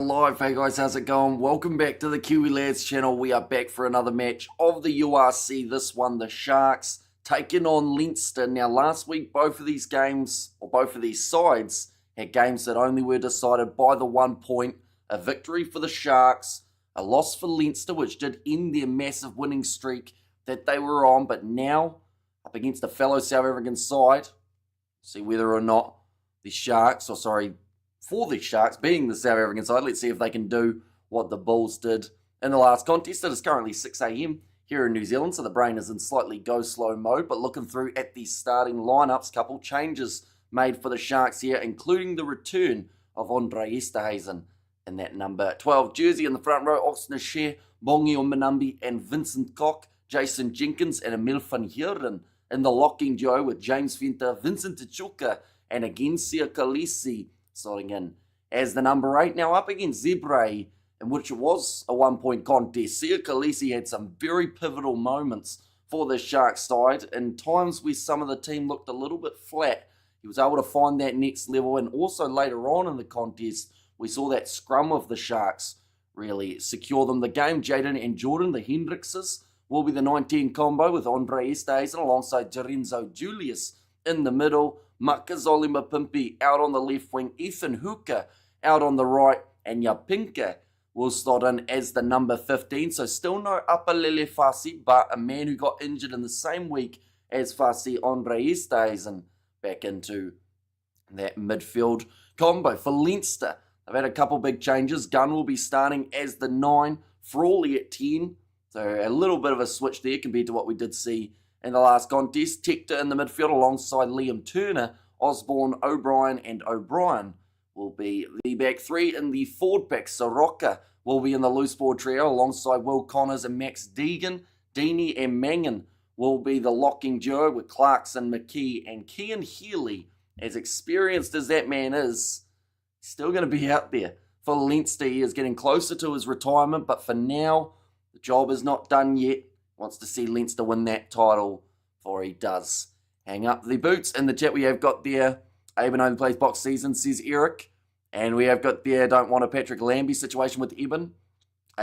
Live, hey guys, how's it going? Welcome back to the Kiwi Lads channel. We are back for another match of the URC. This one, the Sharks taking on Leinster. Now, last week, both of these games, or both of these sides, had games that only were decided by the 1 point. A victory for the Sharks, a loss for Leinster, which did end their massive winning streak that they were on. But now, up against a fellow South African side, see whether or not the Sharks, for the Sharks, being the South African side, let's see if they can do what the Bulls did in the last contest. It is currently 6 a.m. here in New Zealand, so the brain is in slightly go-slow mode. But looking through at the starting lineups, couple changes made for the Sharks here, including the return of Andre Esterhuizen in that number 12 jersey in the front row. Oxner Share, Bongi Omanambi and Vincent Koch, Jason Jenkins and Emil van Heerden in the locking duo with James Venter, Vincent Tchuka and again Siya Kolisi slotting in as the number 8. Now up against Zebre, in which it was a 1 point contest. Siya Kolisi had some very pivotal moments for the Sharks side in times where some of the team looked a little bit flat. He was able to find that next level, and also later on in the contest we saw that scrum of the Sharks really secure them the game. Jaden and Jordan, the Hendrickses, will be the 19 combo with Andre Esterhuizen alongside Lorenzo Julius in the middle. Makazole Mapimpi out on the left wing, Ethan Hooker out on the right, and Yapinka will slot in as the number 15. So still no Apalele Fasi, but a man who got injured in the same week as Fasi, Andre Esterhuizen, back into that midfield combo. For Leinster, they've had a couple big changes. Gunn will be starting as the 9, Frawley at 10. So a little bit of a switch there compared to what we did see in the last contest. Tector in the midfield alongside Liam Turner, Osborne, O'Brien and O'Brien will be the back 3. In the forward pack, Soroka will be in the loose forward trio alongside Will Connors and Max Deegan. Deeney and Mangan will be the locking duo with Clarkson, McKee and Kean Healy. As experienced as that man is, he's still going to be out there. For Leinster, he is getting closer to his retirement, but for now, the job is not done yet. Wants to see Leinster win that title, for he does. Hang up the boots. In the chat we have got there, Eben only plays box season, says Eric. And we have got there, don't want a Patrick Lambie situation with Eben.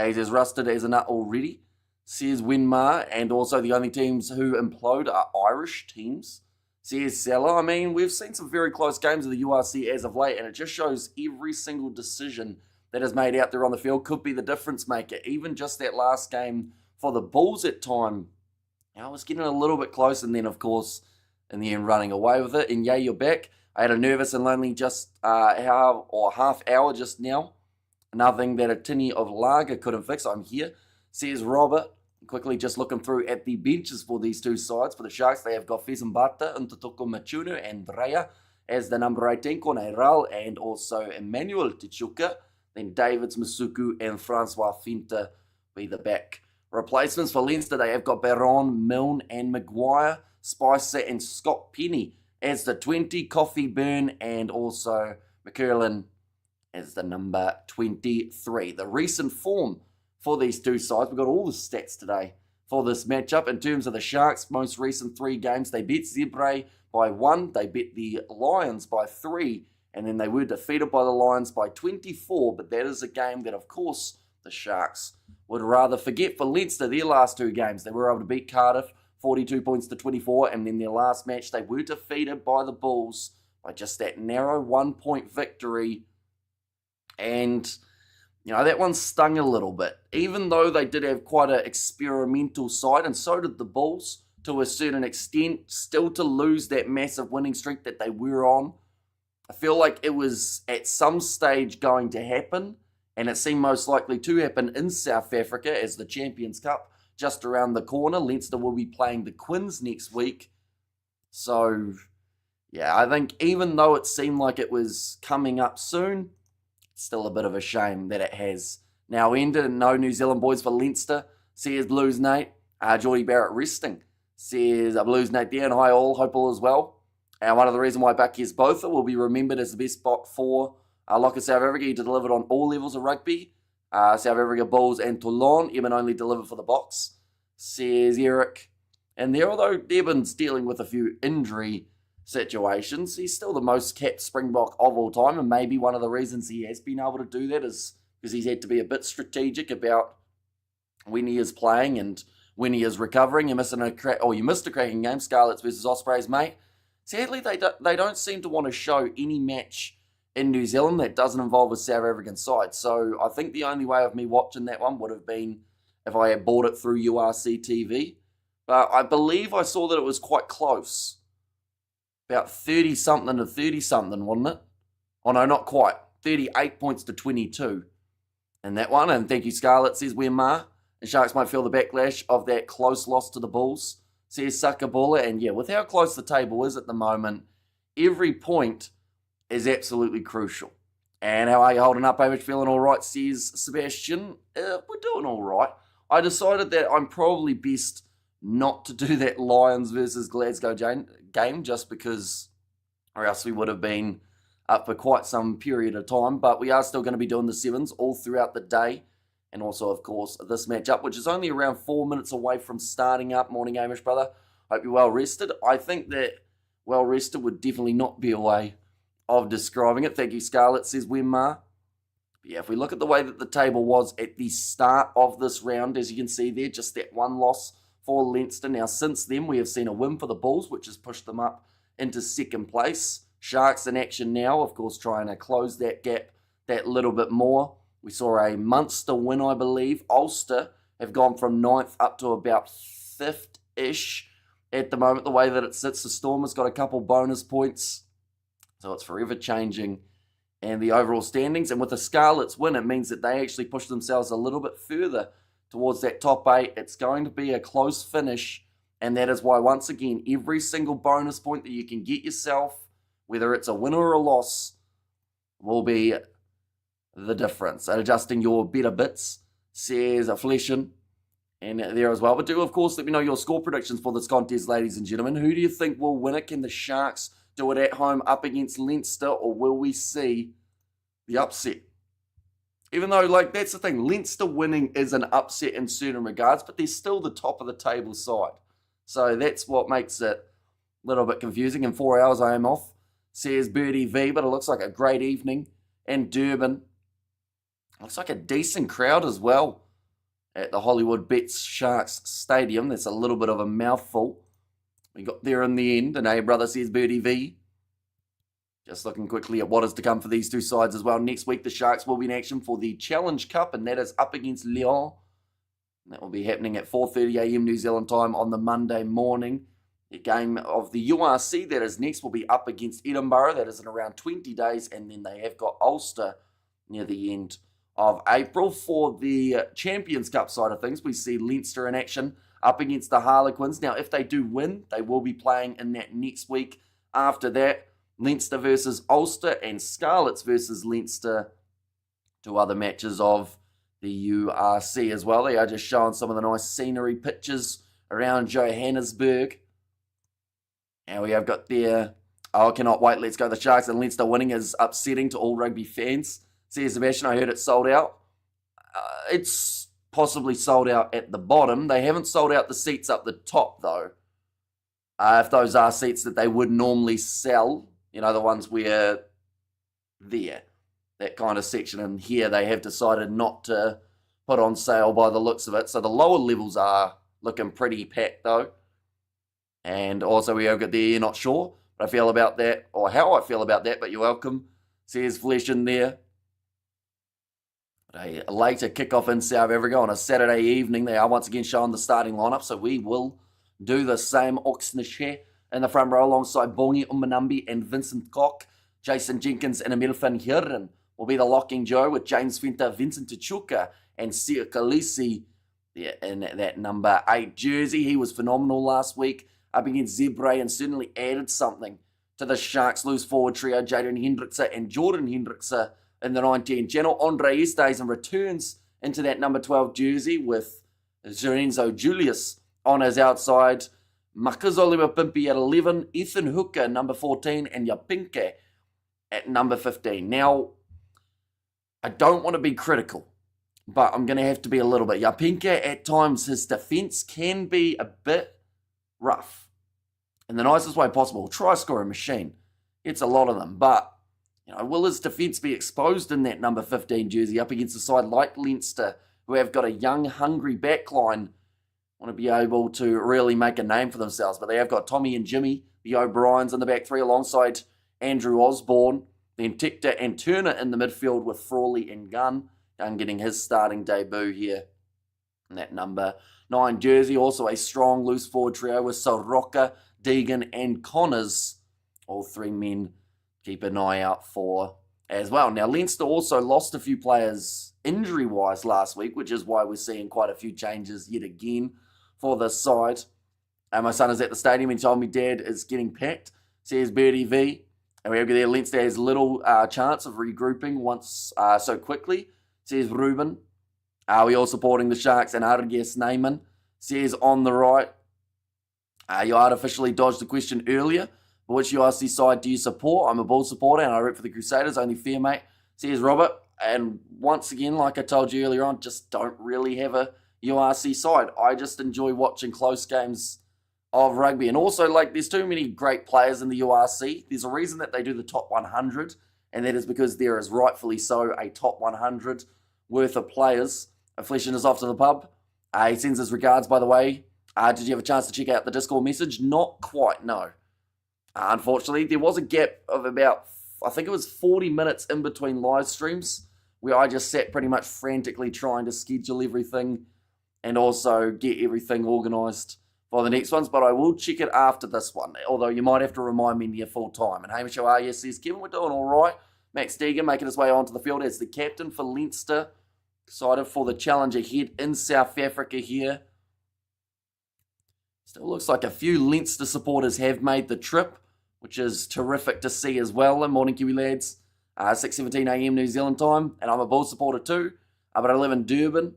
He's as rusted as a nut already, says Winmar. And also the only teams who implode are Irish teams, says Salah. I mean, we've seen some very close games of the URC as of late, and it just shows every single decision that is made out there on the field could be the difference maker. Even just that last game for the Bulls at time, I was getting a little bit close, and then, of course, in the end, running away with it. And yeah, you're back. I had a nervous and lonely just half hour just now. Nothing that a tinny of lager couldn't fix. I'm here, says Robert. Quickly just looking through at the benches for these two sides. For the Sharks, they have got Fezambata, Ntotoko Machuno, and Dreya as the number 18, Corneral, and also Emmanuel Tchuka. Then Davids, Masuku, and Francois Finta be the back replacements. For Leinster, they have got Baron, Milne and Maguire, Spicer and Scott Penny as the 20, Coffee, Byrne and also McCurlin as the number 23. The recent form for these two sides, we've got all the stats today for this matchup. In terms of the Sharks, most recent 3 games, they beat Zebre by 1, they beat the Lions by 3, and then they were defeated by the Lions by 24, but that is a game that, of course, the Sharks would rather forget. For Leinster, their last 2 games, they were able to beat Cardiff 42 points to 24, and then their last match, they were defeated by the Bulls by just that narrow 1 point victory. And, you know, that one stung a little bit. Even though they did have quite an experimental side, and so did the Bulls to a certain extent, still to lose that massive winning streak that they were on, I feel like it was at some stage going to happen. And it seemed most likely to happen in South Africa as the Champions Cup just around the corner. Leinster will be playing the Quins next week. So, yeah, I think even though it seemed like it was coming up soon, it's still a bit of a shame that it has now ended. And no New Zealand boys for Leinster, says Blues Nate. Geordie Barrett resting, says Blues Nate there. And hi all, hope all is well. And one of the reasons why Bucky's Botha will be remembered as the best spot for Locker South Africa. He delivered on all levels of rugby. South Africa Bulls and Toulon. Eben only delivered for the box, says Eric. And there, although Eben's dealing with a few injury situations, he's still the most capped Springbok of all time, and maybe one of the reasons he has been able to do that is because he's had to be a bit strategic about when he is playing and when he is recovering. You missed a cracking game, Scarlets versus Ospreys, mate. Sadly, they don't seem to want to show any match in New Zealand that doesn't involve a South African side. So I think the only way of me watching that one would have been if I had bought it through URC TV. But I believe I saw that it was quite close. About 30-something to 30-something, wasn't it? Oh, no, not quite. 38 points to 22 in that one. And thank you, Scarlett, says Wemar. And Sharks might feel the backlash of that close loss to the Bulls, says Sakabula. And yeah, with how close the table is at the moment, every point is absolutely crucial. And how are you holding up, Hamish? Feeling all right, says Sebastian. We're doing all right. I decided that I'm probably best not to do that Lions versus Glasgow game just because, or else we would have been up for quite some period of time. But we are still going to be doing the sevens all throughout the day. And also, of course, this matchup, which is only around 4 minutes away from starting up. Morning, Hamish, brother. Hope you're well rested. I think that well rested would definitely not be a way of describing it. Thank you, Scarlett, says Wemar. Yeah, if we look at the way that the table was at the start of this round, as you can see there, just that one loss for Leinster. Now, since then, we have seen a win for the Bulls, which has pushed them up into second place. Sharks in action now, of course, trying to close that gap that little bit more. We saw a Munster win, I believe. Ulster have gone from 9th up to about 5th-ish at the moment, the way that it sits. The Storm has got a couple bonus points, so it's forever changing. And the overall standings, and with the Scarlets win, it means that they actually push themselves a little bit further towards that top 8. It's going to be a close finish, and that is why, once again, every single bonus point that you can get yourself, whether it's a win or a loss, will be the difference. Adjusting your better bits, says Affliction, and there as well. But do, of course, let me know your score predictions for this contest, ladies and gentlemen. Who do you think will win it? Can the Sharks do it at home up against Leinster, or will we see the upset? Even though, that's the thing, Leinster winning is an upset in certain regards, but they're still the top of the table side. So that's what makes it a little bit confusing. In 4 hours I am off, says Birdie V, but it looks like a great evening in Durban. Looks like a decent crowd as well at the Hollywood Bets Sharks Stadium. That's a little bit of a mouthful. We got there in the end. And hey, brother, says Birdie V. Just looking quickly at what is to come for these two sides as well. Next week, the Sharks will be in action for the Challenge Cup, and that is up against Lyon. And that will be happening at 4:30 a.m. New Zealand time on the Monday morning. The game of the URC that is next will be up against Edinburgh. That is in around 20 days. And then they have got Ulster near the end of April. For the Champions Cup side of things, we see Leinster in action up against the Harlequins. Now, if they do win, they will be playing in that next week. After that, Leinster versus Ulster and Scarlets versus Leinster. Two other matches of the URC as well. They are just showing some of the nice scenery pictures around Johannesburg. And we have got there, I cannot wait, let's go. The Sharks and Leinster winning is upsetting to all rugby fans. Says Sebastian, I heard it sold out. It's possibly sold out at the bottom. They haven't sold out the seats up the top, though. If those are seats that they would normally sell, the ones where there, that kind of section in here, they have decided not to put on sale by the looks of it. So the lower levels are looking pretty packed, though. And also we have got there, you're not sure what I feel about that, or how I feel about that, but you're welcome, says Flesh in there. A later kickoff in South Africa on a Saturday evening. They are once again showing the starting lineup, so we will do the same. Oxnashe in the front row alongside Bongi Umanambi and Vincent Koch. Jason Jenkins and Emil van Heeren will be the locking duo with James Venter, Vincent Tachuka and Sia Khaleesi in that number 8 jersey. He was phenomenal last week up against Zebre and certainly added something to the Sharks' loose forward trio, Jaden Hendrickse and Jordan Hendrickse in the 19 channel. Andre Estes and returns into that number 12 jersey with Lorenzo Julius on his outside. Makazole Pimpi at 11, Ethan Hooker number 14, and Yapinke at number 15. Now, I don't want to be critical, but I'm going to have to be a little bit. Yapinke, at times, his defence can be a bit rough in the nicest way possible. Try scoring machine. It's a lot of them, but Will his defence be exposed in that number 15 jersey up against a side like Leinster, who have got a young, hungry backline, want to be able to really make a name for themselves? But they have got Tommy and Jimmy, the O'Briens in the back three, alongside Andrew Osborne, then Tector and Turner in the midfield with Frawley and Gunn. Gunn getting his starting debut here in that number 9 jersey. Also a strong loose forward trio with Soroka, Deegan and Connors. All 3 men keep an eye out for as well. Now, Leinster also lost a few players injury-wise last week, which is why we're seeing quite a few changes yet again for this side. And my son is at the stadium and told me Dad is getting packed, says Birdie V. And we have there, Leinster has little chance of regrouping once so quickly, says Ruben. We all supporting the Sharks, and Argeas Neyman says on the right. You artificially dodged the question earlier. But which URC side do you support? I'm a Bull supporter and I root for the Crusaders. Only fair, mate, says Robert. And once again, like I told you earlier on, just don't really have a URC side. I just enjoy watching close games of rugby. And also, there's too many great players in the URC. There's a reason that they do the top 100, and that is because there is rightfully so a top 100 worth of players. Fleishing is off to the pub. He sends his regards, by the way. Did you have a chance to check out the Discord message? Not quite, no. Unfortunately, there was a gap of about, I think it was 40 minutes in between live streams, where I just sat pretty much frantically trying to schedule everything and also get everything organised for the next ones. But I will check it after this one, although you might have to remind me near full time. And Hamish O'Aya says, Kevin, we're doing all right. Max Deegan making his way onto the field as the captain for Leinster. Excited for the challenge ahead in South Africa here. Still looks like a few Leinster supporters have made the trip, which is terrific to see as well. And morning, Kiwi lads. 6:17 a.m. New Zealand time. And I'm a Bull supporter too. But I live in Durban.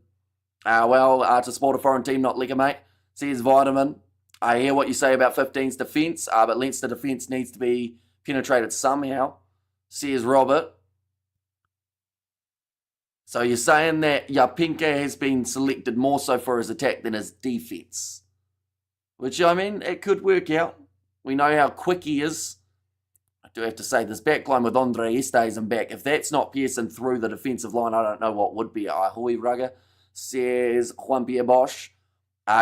To support a foreign team, not liquor, mate. Says Vitamin. I hear what you say about 15's defence, but Leinster defence needs to be penetrated somehow. Says Robert. So you're saying that Yapinka has been selected more so for his attack than his defence. Which, it could work out. We know how quick he is. I do have to say, this backline with Andre Estes and back, if that's not piercing through the defensive line, I don't know what would be. Ahoy Rugger, says Juan Pierre Bosch.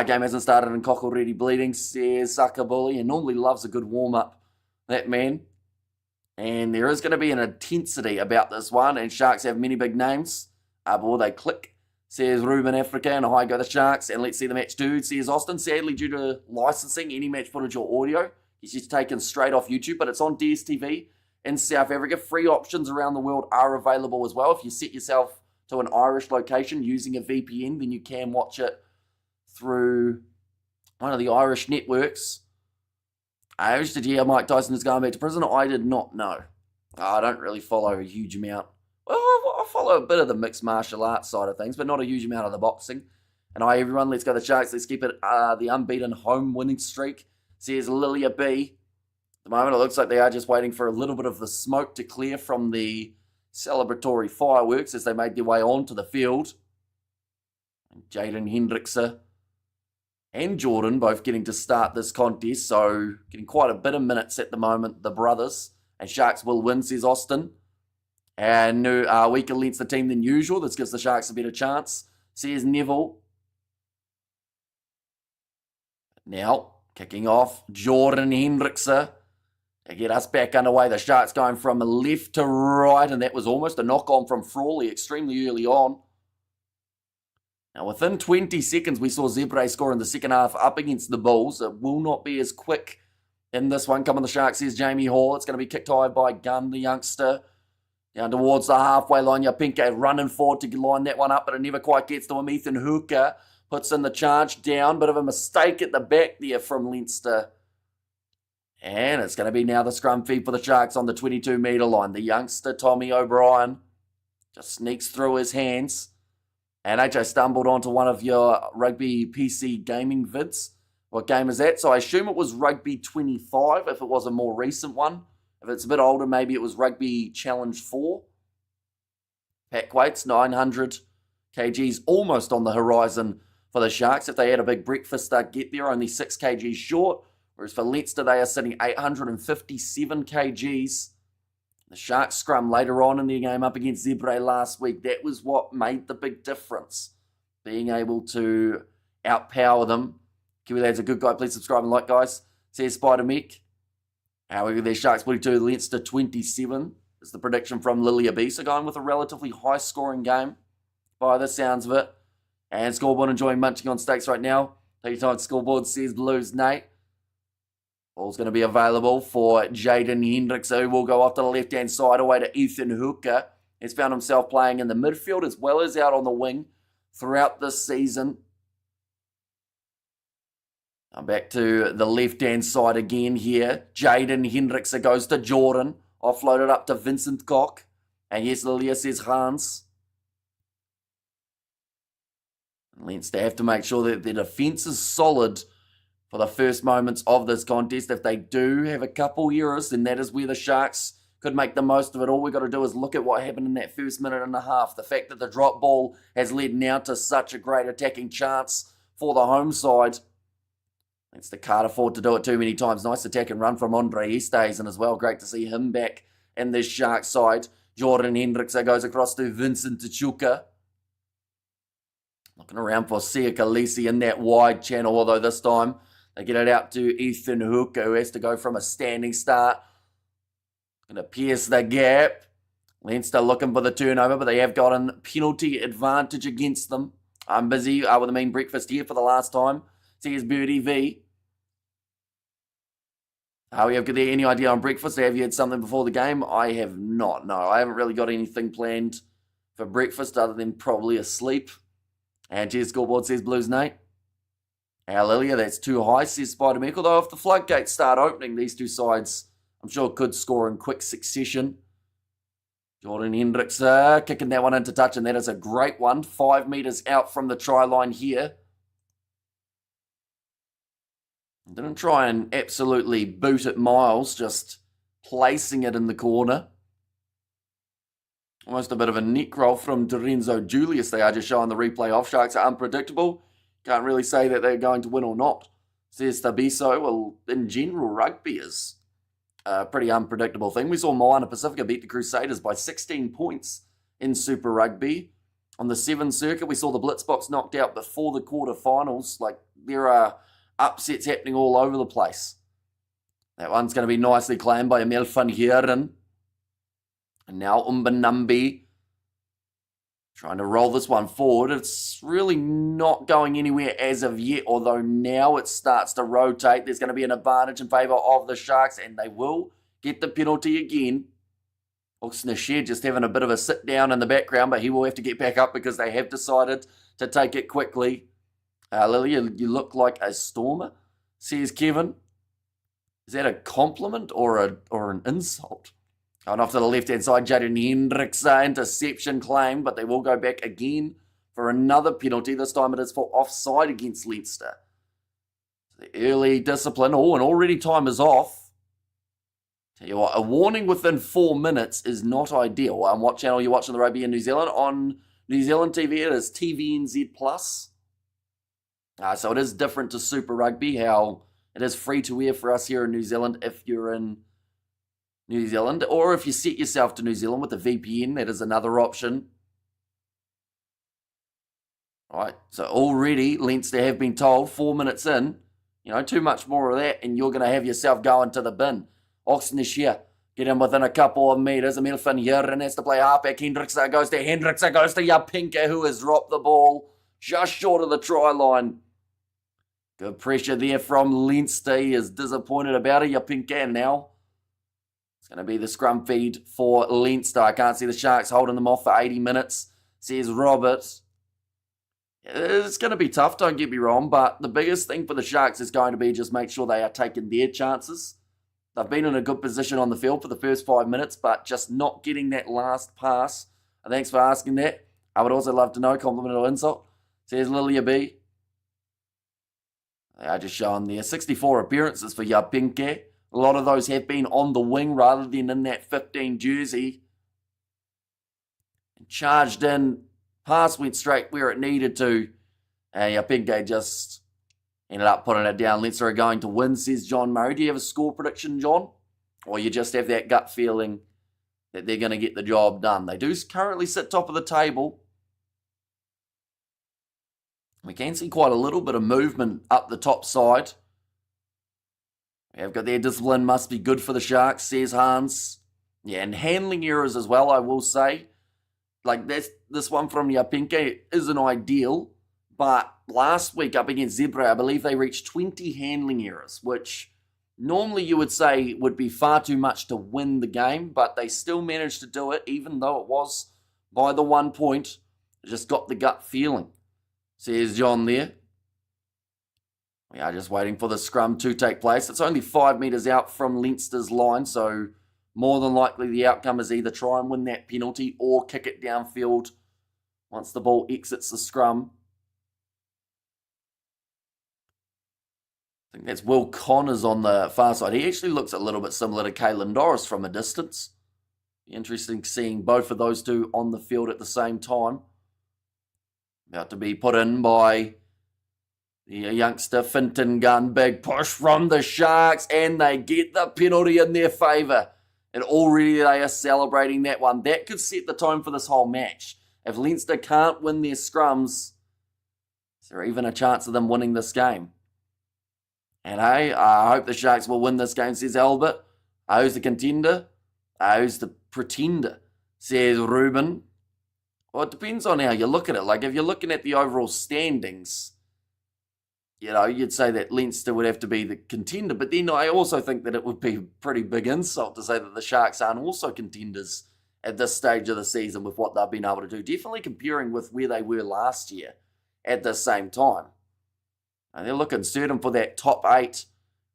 Game hasn't started and cock already bleeding, says Sakabuli, and normally loves a good warm-up, that man. And there is going to be an intensity about this one, and Sharks have many big names. But will they click? Says Ruben Africa, and hi go the Sharks, and let's see the match dude, says Austin. Sadly, due to licensing, any match footage or audio is just taken straight off YouTube, but it's on DSTV in South Africa. Free options around the world are available as well. If you set yourself to an Irish location using a VPN, then you can watch it through one of the Irish networks. Did you hear Mike Tyson is going back to prison? I did not know. I don't really follow a huge amount. Well, I follow a bit of the mixed martial arts side of things, but not a huge amount of the boxing. And hi everyone, let's go the Sharks. Let's keep it the unbeaten home winning streak, says Lilia B. At the moment, it looks like they are just waiting for a little bit of the smoke to clear from the celebratory fireworks as they make their way onto the field. Jaden Hendrickse and Jordan both getting to start this contest, so getting quite a bit of minutes at the moment, the brothers. And Sharks will win, says Austin. And weaker Leinster team than usual. This gives the Sharks a better chance, says Neville. Now, kicking off, Jordan Hendrickse to get us back underway. The Sharks going from left to right, and that was almost a knock-on from Frawley extremely early on. Now, within 20 seconds, we saw Zebre score in the second half up against the Bulls. It will not be as quick in this one. Come on, the Sharks, says Jamie Hall. It's going to be kicked high by Gunn, the youngster. Down towards the halfway line, Yapinka running forward to line that one up, but it never quite gets to him. Ethan Hooker puts in the charge down. Bit of a mistake at the back there from Leinster. And it's going to be now the scrum feed for the Sharks on the 22-metre line. The youngster, Tommy O'Brien, just sneaks through his hands. And HJ stumbled onto one of your Rugby PC gaming vids. What game is that? So I assume it was Rugby 25 if it was a more recent one. If it's a bit older, maybe it was Rugby Challenge 4. Pack weights, 900 kgs, almost on the horizon for the Sharks. If they had a big breakfast, they'd get there, only 6 kgs short. Whereas for Leinster, they are sitting 857 kgs. The Sharks scrum later on in their game up against Zebre last week, that was what made the big difference. Being able to outpower them. Kiwi Lad's a good guy. Please subscribe and like, guys. Says Spider Mech. However, their Sharks 42, Leinster 27 is the prediction from Lilia B. So going with a relatively high-scoring game by the sounds of it. And Scoreboard enjoying munching on steaks right now. Take your time, Scoreboard, says Blues Nate. Ball's going to be available for Jaden Hendricks, who will go off to the left-hand side away to Ethan Hooker. He's found himself playing in the midfield as well as out on the wing throughout this season. Now back to the left-hand side again here. Jaden Hendricks goes to Jordan. Offloaded up to Vincent Koch. And yes, Lilia says Hans. Leinster have to make sure that their defence is solid for the first moments of this contest. If they do have a couple errors, then that is where the Sharks could make the most of it. All we've got to do is look at what happened in that first minute and a half. The fact that the drop ball has led now to such a great attacking chance for the home side. Leinster can't afford to do it too many times. Nice attack and run from Andre Estes, and as well, great to see him back in this Sharks side. Jordan Hendricks goes across to Vincent Tachuka. Looking around for Sia Khaleesi in that wide channel, although this time they get it out to Ethan Hooker, who has to go from a standing start. Going to pierce the gap. Leinster looking for the turnover, but they have gotten penalty advantage against them. I'm busy with the mean breakfast here for the last time. Says Birdie V. We have any idea on breakfast? Have you had something before the game? I have not. No, I haven't really got anything planned for breakfast other than probably a sleep. And cheers, Scoreboard, says Blues Nate. Lilia, that's too high, says Spider Mech. Although if the floodgates start opening, these two sides, I'm sure, could score in quick succession. Jordan Hendricks kicking that one into touch, and that is a great one. 5 metres out from the try line here. Didn't try and absolutely boot it miles, just placing it in the corner. Almost a bit of a neck roll from Dorenzo Julius. They are just showing the replay off. Sharks are unpredictable. Can't really say that they're going to win or not. Says Tabiso. Well, in general, rugby is a pretty unpredictable thing. We saw Moana Pacifica beat the Crusaders by 16 points in Super Rugby. On the 7 circuit, we saw the Blitzbox knocked out before the quarterfinals. Like, there are upsets happening all over the place. That one's going to be nicely claimed by Emil van Heeren. And now Umbanambi trying to roll this one forward. It's really not going anywhere as of yet, although now it starts to rotate. There's going to be an advantage in favour of the Sharks, and they will get the penalty again. Oxnashed just having a bit of a sit down in the background, but he will have to get back up because they have decided to take it quickly. Lily, you look like a stormer, says Kevin. Is that a compliment or an insult? Going off to the left-hand side, Jaden Hendricks interception claim, but they will go back again for another penalty. This time it is for offside against Leinster. The early discipline. Oh, and already time is off. Tell you what, a warning within 4 minutes is not ideal. What channel are you watching the rugby in New Zealand? On New Zealand TV, it is TVNZ+. So it is different to Super Rugby, how it is free to air for us here in New Zealand if you're in New Zealand, or if you set yourself to New Zealand with a VPN, that is another option. All right, so already Leinster have been told 4 minutes in, too much more of that, and you're going to have yourself going to the bin. Oxness here, get in within a couple of metres. Emil van Heeren has to play halfback. Hendricks goes to Yapinka, who has dropped the ball just short of the try line. Good pressure there from Leinster. He is disappointed about it. Yapinka now. It's going to be the scrum feed for Leinster. I can't see the Sharks holding them off for 80 minutes, says Robert. It's going to be tough, don't get me wrong, but the biggest thing for the Sharks is going to be just make sure they are taking their chances. They've been in a good position on the field for the first 5 minutes, but just not getting that last pass. Thanks for asking that. I would also love to know, compliment or insult, says Lilia B. They are just showing there 64 appearances for Yapinke. A lot of those have been on the wing rather than in that 15 jersey. And charged in. Pass went straight where it needed to. And Yapinke just ended up putting it down. Leinster are going to win, says John Murray. Do you have a score prediction, John? Or you just have that gut feeling that they're going to get the job done. They do currently sit top of the table. We can see quite a little bit of movement up the top side. We have got their discipline, must be good for the Sharks, says Hans. Yeah, and handling errors as well, I will say. Like, this one from Yapinke isn't ideal, but last week up against Zebra, I believe they reached 20 handling errors, which normally you would say would be far too much to win the game, but they still managed to do it, even though it was by the 1 point. They just got the gut feeling, says John there. We are just waiting for the scrum to take place. It's only 5 metres out from Leinster's line, so more than likely the outcome is either try and win that penalty or kick it downfield once the ball exits the scrum. I think that's Will Connors on the far side. He actually looks a little bit similar to Caelan Doris from a distance. Interesting seeing both of those two on the field at the same time. About to be put in by the youngster Finton Gunn. Big push from the Sharks, and they get the penalty in their favour. And already they are celebrating that one. That could set the tone for this whole match. If Leinster can't win their scrums, is there even a chance of them winning this game? And hey, I hope the Sharks will win this game, says Albert. Who's the contender? Who's the pretender, says Ruben. Well, it depends on how you look at it. Like, if you're looking at the overall standings, you know, you'd say that Leinster would have to be the contender. But then I also think that it would be a pretty big insult to say that the Sharks aren't also contenders at this stage of the season with what they've been able to do. Definitely comparing with where they were last year at the same time. And they're looking certain for that top 8.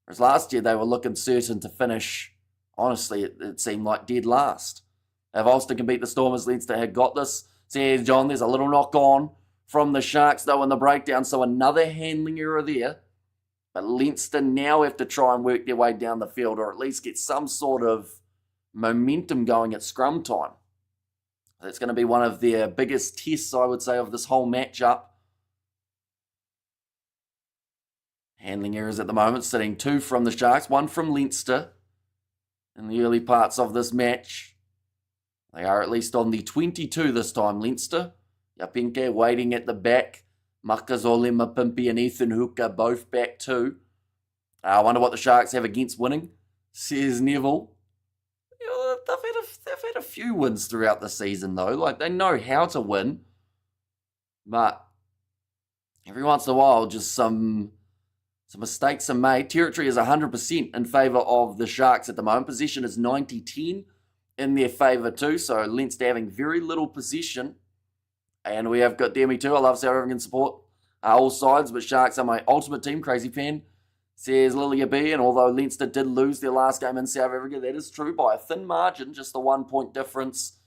Whereas last year they were looking certain to finish, honestly, it seemed like dead last. If Ulster can beat the Stormers, Leinster had got this. Says John, there's a little knock on from the Sharks, though, in the breakdown. So another handling error there. But Leinster now have to try and work their way down the field, or at least get some sort of momentum going at scrum time. That's going to be one of their biggest tests, I would say, of this whole matchup. Handling errors at the moment, sitting 2 from the Sharks, 1 from Leinster in the early parts of this match. They are at least on the 22 this time, Leinster. Yapinke waiting at the back. Makazole Mapimpi and Ethan Hooker both back too. I wonder what the Sharks have against winning, says Neville. You know, they've had a few wins throughout the season though. Like, they know how to win. But every once in a while, just some mistakes are made. Territory is 100% in favour of the Sharks at the moment. Possession is 90-10 in their favour too. So Leinster having very little possession. And we have got Demi too. I love South African support all sides, but Sharks are my ultimate team. Crazy fan, says Lilia B. And although Leinster did lose their last game in South Africa, that is true by a thin margin, just the 1 point difference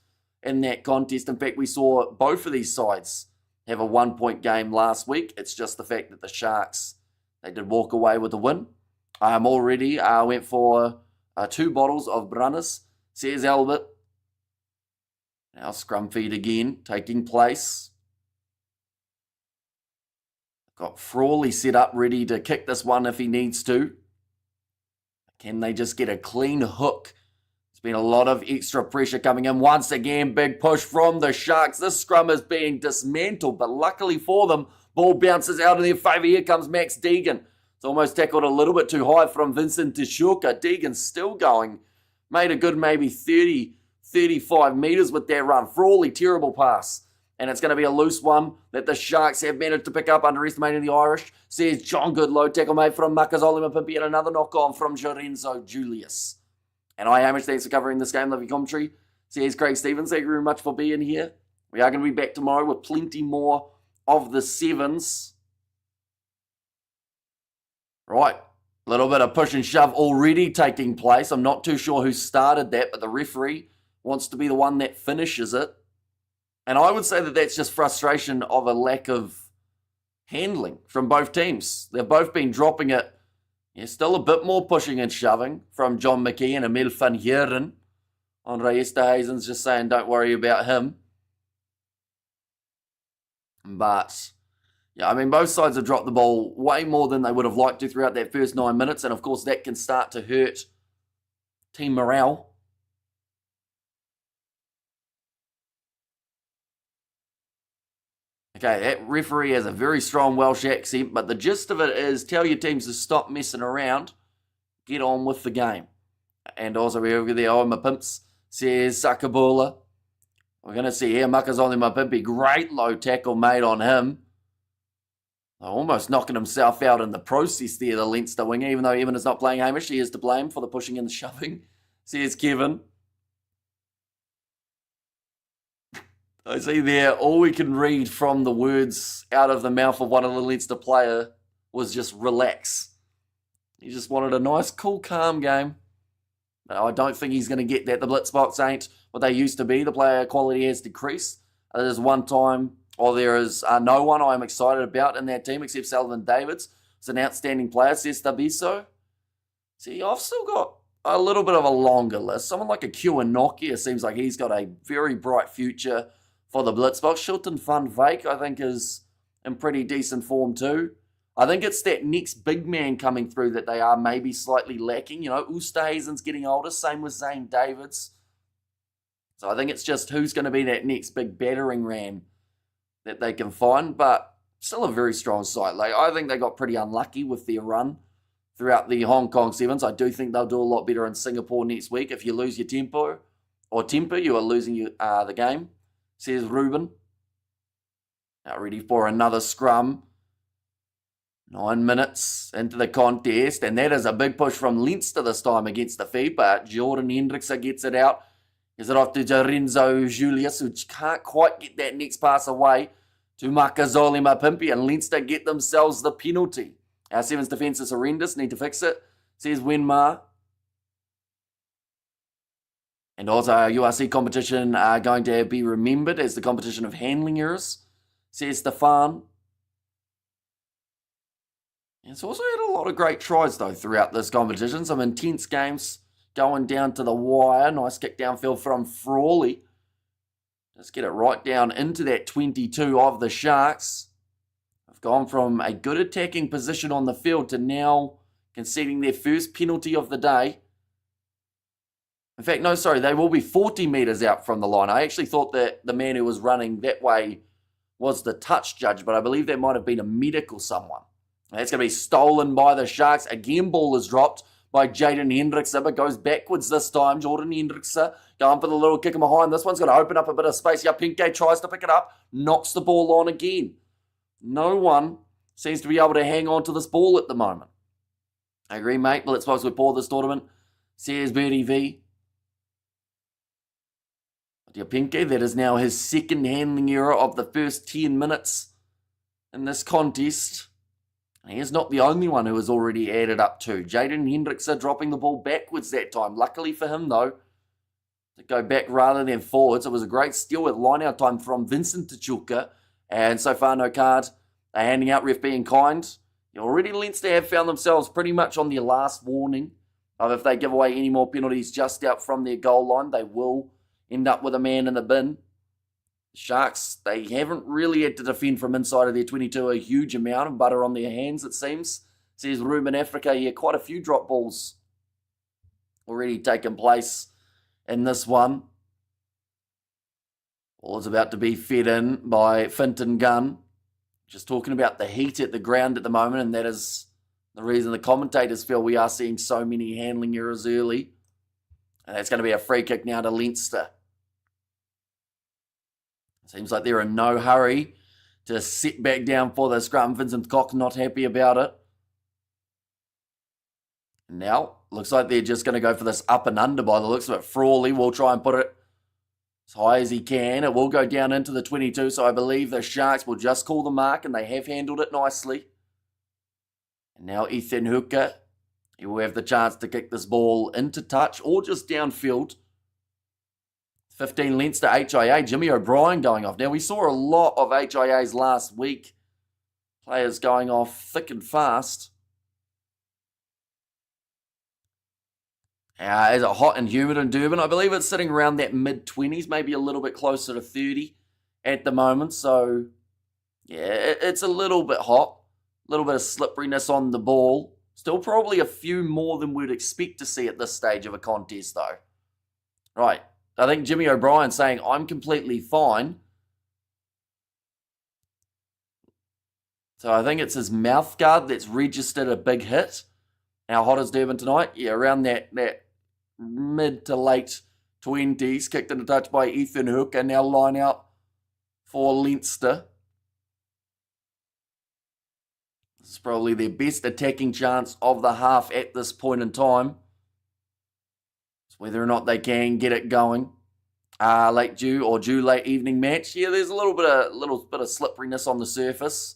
in that contest. In fact, we saw both of these sides have a 1 point game last week. It's just the fact that the Sharks, they did walk away with the win. Already went for 2 bottles of Brunnes, says Albert. Now scrum feed again taking place. Got Frawley set up ready to kick this one if he needs to. Can they just get a clean hook? There's been a lot of extra pressure coming in. Once again, big push from the Sharks. This scrum is being dismantled, but luckily for them, ball bounces out in their favour. Here comes Max Deegan. It's almost tackled a little bit too high from Vincent Tishuka. Deegan's still going. Made a good maybe 30, 35 metres with that run. Frawley, terrible pass. And it's going to be a loose one that the Sharks have managed to pick up, underestimating the Irish. Says John Good, low tackle made from Makazole Mapimpi, and another knock on from Jorenzo Julius. And I Hamish, thanks for covering this game, Live Commentary. Says Craig Stevens, thank you very much for being here. We are going to be back tomorrow with plenty more of the sevens. Right, a little bit of push and shove already taking place. I'm not too sure who started that, but the referee wants to be the one that finishes it. And I would say that that's just frustration of a lack of handling from both teams. They've both been dropping it. Yeah, still a bit more pushing and shoving from John McKee and Emil van Heeren. Andre Esterhuizen's just saying don't worry about him. But, yeah, I mean, both sides have dropped the ball way more than they would have liked to throughout that first 9 minutes. And, of course, that can start to hurt team morale. Okay, that referee has a very strong Welsh accent, but the gist of it is tell your teams to stop messing around, get on with the game. And also over there, my pimps, says Sakabola. We're going to see here, Makazole Mapimpi, great low tackle made on him. Almost knocking himself out in the process there, the Leinster winger, even though Evan is not playing Hamish, he is to blame for the pushing and the shoving, says Kevin. I see there, all we can read from the words out of the mouth of one of the Leinster player was just relax. He just wanted a nice, cool, calm game. No, I don't think he's going to get that. The Blitzbox ain't what they used to be. The player quality has decreased. There's one time, or there is no one I'm excited about in that team except Sullivan Davids. It's an outstanding player, says Tabiso. See, I've still got a little bit of a longer list. Someone like a Nokia seems like he's got a very bright future for the Blitzbox. Shilton Van Wyk, I think, is in pretty decent form too. I think it's that next big man coming through that they are maybe slightly lacking. You know, Oosterhuizen's getting older, same with Zane Davids. So I think it's just who's going to be that next big battering ram that they can find, but still a very strong side. Like, I think they got pretty unlucky with their run throughout the Hong Kong Sevens. I do think they'll do a lot better in Singapore next week. If you lose your tempo, you are losing the game, says Ruben. Now ready for another scrum. 9 minutes into the contest, and that is a big push from Leinster this time against the feed, but Jordan Hendrickse gets it out. Gives it off to Lorenzo Julius, who can't quite get that next pass away to Makazole Mapimpi, and Leinster get themselves the penalty. Our Sevens defence is horrendous, need to fix it, says Wenmar. And also our URC competition are going to be remembered as the competition of handling errors, says Stefan. It's also had a lot of great tries, though, throughout this competition. Some intense games going down to the wire. Nice kick downfield from Frawley. Just get it right down into that 22 of the Sharks. They've gone from a good attacking position on the field to now conceding their first penalty of the day. In fact, no, sorry, they will be 40 metres out from the line. I actually thought that the man who was running that way was the touch judge, but I believe that might have been a medical someone. That's going to be stolen by the Sharks. Again, ball is dropped by Jaden Hendrickse, but goes backwards this time. Jordan Hendrickse going for the little kick in behind. This one's going to open up a bit of space here. Pinkgate tries to pick it up, knocks the ball on again. No one seems to be able to hang on to this ball at the moment. I agree, mate, but let's suppose we pour this tournament, says Birdie V. Pinkgate, that is now his second handling error of the first 10 minutes in this contest. He is not the only one who has already added up to. Jaden Hendrickse dropping the ball backwards that time. Luckily for him, though, to go back rather than forwards. It was a great steal with line-out time from Vincent Tachulka. And so far, no card. They're handing out, ref being kind. Already Leinster have found themselves pretty much on their last warning of if they give away any more penalties just out from their goal line, they will end up with a man in the bin. Sharks, they haven't really had to defend from inside of their 22 a huge amount of butter on their hands, it seems. Says Ruben Africa here, quite a few drop balls already taken place in this one. Ball is about to be fed in by Finton Gunn. Just talking about the heat at the ground at the moment, and that is the reason the commentators feel we are seeing so many handling errors early. And that's going to be a free kick now to Leinster. Seems like they're in no hurry to sit back down for the scrum. Vincent Cox not happy about it. Now, looks like they're just going to go for this up and under by the looks of it. Frawley will try and put it as high as he can. It will go down into the 22, so I believe the Sharks will just call the mark, and they have handled it nicely. And now Ethan Hooker, he will have the chance to kick this ball into touch or just downfield. 15 Leinster HIA, Jimmy O'Brien going off. Now, we saw a lot of HIAs last week. Players going off thick and fast. Is it hot and humid in Durban? I believe it's sitting around that mid-20s, maybe a little bit closer to 30 at the moment. So, yeah, it's a little bit hot. A little bit of slipperiness on the ball. Still probably a few more than we'd expect to see at this stage of a contest, though. Right. I think Jimmy O'Brien saying, I'm completely fine. So I think it's his mouth guard that's registered a big hit. How hot is Durban tonight? Yeah, around that mid to late 20s. Kicked into touch by Ethan Hook, and now line out for Leinster. This is probably their best attacking chance of the half at this point in time. It's whether or not they can get it going. Late due late evening match. Yeah, there's a little bit of slipperiness on the surface.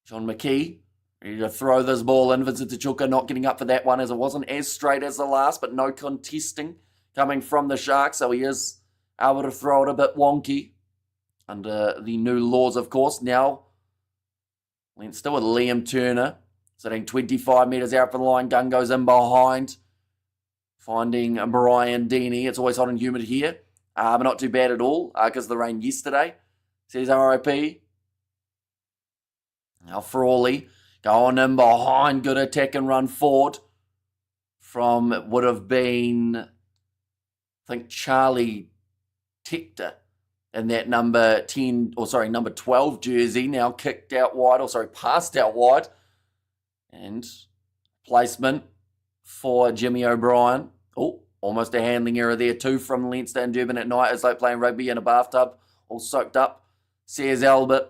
John McKee ready to throw this ball in. Vincent Tachuka not getting up for that one, as it wasn't as straight as the last, but no contesting coming from the Sharks, so he is able to throw it a bit wonky under the new laws, of course. Now, Leinster with Liam Turner sitting 25 metres out from the line. Gun goes in behind, finding Brian Deeney. It's always hot and humid here, but not too bad at all because of the rain yesterday. Says RIP. Now Frawley going in behind. Good attack and run forward from it would have been, I think, Charlie Tector in that number 12 jersey. Now kicked out wide, passed out wide. And placement for Jimmy O'Brien. Oh, almost a handling error there too from Leinster and Durban at night. It's like playing rugby in a bathtub, all soaked up. Says Albert.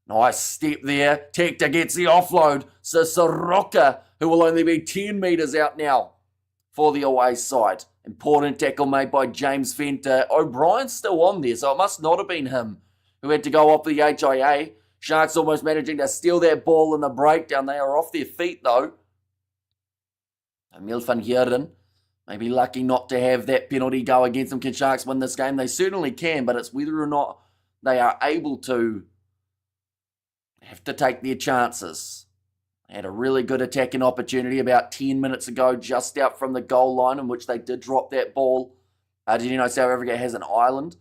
Nice step there. Tector gets the offload. So Soroka, who will only be 10 metres out now for the away side. Important tackle made by James Fenter. O'Brien's still on there, so it must not have been him who had to go off the HIA. Sharks almost managing to steal that ball in the breakdown. They are off their feet, though. Emil van Heerden may be lucky not to have that penalty go against them. Can Sharks win this game? They certainly can, but it's whether or not they are able to have to take their chances. They had a really good attacking opportunity about 10 minutes ago, just out from the goal line, in which they did drop that ball. Did you know South Africa has an island?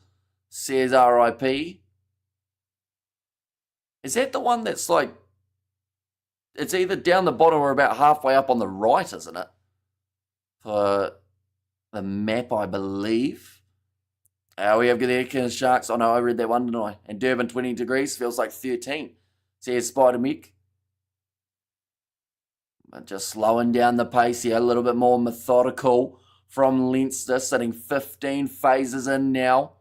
Says RIP. Is that the one that's like, it's either down the bottom or about halfway up on the right, isn't it? For the map, I believe. We have the Sharks. Oh no, I read that one, didn't I? And Durban 20 degrees, feels like 13. Says Spider Mick. But just slowing down the pace here, a little bit more methodical from Leinster, sitting 15 phases in now.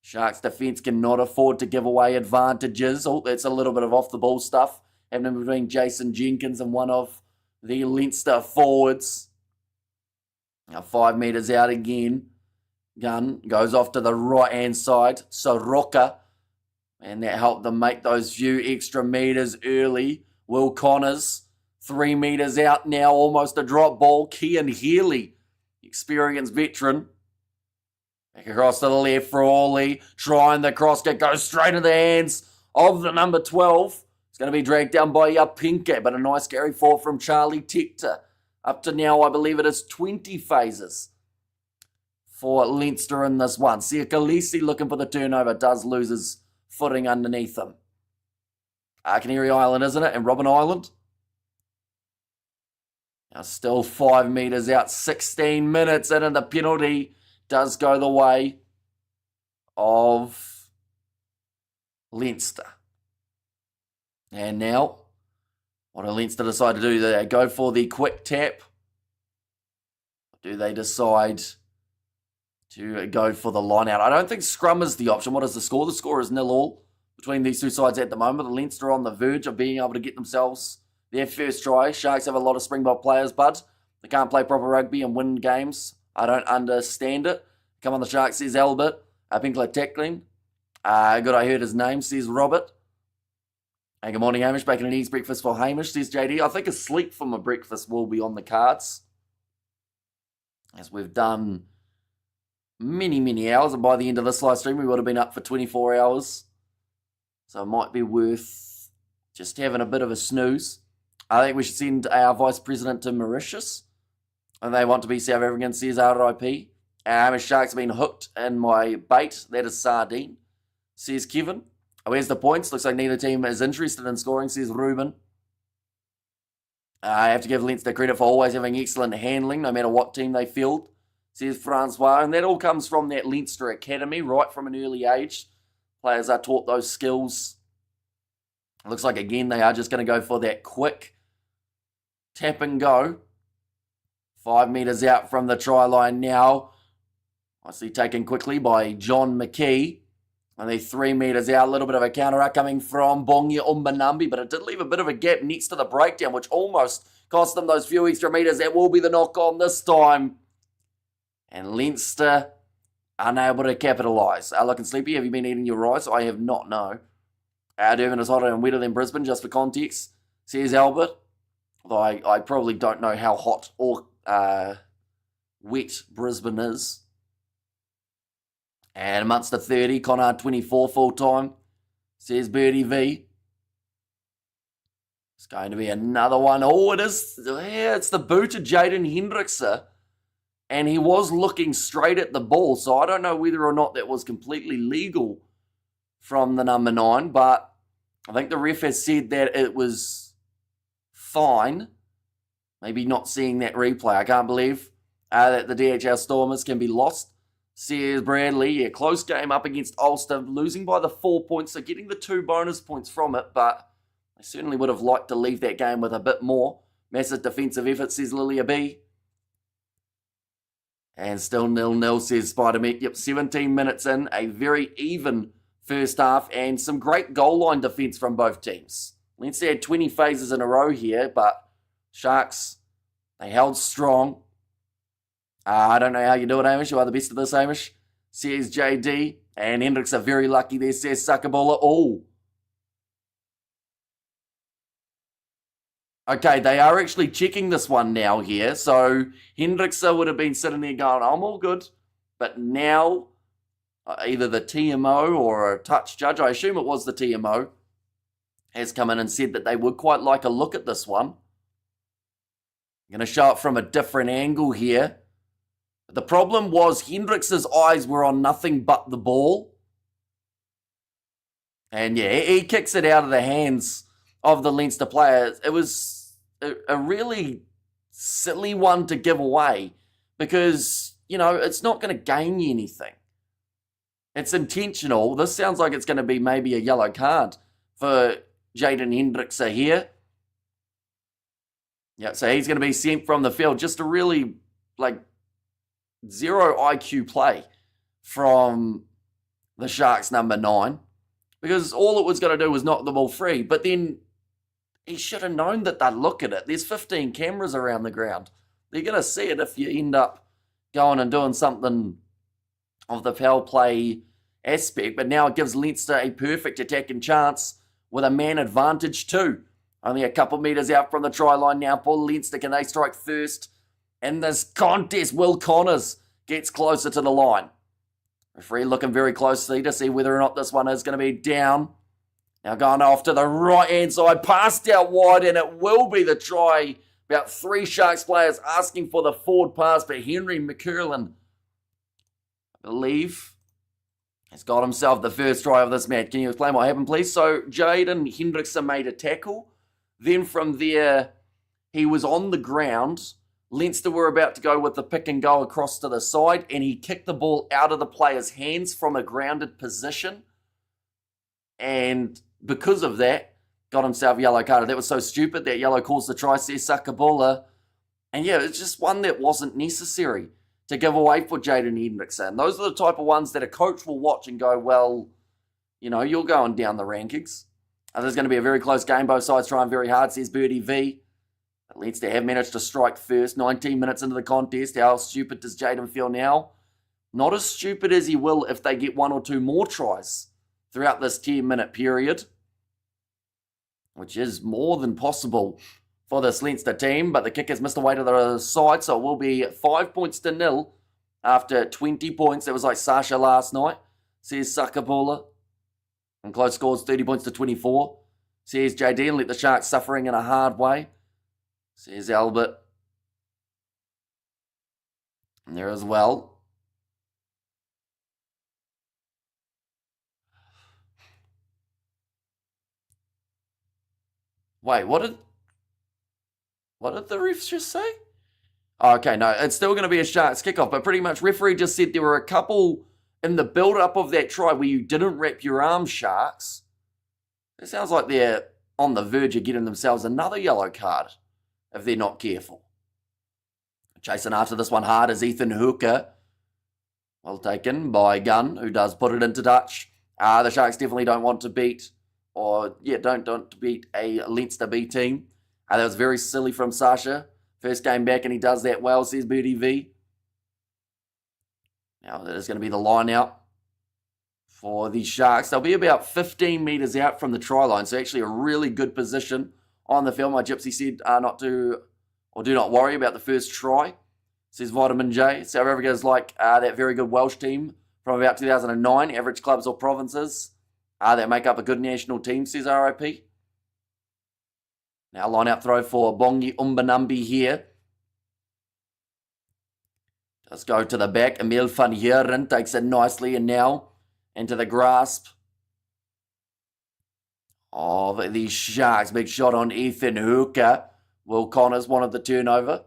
Sharks defence cannot afford to give away advantages. Oh, that's a little bit of off-the-ball stuff happening between Jason Jenkins and one of the Leinster forwards. Now 5 metres out again. Gun goes off to the right-hand side. Soroka. And that helped them make those few extra metres early. Will Connors, 3 metres out now, almost a drop ball. Kian Healy, experienced veteran. Back across to the left for Orley. Trying the cross kick, goes straight into the hands of the number 12. It's going to be dragged down by Pinke, but a nice carry forward from Charlie Tector. Up to now, I believe it is 20 phases for Leinster in this one. Siakalisi looking for the turnover, does lose his footing underneath him. Canary Island, isn't it? And Robben Island. Now still 5 metres out, 16 minutes in, and the penalty does go the way of Leinster. And now, what do Leinster decide to do? Do they go for the quick tap? Or do they decide to go for the line out? I don't think scrum is the option. What is the score? The score is 0-0 between these two sides at the moment. The Leinster are on the verge of being able to get themselves their first try. Sharks have a lot of Springbok players, but they can't play proper rugby and win games. I don't understand it. Come on, the Sharks, says Albert. Pinkler tackling. Good, I heard his name, says Robert. Hey, good morning, Hamish. Bacon and eggs breakfast for Hamish, says JD. I think a sleep for my breakfast will be on the cards, as we've done many, many hours, and by the end of this live stream, we would have been up for 24 hours. So it might be worth just having a bit of a snooze. I think we should send our Vice President to Mauritius, and they want to be South African, says RIP. Sharks have been hooked in my bait. That is sardine, says Kevin. Where's the points? Looks like neither team is interested in scoring, says Ruben. I have to give Leinster credit for always having excellent handling, no matter what team they field, says Francois. And that all comes from that Leinster Academy, right from an early age. Players are taught those skills Looks like, again, they are just going to go for that quick tap and go. 5 metres out from the try line now. Obviously taken quickly by John McKee. Only 3 metres out, a little bit of a counter coming from Bongia Umbanambi, but it did leave a bit of a gap next to the breakdown, which almost cost them those few extra metres. That will be the knock-on this time. And Leinster unable to capitalise. Looking sleepy. Have you been eating your rice? I have not, no. Durban is hotter and wetter than Brisbane, just for context, says Albert. Although I probably don't know how hot or wet Brisbane is. And Munster 30, Connacht 24 full-time, says Birdie V. It's going to be another one. Oh, it is. Yeah, it's the boot of Jaden Hendrickse. And he was looking straight at the ball, so I don't know whether or not that was completely legal from the number 9, but I think the ref has said that it was fine. Maybe not seeing that replay. I can't believe that the DHL Stormers can be lost. Says Bradley, yeah, close game up against Ulster, losing by the 4 points, so getting the 2 bonus points from it, but I certainly would have liked to leave that game with a bit more. Massive defensive effort, says Lilia B. And still 0-0, says Spider-Man. Yep, 17 minutes in, a very even first half, and some great goal line defence from both teams. Leinster had 20 phases in a row here, but Sharks, they held strong. I don't know how you do it, Hamish. You are the best of this, Hamish. Says JD. And Hendricks are very lucky there, says Sakabola. Oh. Okay, they are actually checking this one now here. So Hendricks would have been sitting there going, I'm all good. But now, either the TMO or a touch judge, I assume it was the TMO, has come in and said that they would quite like a look at this one. I'm going to show it from a different angle here. The problem was Hendricks's eyes were on nothing but the ball. And yeah, he kicks it out of the hands of the Leinster players. It was a really silly one to give away because, you know, it's not going to gain you anything. It's intentional. This sounds like it's going to be maybe a yellow card for Jaden Hendricks here. Yeah, so he's going to be sent from the field. Just a really, zero IQ play from the Sharks number 9 because all it was going to do was knock the ball free. But then he should have known that they'd look at it. There's 15 cameras around the ground. They're going to see it if you end up going and doing something of the foul play aspect. But now it gives Leinster a perfect attacking chance with a man advantage too. Only a couple metres out from the try line now for Leinster. Can they strike first in this contest? Will Connors gets closer to the line. Referee looking very closely to see whether or not this one is going to be down. Now going off to the right-hand side, passed out wide, and it will be the try. About 3 Sharks players asking for the forward pass, but Henry McCurlin, I believe, has got himself the first try of this match. Can you explain what happened, please? So Jaden Hendrickson made a tackle. Then from there, he was on the ground. Leinster were about to go with the pick and go across to the side, and he kicked the ball out of the player's hands from a grounded position. And because of that, got himself a yellow card. That was so stupid. That yellow caused the try, says Sakabola. And yeah, it's just one that wasn't necessary to give away for Jaden Hendrickson. Those are the type of ones that a coach will watch and go, well, you know, you're going down the rankings. There's going to be a very close game. Both sides trying very hard, says Birdie V. Leinster have managed to strike first. 19 minutes into the contest. How stupid does Jaden feel now? Not as stupid as he will if they get 1 or 2 more tries throughout this 10-minute period, which is more than possible for this Leinster team. But the kick has missed away to the side, so it will be 5 points to 0 after 20 points. That was like Sasha last night, says Sakabola. And close scores, 30 points to 24. Says JD, and let the Sharks suffering in a hard way, says Albert. And there as well. Wait, what did the refs just say? Oh, okay, no, it's still going to be a Sharks kickoff, but pretty much referee just said there were a couple in the build-up of that try where you didn't wrap your arm, Sharks. It sounds like they're on the verge of getting themselves another yellow card if they're not careful. Chasing after this one hard is Ethan Hooker. Well taken by Gunn, who does put it into touch. The Sharks definitely don't want to beat, don't want to beat a Leinster B team. That was very silly from Sasha. First game back and he does that well, says Birdie V. Now that is going to be the line out for the Sharks. They'll be about 15 metres out from the try line, so actually a really good position on the field. My Gypsy said do not worry about the first try, says Vitamin J. South Africa's like that very good Welsh team from about 2009, average clubs or provinces that make up a good national team, says RIP. Now line out throw for Bongi Umbanambi here. Let's go to the back. Emil van Heeren takes it nicely and now into the grasp of the Sharks. Big shot on Ethan Hooker. Will Connors wanted the turnover.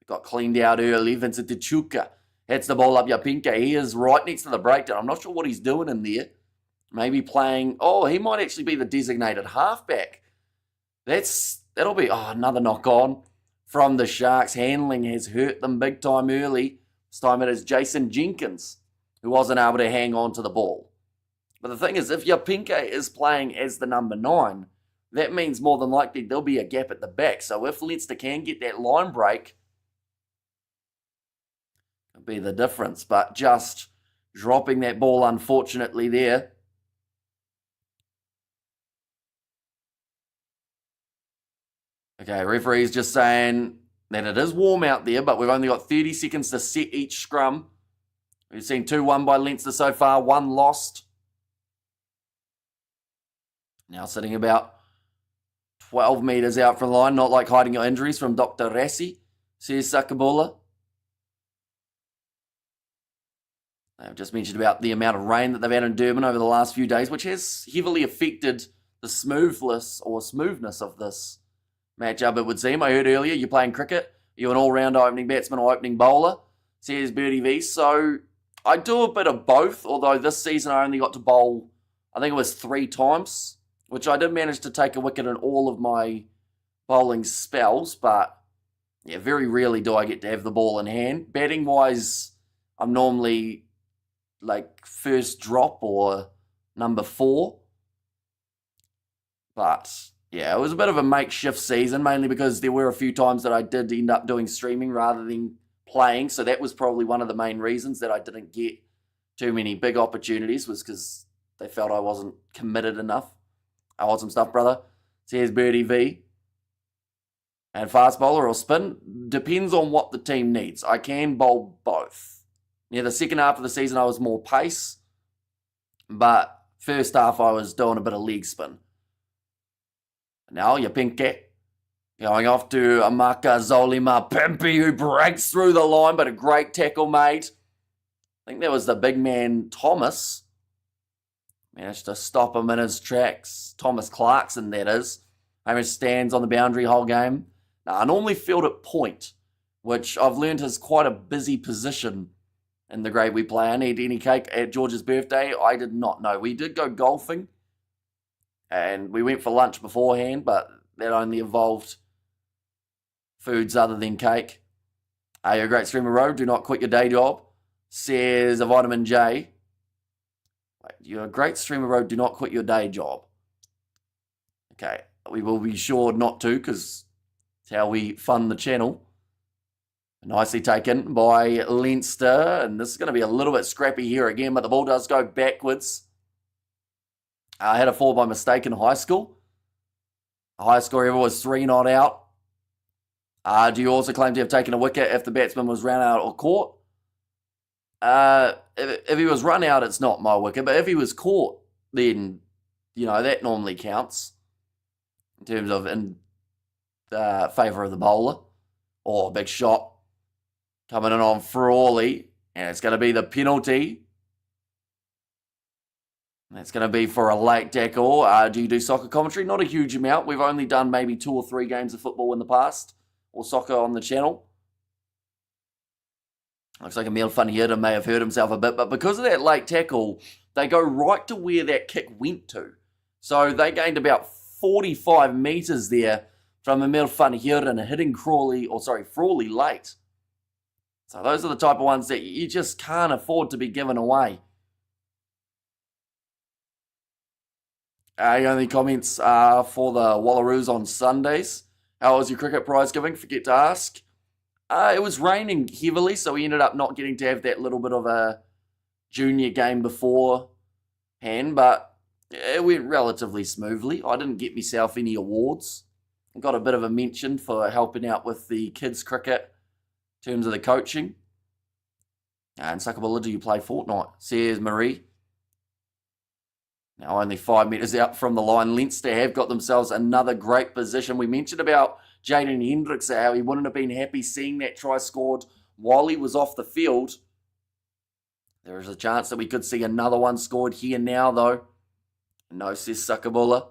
Got cleaned out early. Vincent Tichuka hits the ball up Yapinka. He is right next to the breakdown. I'm not sure what he's doing in there. Maybe playing... he might actually be the designated halfback. That'll be another knock on from the Sharks. Handling has hurt them big time early. This time it is Jason Jenkins who wasn't able to hang on to the ball. But the thing is, if Yapinka is playing as the number 9, that means more than likely there'll be a gap at the back. So if Leinster can get that line break, it'll be the difference. But just dropping that ball, unfortunately, there. Okay, referee's just saying that it is warm out there, but we've only got 30 seconds to set each scrum. We've seen 2 won by Leinster so far, 1 lost. Now sitting about 12 metres out from the line, not like hiding your injuries from Dr. Rassi, says Sakabula. I've just mentioned about the amount of rain that they've had in Durban over the last few days, which has heavily affected the smoothness of this matchup, it would seem. I heard earlier you're playing cricket. You're an all-round opening batsman or opening bowler, says Birdie V. So I do a bit of both, although this season I only got to bowl, I think it was 3 times, which I did manage to take a wicket in all of my bowling spells, but yeah, very rarely do I get to have the ball in hand. Batting-wise, I'm normally like first drop or number 4. But yeah, it was a bit of a makeshift season, mainly because there were a few times that I did end up doing streaming rather than playing. So that was probably one of the main reasons that I didn't get too many big opportunities, was because they felt I wasn't committed enough. Awesome stuff, brother. Says Birdie V. And fast bowler or spin? Depends on what the team needs. I can bowl both. Near the second half of the season, I was more pace. But first half, I was doing a bit of leg spin. Now, Yapinke going off to Amaka Zolima Pimpi, who breaks through the line, but a great tackle made. I think that was the big man, Thomas. Managed to stop him in his tracks. Thomas Clarkson, that is. Hamish stands on the boundary whole game. Now, I normally field at point, which I've learned is quite a busy position in the grade we play. I need any cake at George's birthday. I did not know. We did go golfing, and we went for lunch beforehand, but that only involved foods other than cake. You're a great streamer, Road. Do not quit your day job, says a Vitamin J. You're a great streamer, Road. Do not quit your day job. Okay, we will be sure not to, because it's how we fund the channel. Nicely taken by Leinster, and this is going to be a little bit scrappy here again, but the ball does go backwards. I had a 4 by mistake in high school. The highest score ever was 3 not out. Do you also claim to have taken a wicket if the batsman was run out or caught? If he was run out, it's not my wicket, but if he was caught, then, that normally counts in terms of in favour of the bowler. Big shot coming in on Frawley, and it's going to be the penalty. That's going to be for a late tackle. Do you do soccer commentary? Not a huge amount. We've only done maybe 2 or 3 games of football in the past, or soccer on the channel. Looks like Emil van Heeren may have hurt himself a bit, but because of that late tackle, they go right to where that kick went to. So they gained about 45 metres there from Emil van Heeren hitting Frawley late. So those are the type of ones that you just can't afford to be given away. Only comments for the Wallaroos on Sundays. How was your cricket prize giving? Forget to ask. It was raining heavily, so we ended up not getting to have that little bit of a junior game beforehand, but it went relatively smoothly. I didn't get myself any awards. I got a bit of a mention for helping out with the kids' cricket in terms of the coaching. And Sakabula, do you play Fortnite? Says Marie. Now only 5 metres out from the line. Leinster have got themselves another great position. We mentioned about Jaden Hendricks, how he wouldn't have been happy seeing that try scored while he was off the field. There is a chance that we could see another one scored here now, though. No, says Sakabula.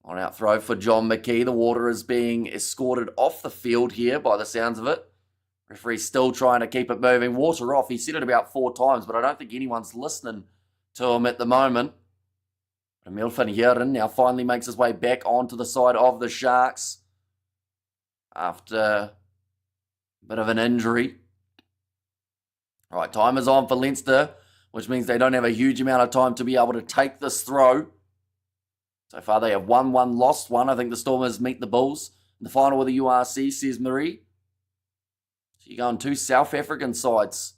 On out throw for John McKee. The water is being escorted off the field here by the sounds of it. Referee's still trying to keep it moving. Water off. He said it about 4 times, but I don't think anyone's listening to him at the moment. Emil van Heeren now finally makes his way back onto the side of the Sharks after a bit of an injury. Right, time is on for Leinster, which means they don't have a huge amount of time to be able to take this throw. So far they have won 1, lost 1. I think the Stormers meet the Bulls in the final of the URC, says Marie. So you're going 2 South African sides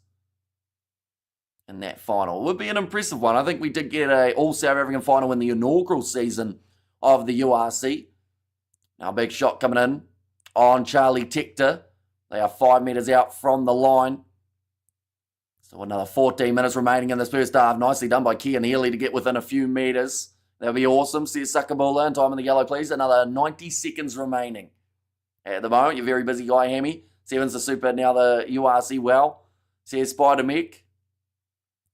in that final. It would be an impressive one. I think we did get a all-South African final in the inaugural season of the URC. Now big shot coming in on Charlie Tector. They are 5 metres out from the line. So another 14 minutes remaining in this first half. Nicely done by Kian Healy to get within a few metres. That'll be awesome, says Sakabula. And time in the yellow, please. Another 90 seconds remaining. At the moment, you're very busy guy, Hammy. Sevens the super, now the URC well, says Spider Mick.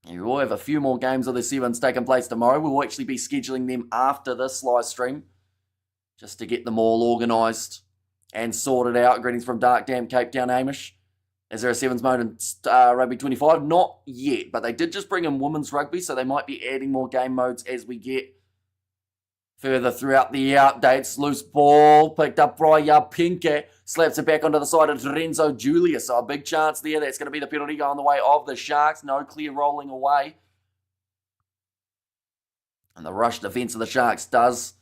You will have a few more games of the Sevens taking place tomorrow. We will actually be scheduling them after this live stream, just to get them all organised and sorted out. Greetings from Dark Dam, Cape Town, Hamish. Is there a Sevens mode in Rugby 25? Not yet, but they did just bring in Women's Rugby, so they might be adding more game modes as we get further throughout the updates. Loose ball, picked up Brian Pinkett, slaps it back onto the side of Renzo Julius. So a big chance there. That's going to be the penalty going the way of the Sharks. No clear rolling away. And the rush defence of the Sharks does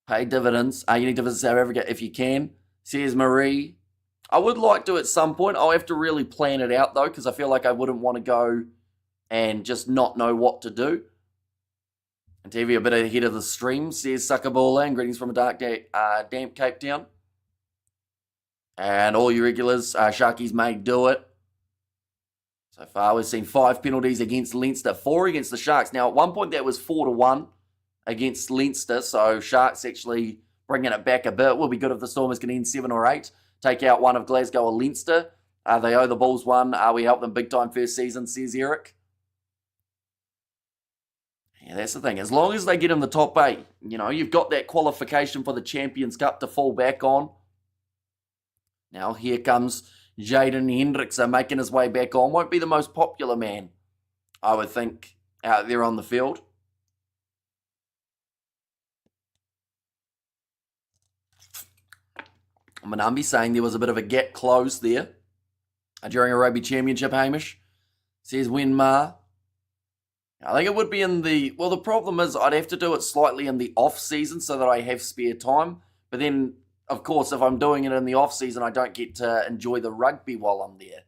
pay dividends. You need to visit South Africa if you can, says Marie. I would like to at some point. I'll have to really plan it out, though, because I feel like I wouldn't want to go and just not know what to do. And to have you a bit ahead of the stream, says Sakabula, and greetings from a dark, damp Cape Town. And all your regulars, Sharkies may do it. So far, we've seen 5 penalties against Leinster, 4 against the Sharks. Now, at one point, that was 4-1 against Leinster, so Sharks actually bringing it back a bit. Will be good if the Stormers can end 7 or 8. Take out one of Glasgow or Leinster. They owe the Bulls one. We helped them big time first season, says Eric. Yeah, that's the thing. As long as they get in the top 8, you know, you've got that qualification for the Champions Cup to fall back on. Now here comes Jaden Hendricks making his way back on. Won't be the most popular man, I would think, out there on the field. Manambi saying there was a bit of a gap closed there during a rugby championship, Hamish. Says Wenmar. I think it would be in the... Well, the problem is I'd have to do it slightly in the off-season so that I have spare time. But then, of course, if I'm doing it in the off-season, I don't get to enjoy the rugby while I'm there.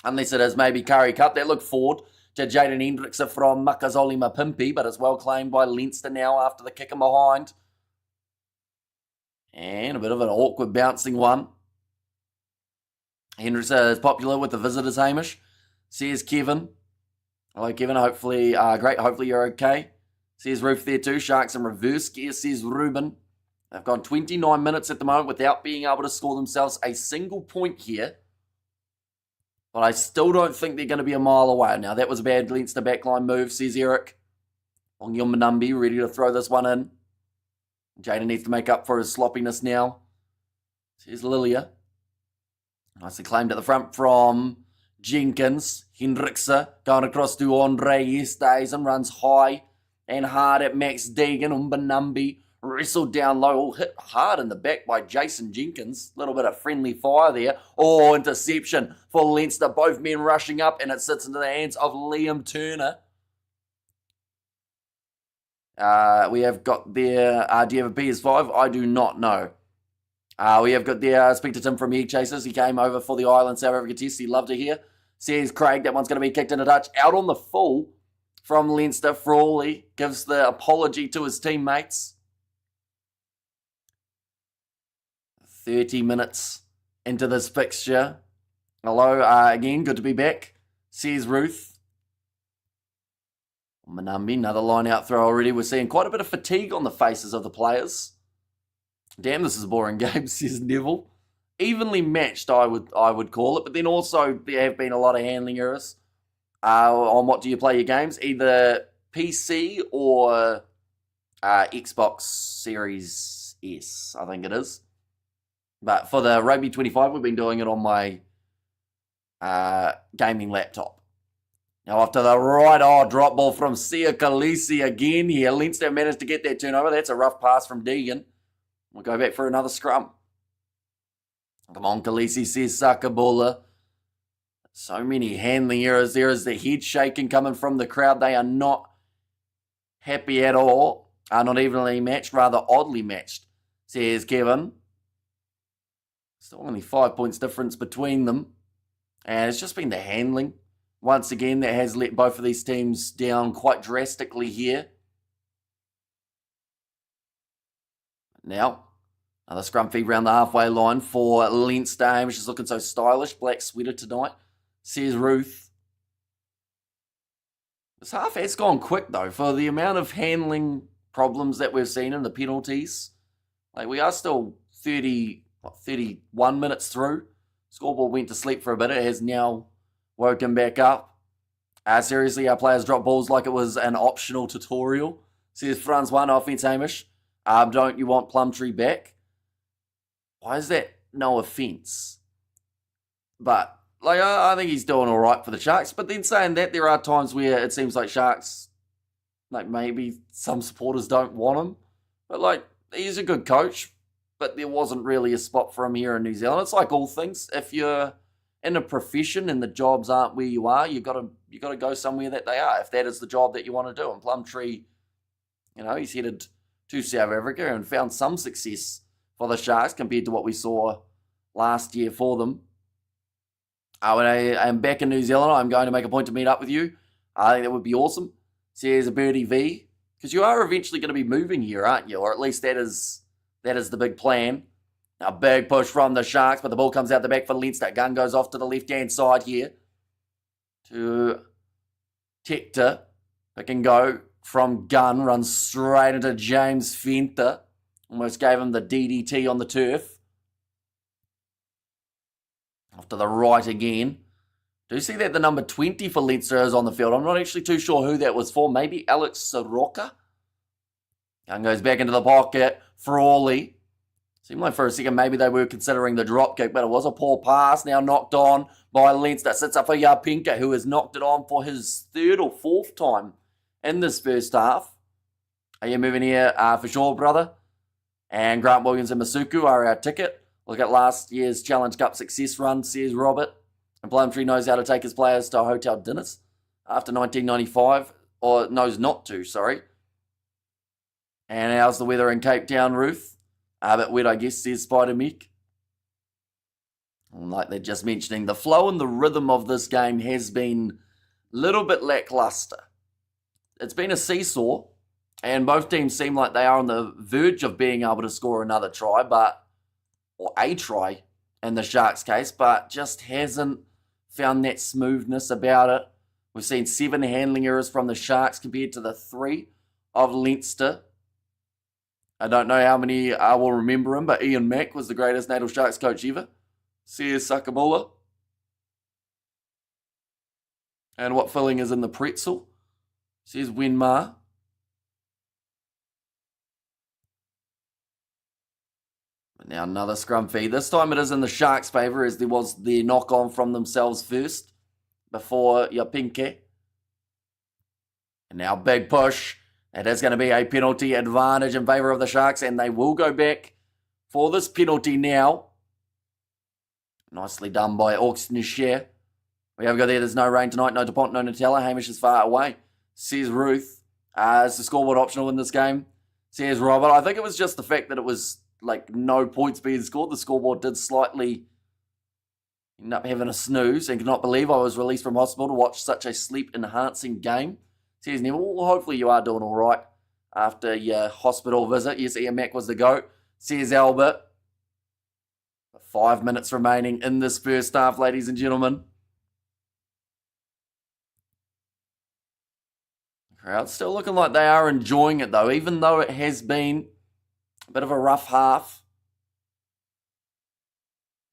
Unless it is maybe Curry Cup. That looked forward to Jaden Hendricks from Makazoli Mapimpi, but it's well claimed by Leinster now after the kick in behind. And a bit of an awkward bouncing one. Hendricks is popular with the visitors, Hamish, says Kevin. Hello, Kevin. Hopefully, great. Hopefully you're okay. Says Roof there too. Sharks in reverse gear, says Ruben. They've gone 29 minutes at the moment without being able to score themselves a single point here. But I still don't think they're going to be a mile away. Now, that was a bad Leinster backline move, says Eric. Ongyum Manumbi ready to throw this one in. Jaden needs to make up for his sloppiness now, says Lilia. Nicely claimed at the front from Jenkins. Hendrickse going across to Andre Easthuizen, runs high and hard at Max Deegan. Umbanumbi wrestled down low, all hit hard in the back by Jason Jenkins. A little bit of friendly fire there. Oh, interception for Leinster. Both men rushing up, and it sits into the hands of Liam Turner. We have got there, do you have a PS5? I do not know. We have got there, speak to Tim from Egg Chasers. He came over for the Ireland South Africa test. He'd love to hear. Says Craig, that one's going to be kicked in a touch. Out on the full from Leinster. Frawley gives the apology to his teammates. 30 minutes into this fixture. Hello, again, good to be back. Says Ruth. Manambi, another line out throw already. We're seeing quite a bit of fatigue on the faces of the players. Damn, this is a boring game, says Neville. Evenly matched, I would call it, but then also there have been a lot of handling errors. On what do you play your games? Either PC or Xbox Series S, I think it is. But for the Rugby 25, we've been doing it on my gaming laptop. Now off to the right, drop ball from Sia Khaleesi again here. Leinster managed to get that turnover. That's a rough pass from Deegan. We'll go back for another scrum. Come on, Khaleesi, says Sakabula. So many handling errors. There is the head shaking coming from the crowd. They are not happy at all. Are not evenly matched, rather oddly matched, says Kevin. Still only 5 points difference between them. And it's just been the handling. Once again, that has let both of these teams down quite drastically here. Now, another scrum feed around the halfway line for Leinster. Hamish is looking so stylish. Black sweater tonight, says Ruth. This half has gone quick, though, for the amount of handling problems that we've seen in the penalties. Like, we are still 31 minutes through. Scoreboard went to sleep for a bit. It has now woken back up. Seriously, our players drop balls like it was an optional tutorial, says Franz. No offense, Hamish. Don't you want Plumtree back? Why is that no offense? But, like, I think he's doing all right for the Sharks. But then saying that, there are times where it seems like Sharks, like, maybe some supporters don't want him. But, like, he's a good coach. But there wasn't really a spot for him here in New Zealand. It's like all things. If you're in a profession and the jobs aren't where you are, you got to go somewhere that they are, if that is the job that you want to do. And Plumtree, he's headed to South Africa and found some success for the Sharks compared to what we saw last year for them. When I am back in New Zealand, I'm going to make a point to meet up with you. I think that would be awesome, says a Birdie V. Because you are eventually going to be moving here, aren't you? Or at least that is the big plan. A big push from the Sharks, but the ball comes out the back for Leinster. Gun goes off to the left-hand side here to Tector. Pick and go from Gun, runs straight into James Fenter. Almost gave him the DDT on the turf. Off to the right again. Do you see that the number 20 for Leinster is on the field? I'm not actually too sure who that was for. Maybe Alex Soroka? Gun goes back into the pocket. Frawley. Seemed like for a second maybe they were considering the drop kick, but it was a poor pass. Now knocked on by Leinster. Sits up for Yapinka, who has knocked it on for his third or fourth time in this first half. Are you moving here for sure, brother? And Grant Williams and Masuku are our ticket. Look at last year's Challenge Cup success run, says Robert. And Plumtree knows how to take his players to hotel dinners after 1995. Or knows not to, sorry. And how's the weather in Cape Town, Ruth? A bit wet, I guess, says Spider Mick. Like they're just mentioning, the flow and the rhythm of this game has been a little bit lackluster. It's been a seesaw, and both teams seem like they are on the verge of being able to score another try, or a try in the Sharks case, but just hasn't found that smoothness about it. We've seen 7 handling errors from the Sharks compared to the 3 of Leinster. I don't know how many I will remember him, but Ian Mack was the greatest Natal Sharks coach ever. Says Sakabula. And what filling is in the pretzel? Says Winmar. Now another scrum feed. This time it is in the Sharks' favour, as there was the knock-on from themselves first before Yapinke. And now big push. It is going to be a penalty advantage in favour of the Sharks, and they will go back for this penalty now. Nicely done by Auxerre. We have got there. There's no rain tonight, no DuPont, no Nutella. Hamish is far away, says Ruth. Is the scoreboard optional in this game? Says Robert. I think it was just the fact that it was like no points being scored. The scoreboard did slightly end up having a snooze, and cannot believe I was released from hospital to watch such a sleep-enhancing game. Says Neville. Well, hopefully you are doing all right after your hospital visit. Yes, Ian Mack was the GOAT. Says Albert. 5 minutes remaining in this first half, ladies and gentlemen. The crowd's still looking like they are enjoying it, though, even though it has been a bit of a rough half.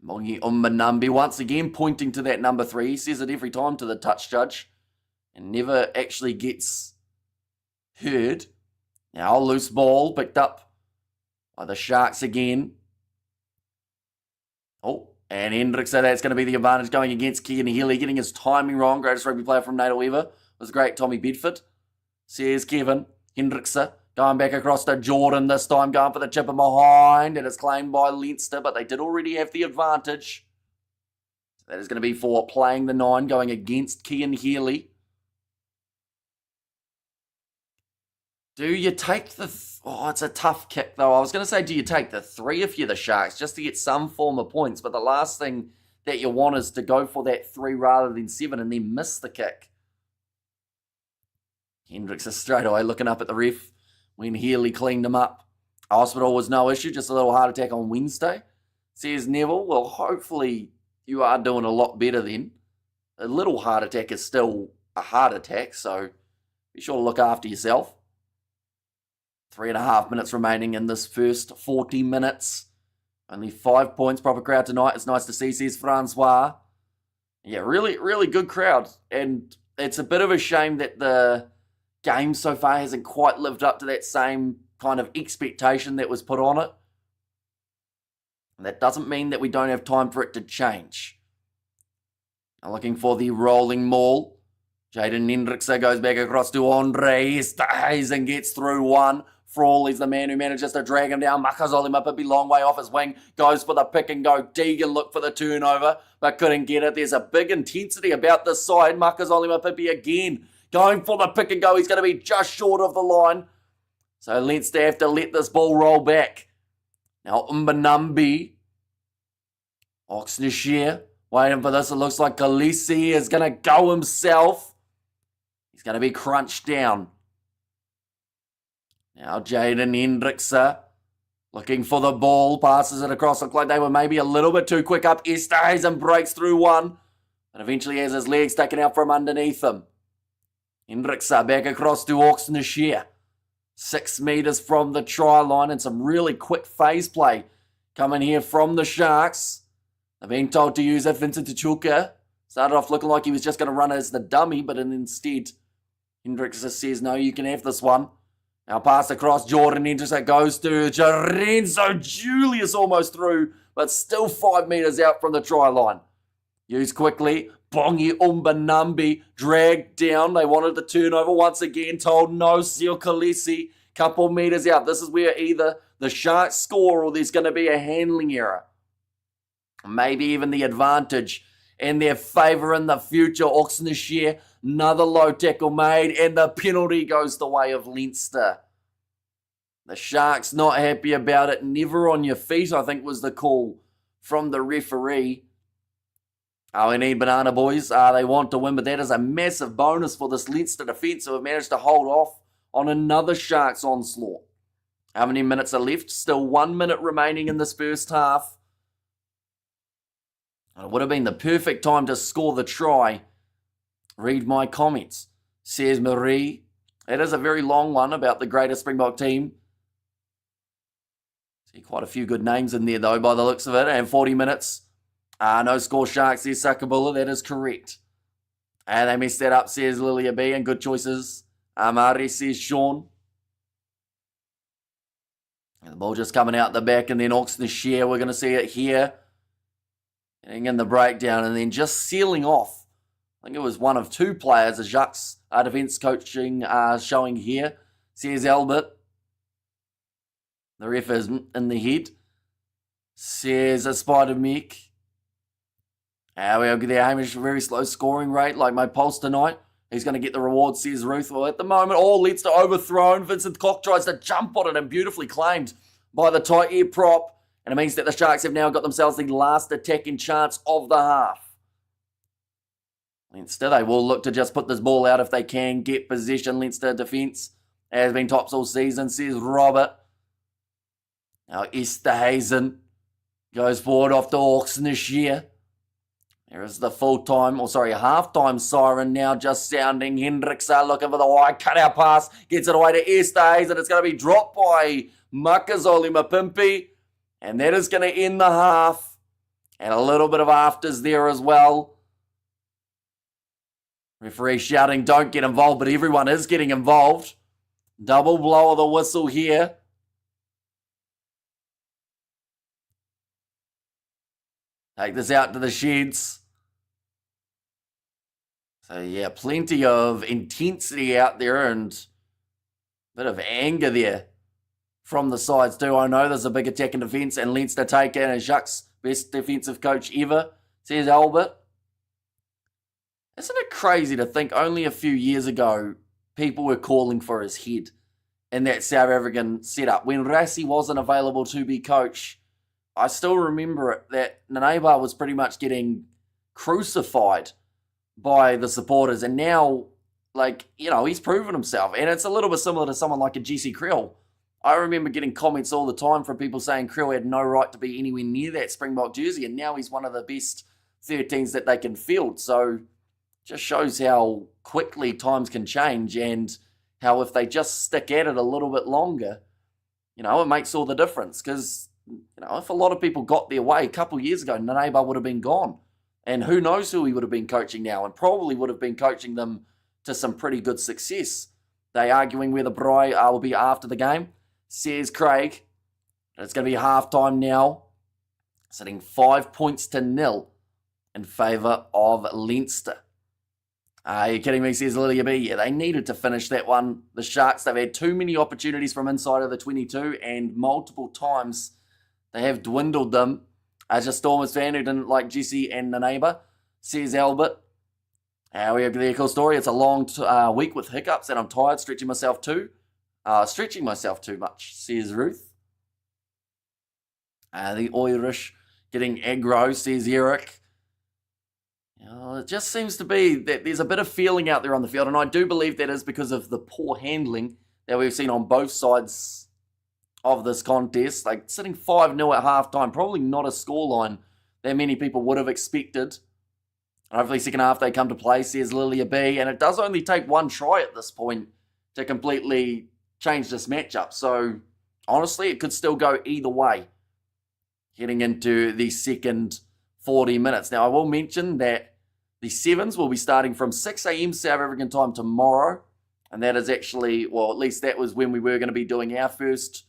Mongi Umbanambi once again pointing to that number 3. He says it every time to the touch judge and never actually gets heard. Now, loose ball picked up by the Sharks again. Oh, and Hendrickson, that's going to be the advantage going against Keegan Healy, getting his timing wrong. Greatest rugby player from Natal ever. Was great, Tommy Bedford. Says Kevin. Hendrickson going back across to Jordan this time, going for the chipper behind. And it's claimed by Leinster, but they did already have the advantage. So that is going to be for playing the 9, going against Keegan Healy. Do you take the... it's a tough kick, though. I was going to say, do you take the 3 if you're the Sharks, just to get some form of points? But the last thing that you want is to go for that 3 rather than 7 and then miss the kick. Hendricks is straight away looking up at the ref when Healy cleaned him up. Hospital was no issue, just a little heart attack on Wednesday. Says Neville, well, hopefully you are doing a lot better then. A little heart attack is still a heart attack, so be sure to look after yourself. 3.5 minutes remaining in this first 40 minutes. Only 5 points, proper crowd tonight. It's nice to see, says Francois. Yeah, really, really good crowd. And it's a bit of a shame that the game so far hasn't quite lived up to that same kind of expectation that was put on it. And that doesn't mean that we don't have time for it to change. Now looking for the rolling maul. Jaden Hendrickson goes back across to Andre. He stays and gets through one. Frawley's the man who manages to drag him down. Makazole long way off his wing. Goes for the pick and go. Deegan looked for the turnover, but couldn't get it. There's a big intensity about this side. Makazole again going for the pick and go. He's going to be just short of the line. So Leinster have to let this ball roll back. Now Umbanambi. Auxerre waiting for this. It looks like Khaleesi is going to go himself. He's going to be crunched down. Now Jaden Hendrickson looking for the ball. Passes it across. Looked like they were maybe a little bit too quick up. Estays and breaks through one. And eventually has his legs taken out from underneath him. Hendrickson back across to Auxerre. 6 metres from the try line. And some really quick phase play coming here from the Sharks. They've been told to use it. Vincent Tuchuka started off looking like he was just going to run as the dummy, but instead Hendrickson says, no, you can have this one. Now pass across Jordan Hendrickson goes to Lorenzo Julius almost through, but still 5 metres out from the try line. Used quickly. Bongi Umbanambi dragged down. They wanted the turnover once again. Told no. Seal Khaleesi. Couple metres out. This is where either the Sharks score or there's going to be a handling error. Maybe even the advantage in their favour in the future. Auxerre, another low tackle made, and the penalty goes the way of Leinster. The Sharks not happy about it. Never on your feet, I think, was the call from the referee. Oh, we need banana, boys. They want to win, but that is a massive bonus for this Leinster defence who have managed to hold off on another Sharks onslaught. How many minutes are left? Still 1 minute remaining in this first half. It would have been the perfect time to score the try. Read my comments, says Marie. It is a very long one about the greatest Springbok team. See quite a few good names in there, though, by the looks of it. And 40 minutes. No score Sharks, says Sakabula. That is correct. And they messed that up, says Lilia B. And good choices. Amari, says Sean. And the ball just coming out the back. And then Auxerre, we're going to see it here. Getting in the breakdown and then just sealing off. I think it was one of 2 players, the Jacques defence coaching showing here. says Albert. The ref is in the head. Says a Spider Mick. We'll get there, Hamish. Very slow scoring rate, like my pulse tonight. He's going to get the reward, says Ruth. Well, at the moment, all Leinster overthrown. Vincent Cock tries to jump on it and beautifully claimed by the tight ear prop. And it means that the Sharks have now got themselves the last attacking chance of the half. Leinster, they will look to just put this ball out if they can get possession. Leinster defence has been tops all season, says Robert. Now Esterhazen goes forward off the Hawks this year. There is the half-time siren now just sounding. Hendrickson looking for the wide cut-out pass. Gets it away to Esterhazen. It's going to be dropped by Makazole Mapimpi. And that is going to end the half. And a little bit of afters there as well. Referee shouting, don't get involved, but everyone is getting involved. Double blow of the whistle here. Take this out to the sheds. So yeah, plenty of intensity out there and a bit of anger there from the sides too. I know there's a big attack and defence, and Leinster take in as Jacques' best defensive coach ever, says Albert. Isn't it crazy to think only a few years ago people were calling for his head in that South African setup? When Rassie wasn't available to be coach, I still remember it that Naneba was pretty much getting crucified by the supporters, and now, he's proven himself. And it's a little bit similar to someone like a Jesse Krill. I remember getting comments all the time from people saying Krill had no right to be anywhere near that Springbok jersey, and now he's one of the best 13s that they can field. So just shows how quickly times can change, and how if they just stick at it a little bit longer, it makes all the difference. Because, if a lot of people got their way a couple of years ago, Naneba would have been gone. And who knows who he would have been coaching now, and probably would have been coaching them to some pretty good success. They arguing where the braai will be after the game, says Craig. It's going to be halftime now, sitting 5-0 in favour of Leinster. Are you kidding me, says Lilia B? Yeah, they needed to finish that one. The Sharks, they've had too many opportunities from inside of the 22, and multiple times they have dwindled them. As a Stormers fan who didn't like Jesse and Naneba, says Albert. We have the cool story. It's a long week with hiccups, and I'm tired, stretching myself too much, says Ruth. The Irish getting aggro, says Eric. It just seems to be that there's a bit of feeling out there on the field, and I do believe that is because of the poor handling that we've seen on both sides of this contest. Sitting 5-0 at halftime, probably not a scoreline that many people would have expected. And hopefully second half they come to play, says Lilia B. And it does only take one try at this point to completely change this matchup. So honestly, it could still go either way heading into the second 40 minutes. Now I will mention that the Sevens will be starting from 6 a.m. South African time tomorrow. And that is actually, at least that was when we were going to be doing our first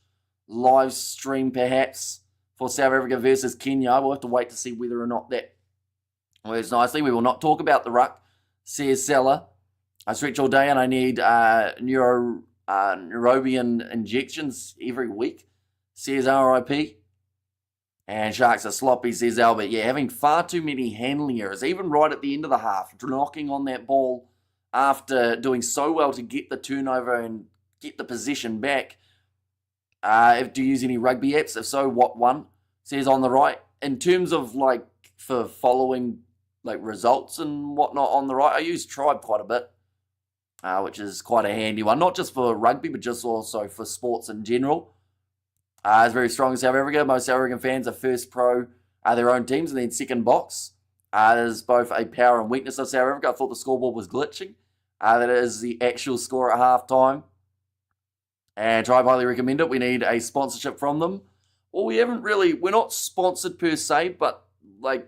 live stream perhaps for South Africa versus Kenya. We'll have to wait to see whether or not that works nicely. We will not talk about the ruck, says Salah. I stretch all day and I need neurobian injections every week, says RIP. And Sharks are sloppy, says Albert. Yeah, having far too many handling errors, even right at the end of the half, knocking on that ball after doing so well to get the turnover and get the possession back. Do you use any rugby apps? If so, what one? Says on the right. In terms of for following results and whatnot on the right, I use Tribe quite a bit, which is quite a handy one. Not just for rugby, but just also for sports in general. It's very strong in South Africa. Most South African fans are first pro their own teams and then second box. It is both a power and weakness of South Africa. I thought the scoreboard was glitching. That is the actual score at halftime. And Tribe highly recommend it. We need a sponsorship from them. Well, we're not sponsored per se, but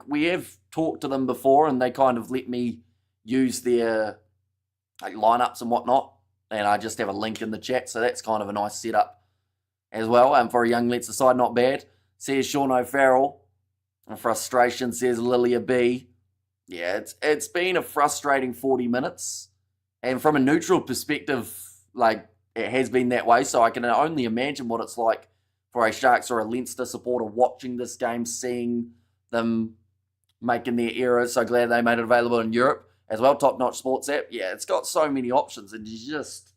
we have talked to them before and they kind of let me use their lineups and whatnot. And I just have a link in the chat, so that's kind of a nice setup as well. And for a young Leinster side, not bad. Says Sean O'Farrell. And frustration, says Lilia B. Yeah, it's been a frustrating 40 minutes. And from a neutral perspective, it has been that way. So I can only imagine what it's like for a Sharks or a Leinster supporter watching this game, seeing them making their errors. So glad they made it available in Europe as well. Top-notch sports app. Yeah, it's got so many options, and you just,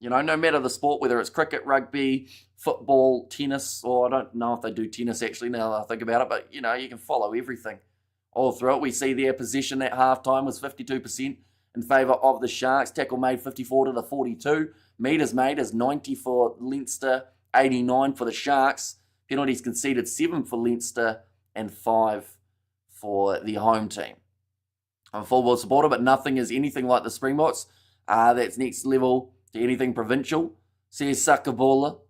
no matter the sport, whether it's cricket, rugby, football, tennis, or I don't know if they do tennis actually now that I think about it, but you can follow everything all through it. We see their position at halftime was 52% in favour of the Sharks. Tackle made 54 to the 42. Meters made is 90 for Leinster, 89 for the Sharks. Penalties conceded 7 for Leinster and 5 for the home team. I'm a full-ball supporter, but nothing is anything like the Springboks. That's next level to anything provincial. Says Sakabola.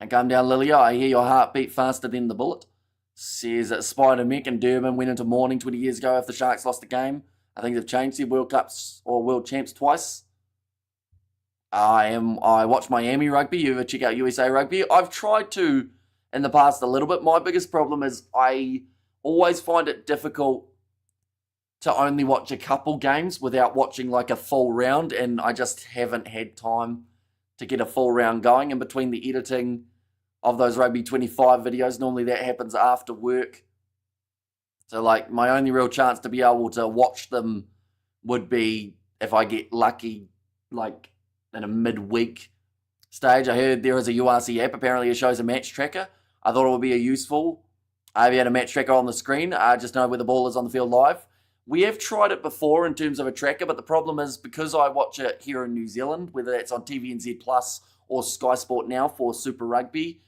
And come down, Lilia. I hear your heart beat faster than the bullet. Says Spider Mick and Durban went into mourning 20 years ago if the Sharks lost the game. I think they've changed their World Cups or World Champs twice. I watch Miami rugby. You ever check out USA rugby? I've tried to in the past a little bit. My biggest problem is I always find it difficult to only watch a couple games without watching like a full round, and I just haven't had time to get a full round going. In between the editing of those Rugby 25 videos, normally that happens after work. So like my only real chance to be able to watch them would be if I get lucky, like in a midweek stage. I heard there is a URC app. Apparently it shows a match tracker. I thought it would be a useful. If you had a match tracker on the screen, just know where the ball is on the field live. We have tried it before in terms of a tracker, but the problem is because I watch it here in New Zealand, whether that's on TVNZ Plus or Sky Sport Now for Super Rugby,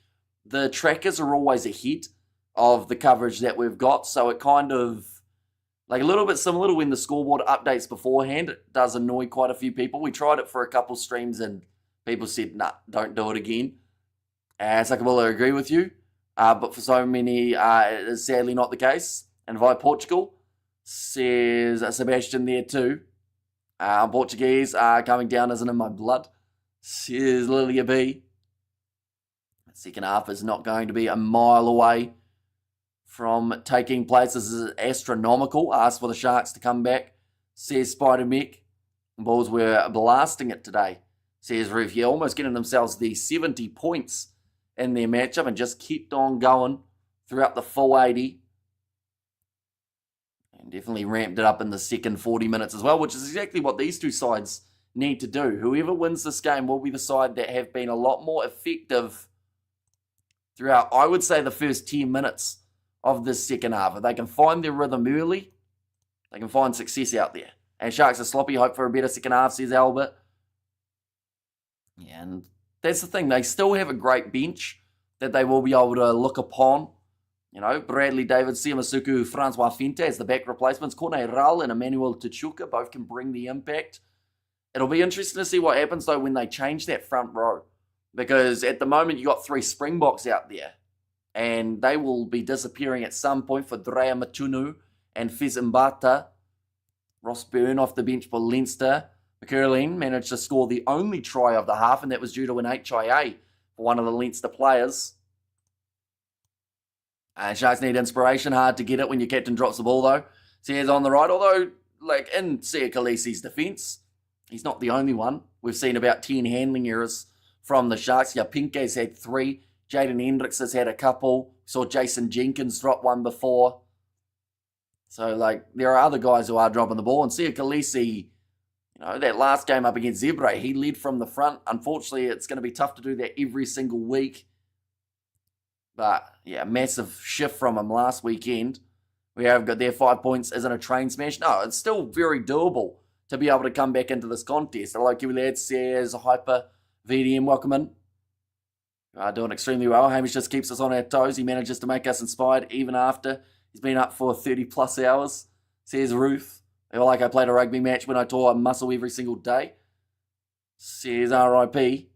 the trackers are always ahead of the coverage that we've got. So it kind of, like a little bit similar to when the scoreboard updates beforehand, it does annoy quite a few people. We tried it for a couple streams and people said, nah, don't do it again. Sakabola, I agree with you. But for so many, it is sadly not the case. And via Portugal, says Sebastian there too. Portuguese coming down isn't in my blood. Says Lilia B. The second half is not going to be a mile away from taking place. This is astronomical. Asked for the Sharks to come back. Says Spider Mick. Bulls were blasting it today. Says Roof. Yeah, almost getting themselves the 70 points in their matchup and just kept on going throughout the full 80. And definitely ramped it up in the second 40 minutes as well, which is exactly what these two sides need to do. Whoever wins this game will be the side that have been a lot more effective throughout, I would say, the first 10 minutes of this second half. If they can find their rhythm early, they can find success out there. And Sharks are sloppy. Hope for a better second half, says Albert. Yeah, and that's the thing. They still have a great bench that they will be able to look upon. Bradley David, Siamasuku, Francois Finte as the back replacements. Corne Ral and Emmanuel Tachuka both can bring the impact. It'll be interesting to see what happens, though, when they change that front row. Because at the moment, you got 3 Springboks out there. And they will be disappearing at some point for Drea Matunu and Fez Mbata. Ross Byrne off the bench for Leinster. McCurlin managed to score the only try of the half, and that was due to an HIA for one of the Leinster players. Sharks need inspiration. Hard to get it when your captain drops the ball, though. Says on the right, although, like in Sia Khaleesi's defence, he's not the only one. We've seen about 10 handling errors from the Sharks. Pinke's had 3. Jaden Hendricks has had a couple. Saw Jason Jenkins drop one before. So, there are other guys who are dropping the ball. And Sia Khaleesi, that last game up against Zebre, he led from the front. Unfortunately, it's going to be tough to do that every single week. But, yeah, massive shift from him last weekend. We have got their 5 points. Isn't a train smash? No, it's still very doable to be able to come back into this contest. Hello, Kiwi lads. Says Hyper VDM, welcome in. Doing extremely well. Hamish just keeps us on our toes. He manages to make us inspired even after he's been up for 30 plus hours. Says Ruth. I feel like I played a rugby match when I tore a muscle every single day. Says RIP.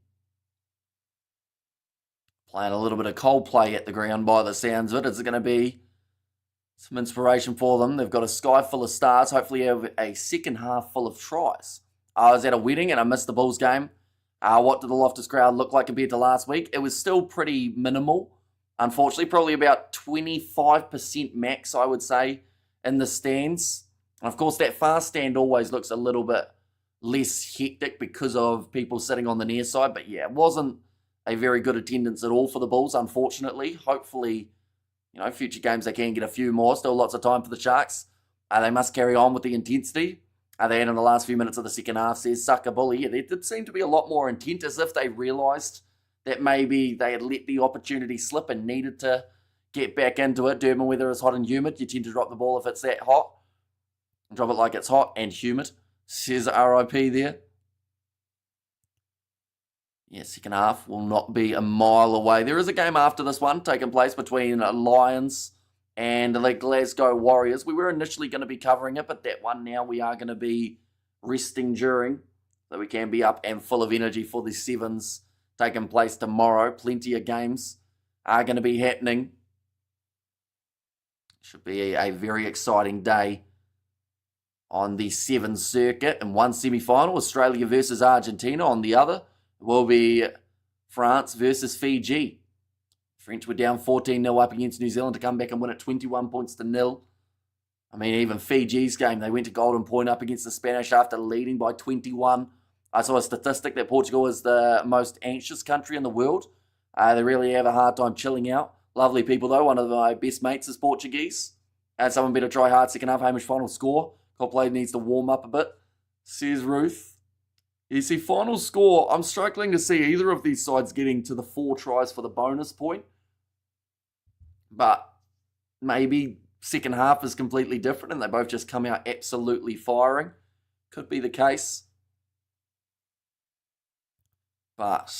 Playing a little bit of Coldplay at the ground by the sounds of it. Is it going to be some inspiration for them? They've got a sky full of stars. Hopefully have a second half full of tries. I was at a wedding and I missed the Bulls game. What did the Loftus crowd look like compared to last week? It was still pretty minimal, unfortunately. Probably about 25% max, I would say, in the stands. And of course, that far stand always looks a little bit less hectic because of people sitting on the near side. But yeah, it wasn't a very good attendance at all for the Bulls, unfortunately. Hopefully, future games they can get a few more. Still lots of time for the Sharks. They must carry on with the intensity. They had in the last few minutes of the second half, says Sucker Bully. Yeah, there did seem to be a lot more intent, as if they realised that maybe they had let the opportunity slip and needed to get back into it. Durban weather is hot and humid. You tend to drop the ball if it's that hot. Drop it like it's hot and humid, says RIP there. Yeah, second half will not be a mile away. There is a game after this one taking place between Lions and the Glasgow Warriors. We were initially going to be covering it, but that one now we are going to be resting during, so we can be up and full of energy for the sevens taking place tomorrow. Plenty of games are going to be happening. Should be a very exciting day on the sevens circuit. In one semi-final, Australia versus Argentina. On the other will be France versus Fiji. French were down 14-0 up against New Zealand to come back and win it 21 points to 0. I mean, even Fiji's game, they went to golden point up against the Spanish after leading by 21. I saw a statistic that Portugal is the most anxious country in the world. They really have a hard time chilling out. Lovely people, though. One of my best mates is Portuguese. Someone better try hard second half. Hamish final score. Coldplay needs to warm up a bit, says Ruth. You see, final score, I'm struggling to see either of these sides getting to the 4 tries for the bonus point. But maybe second half is completely different and they both just come out absolutely firing. Could be the case. But,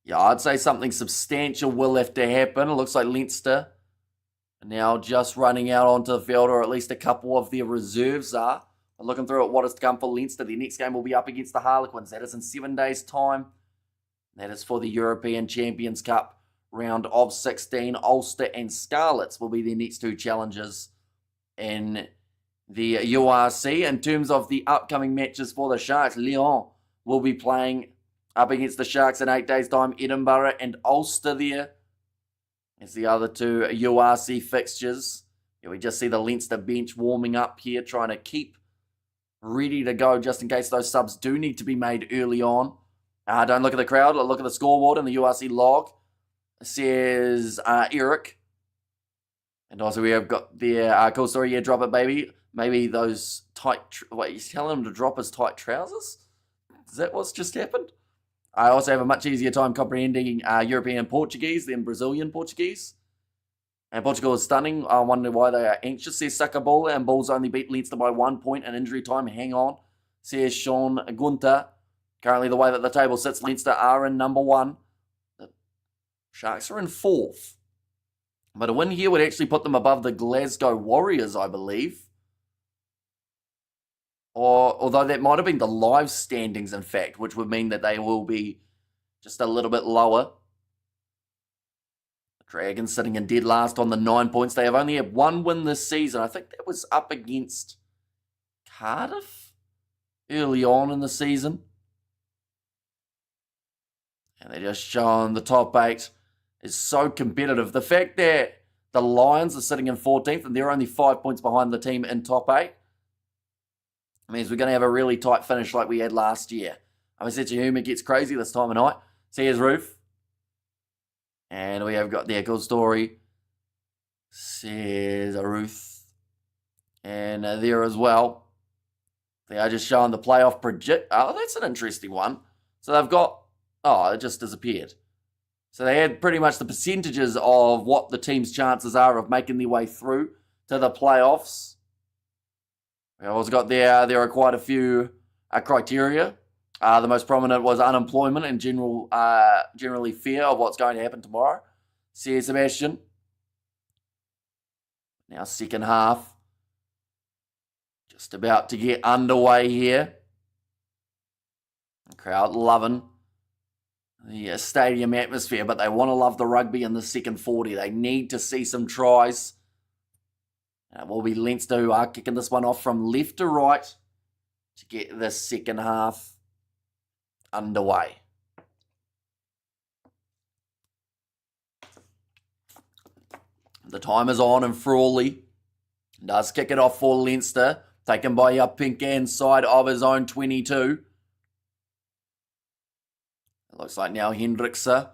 yeah, I'd say something substantial will have to happen. It looks like Leinster are now just running out onto the field, or at least a couple of their reserves are. Looking through at what is to come for Leinster. Their next game will be up against the Harlequins. That is in 7 days' time. That is for the European Champions Cup round of 16. Ulster and Scarlets will be their next 2 challenges in the URC. In terms of the upcoming matches for the Sharks, Lyon will be playing up against the Sharks in 8 days' time. Edinburgh and Ulster there. It's the other 2 URC fixtures. Yeah, we just see the Leinster bench warming up here, trying to keep ready to go just in case those subs do need to be made early on. Don't look at the crowd, look at the scoreboard and the URC log. It says Eric. And also we have got their cool story, yeah, drop it baby. Maybe those tight, wait, he's telling him to drop his tight trousers? Is that what's just happened? I also have a much easier time comprehending European Portuguese than Brazilian Portuguese. And Portugal is stunning. I wonder why they are anxious, says Sucker Ball. And Bulls only beat Leinster by 1 point in injury time. Hang on, says Sean Gunter. Currently, the way that the table sits, Leinster are in number 1. The Sharks are in 4th. But a win here would actually put them above the Glasgow Warriors, I believe. Although that might have been the live standings, in fact, which would mean that they will be just a little bit lower. Dragons sitting in dead last on the 9 points. They have only had 1 win this season. I think that was up against Cardiff early on in the season. And they're just showing the top 8 is so competitive. The fact that the Lions are sitting in 14th and they're only 5 points behind the team in top 8 means we're going to have a really tight finish like we had last year. I mean, Setchahuma gets crazy this time of night. See his roof. And we have got the cool story, says Ruth. And there as well, they are just showing the playoff project. Oh, that's an interesting one. So they've got, it just disappeared. So they had pretty much the percentages of what the team's chances are of making their way through to the playoffs. We also got there are quite a few criteria. The most prominent was unemployment and generally fear of what's going to happen tomorrow. Says Sebastian. Now second half. Just about to get underway here. The crowd loving the stadium atmosphere, but they want to love the rugby in the second 40. They need to see some tries. It will be Leinster who are kicking this one off from left to right to get the second half underway. The time is on and Frawley does kick it off for Leinster. taken by your pink inside of his own 22. It looks like now Hendrickse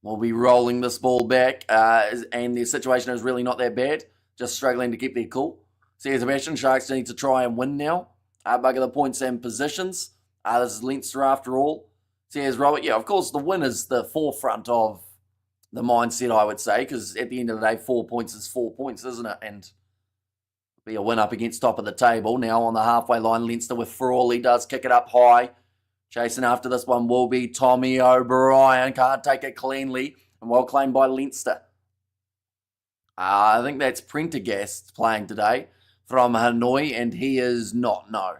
will be rolling this ball back, and their situation is really not that bad. Just struggling to keep their cool. See, Sebastian, Sharks need to try and win now. Bugger the points and positions. This is Leinster after all. See, as Robert, yeah, of course, the win is the forefront of the mindset, I would say, because at the end of the day, 4 points is 4 points, isn't it? And be a win up against top of the table. Now on the halfway line, Leinster with Frawley does kick it up high. Chasing after this one will be Tommy O'Brien. Can't take it cleanly. And well claimed by Leinster. I think that's Prendergast playing today from Hanoi, and he is not, no.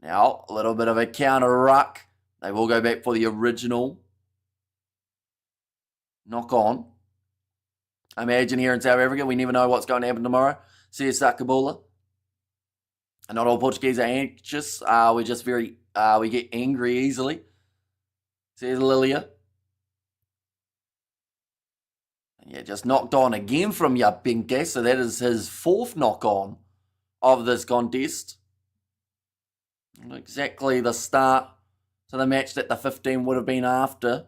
Now, a little bit of a counter ruck. They will go back for the original knock on. Imagine here in South Africa, we never know what's going to happen tomorrow. See you, Sakabula. And not all Portuguese are anxious. We're just we get angry easily. Says Lilia. Yeah, just knocked on again from Yapinke. So that is his 4th knock on of this contest. Not exactly the start to the match that the 15 would have been after.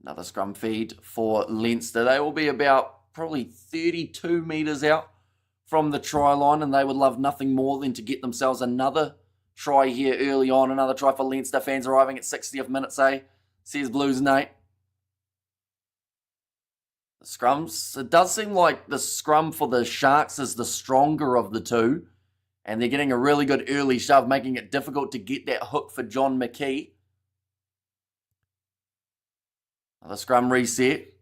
Another scrum feed for Leinster. They will be about probably 32 metres out from the try line, and they would love nothing more than to get themselves another try here early on. Another try for Leinster. Fans arriving at 60th minute, says Blues Nate. The scrums, it does seem like the scrum for the Sharks is the stronger of the two, and they're getting a really good early shove, making it difficult to get that hook for John McKee. The scrum reset.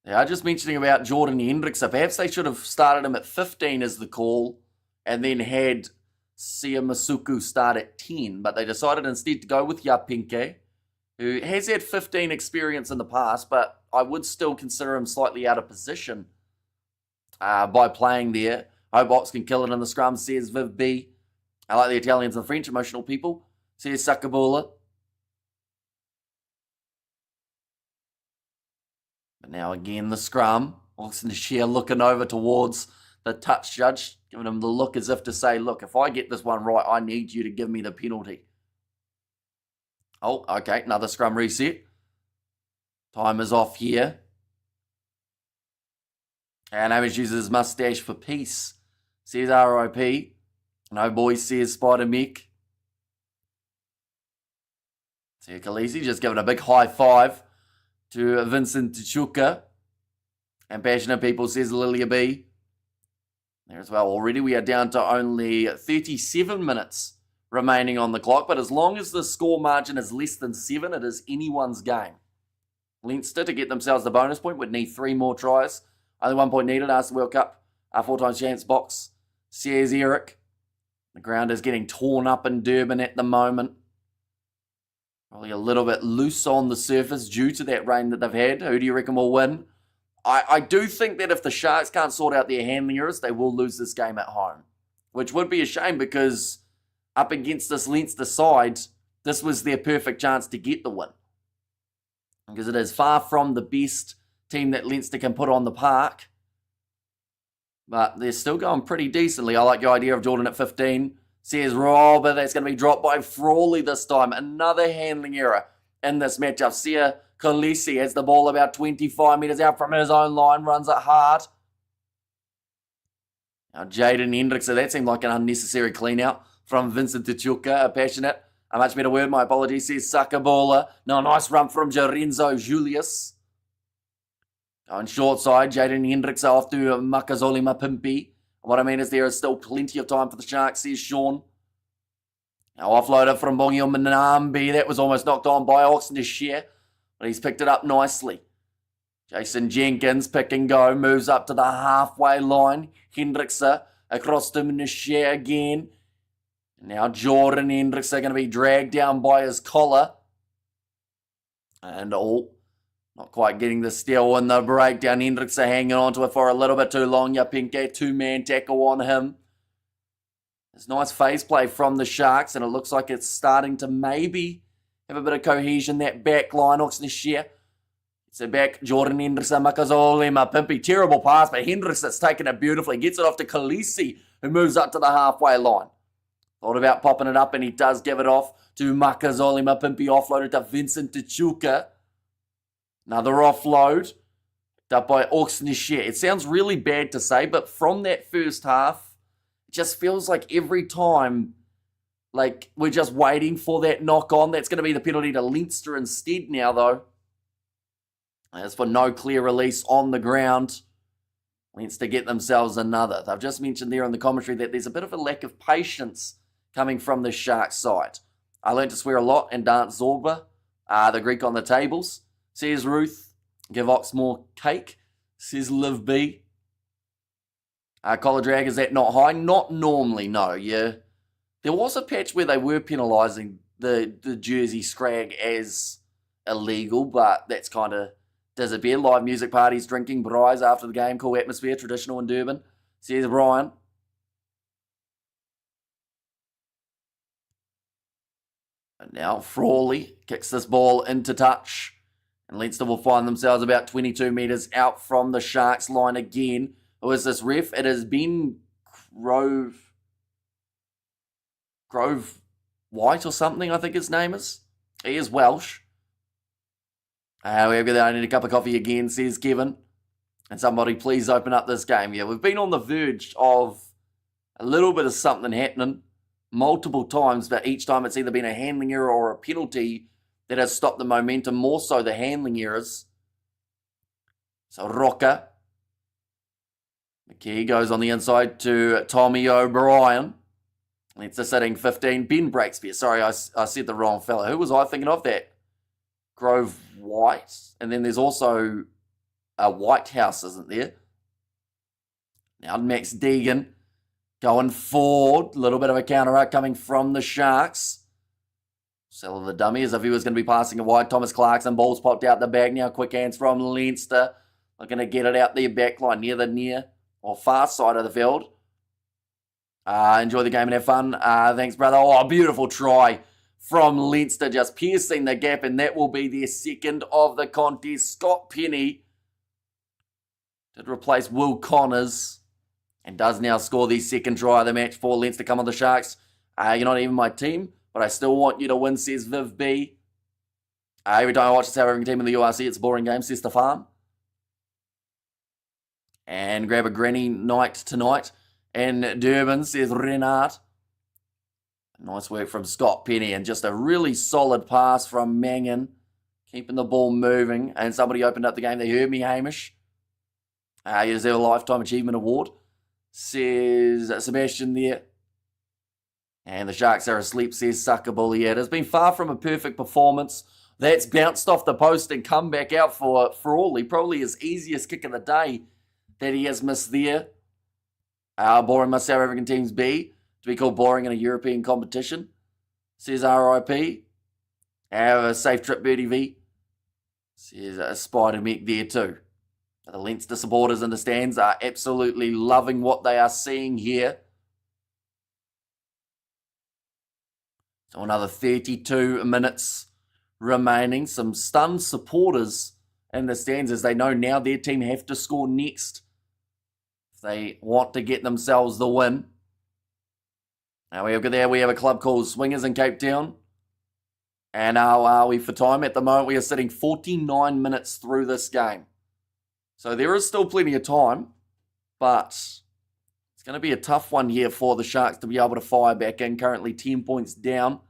They are just mentioning about Jordan Hendrickse. Perhaps they should have started him at 15 as the call and then had Sia Masuku start at 10. But they decided instead to go with Yapinke, who has had 15 experience in the past, but I would still consider him slightly out of position by playing there. Hope Ox can kill it in the scrum, says Viv B. I like the Italians and French, emotional people, says Sakabula. But now again, the scrum. Austin Shear looking over towards the touch judge, giving him the look as if to say, look, if I get this one right, I need you to give me the penalty. Oh, okay, another scrum reset. Time is off here. And Amish uses his mustache for peace, says RIP. No boys, says Spider Mech. See Khaleesi just giving a big high five to Vincent Tichuka. And Passionate People, says Lilia B. There as well. Already we are down to only 37 minutes remaining on the clock. But as long as the score margin is less than 7, it is anyone's game. Leinster, to get themselves the bonus point, would need 3 more tries. Only 1 point needed. Ask the World Cup. 4 times chance box, says Eric. The ground is getting torn up in Durban at the moment. Probably a little bit loose on the surface due to that rain that they've had. Who do you reckon will win? I do think that if the Sharks can't sort out their handling errors, they will lose this game at home. Which would be a shame because up against this Leinster side, this was their perfect chance to get the win. Because it is far from the best team that Leinster can put on the park. But they're still going pretty decently. I like your idea of Jordan at 15. Says Robert, that's going to be dropped by Frawley this time. Another handling error in this matchup. Sia Khaleesi has the ball about 25 metres out from his own line. Runs it hard. Now Jaden Hendrickse, that seemed like an unnecessary clean out from Vincent Tichuka. Passionate. A much better word, my apologies, says Sakabola. Now a nice run from Jarenzo Julius. Going short side, Jaden Hendrickse off to Makazoli Mapimpi. What I mean is there is still plenty of time for the Sharks, says Sean. Now offloader from Bongio Manambi. That was almost knocked on by Oxen Shear, but he's picked it up nicely. Jason Jenkins, pick and go, moves up to the halfway line. Hendrickse across to Nishere again. Now Jordan Hendrickse are going to be dragged down by his collar. And not quite getting the steal in the breakdown. Hendrickse hanging on to it for a little bit too long. Yapinke, 2-man tackle on him. There's nice phase play from the Sharks, and it looks like it's starting to maybe have a bit of cohesion. That back line, Oxneshire So back, Jordan Henderson, Makazole, Mapimpi. Terrible pass, but Henderson's taken it beautifully. Gets it off to Khaleesi, who moves up to the halfway line. Thought about popping it up, and he does give it off to Makazole, Mapimpi. Offloaded to Vincent Tachuka. Another offload. Up by Oxnishare. It sounds really bad to say, but from that first half, it just feels like every time, like we're just waiting for that knock on. That's going to be the penalty to Leinster instead now, though. As for no clear release on the ground, Leinster get themselves another. They've just mentioned there on the commentary that there's a bit of a lack of patience coming from the Sharks side. I learned to swear a lot and dance Zorba, the Greek on the tables. Says Ruth, give Ox more cake. Says Liv B. Collar drag, is that not high? Not normally, no. Yeah. There was a patch where they were penalising the jersey scrag as illegal, but that's kind of disappeared. Live music parties, drinking, braais after the game, cool atmosphere, traditional in Durban. Says Brian. And now Frawley kicks this ball into touch. And Leinster will find themselves about 22 metres out from the Sharks line again. Who is this ref? It has been Grove White or something, I think his name is. He is Welsh. I need a cup of coffee again, says Kevin. And somebody please open up this game. Yeah, we've been on the verge of a little bit of something happening multiple times, but each time it's either been a handling error or a penalty that has stopped the momentum, more so the handling errors. So Rocker. McKee goes on the inside to Tommy O'Brien. It's a sitting 15. Ben Breakspear. Sorry, I said the wrong fella. Who was I thinking of that? Grove White. And then there's also a Whitehouse, isn't there? Now Max Deegan going forward. A little bit of a counter-act coming from the Sharks. Sell the dummy as if he was going to be passing it wide. Thomas Clarkson, ball's popped out the bag now. Quick hands from Leinster. Looking to get it out their back line near the near or far side of the field. Enjoy the game and have fun. Thanks, brother. Oh, beautiful try from Leinster, just piercing the gap, and that will be their second of the contest. Scott Penny did replace Will Connors and does now score the second try of the match for Leinster. Come on, the Sharks. You're not even my team, but I still want you to win, says Viv B. Every time I watch the South African team in the URC, it's a boring game, says Stefan. And grab a granny night tonight. And Durban, says Renard. Nice work from Scott Penny and just a really solid pass from Mangan. Keeping the ball moving. And somebody opened up the game. They heard me, Hamish. You deserve a Lifetime Achievement Award, says Sebastian there. And the Sharks are asleep, says Suckable. Yeah, it has been far from a perfect performance. That's bounced off the post and come back out for Frawley. Probably his easiest kick of the day that he has missed there. Boring must South African teams be to be called boring in a European competition, says RIP. Have a safe trip, Birdie V, says Spider Mick there too. The Leinster supporters in the stands are absolutely loving what they are seeing here. So another 32 minutes remaining. Some stunned supporters in the stands as they know now their team have to score next if they want to get themselves the win. Now we have a club called Swingers in Cape Town. And how are we for time? At the moment we are sitting 49 minutes through this game. So there is still plenty of time, but it's going to be a tough one here for the Sharks to be able to fire back in. Currently 10 points down.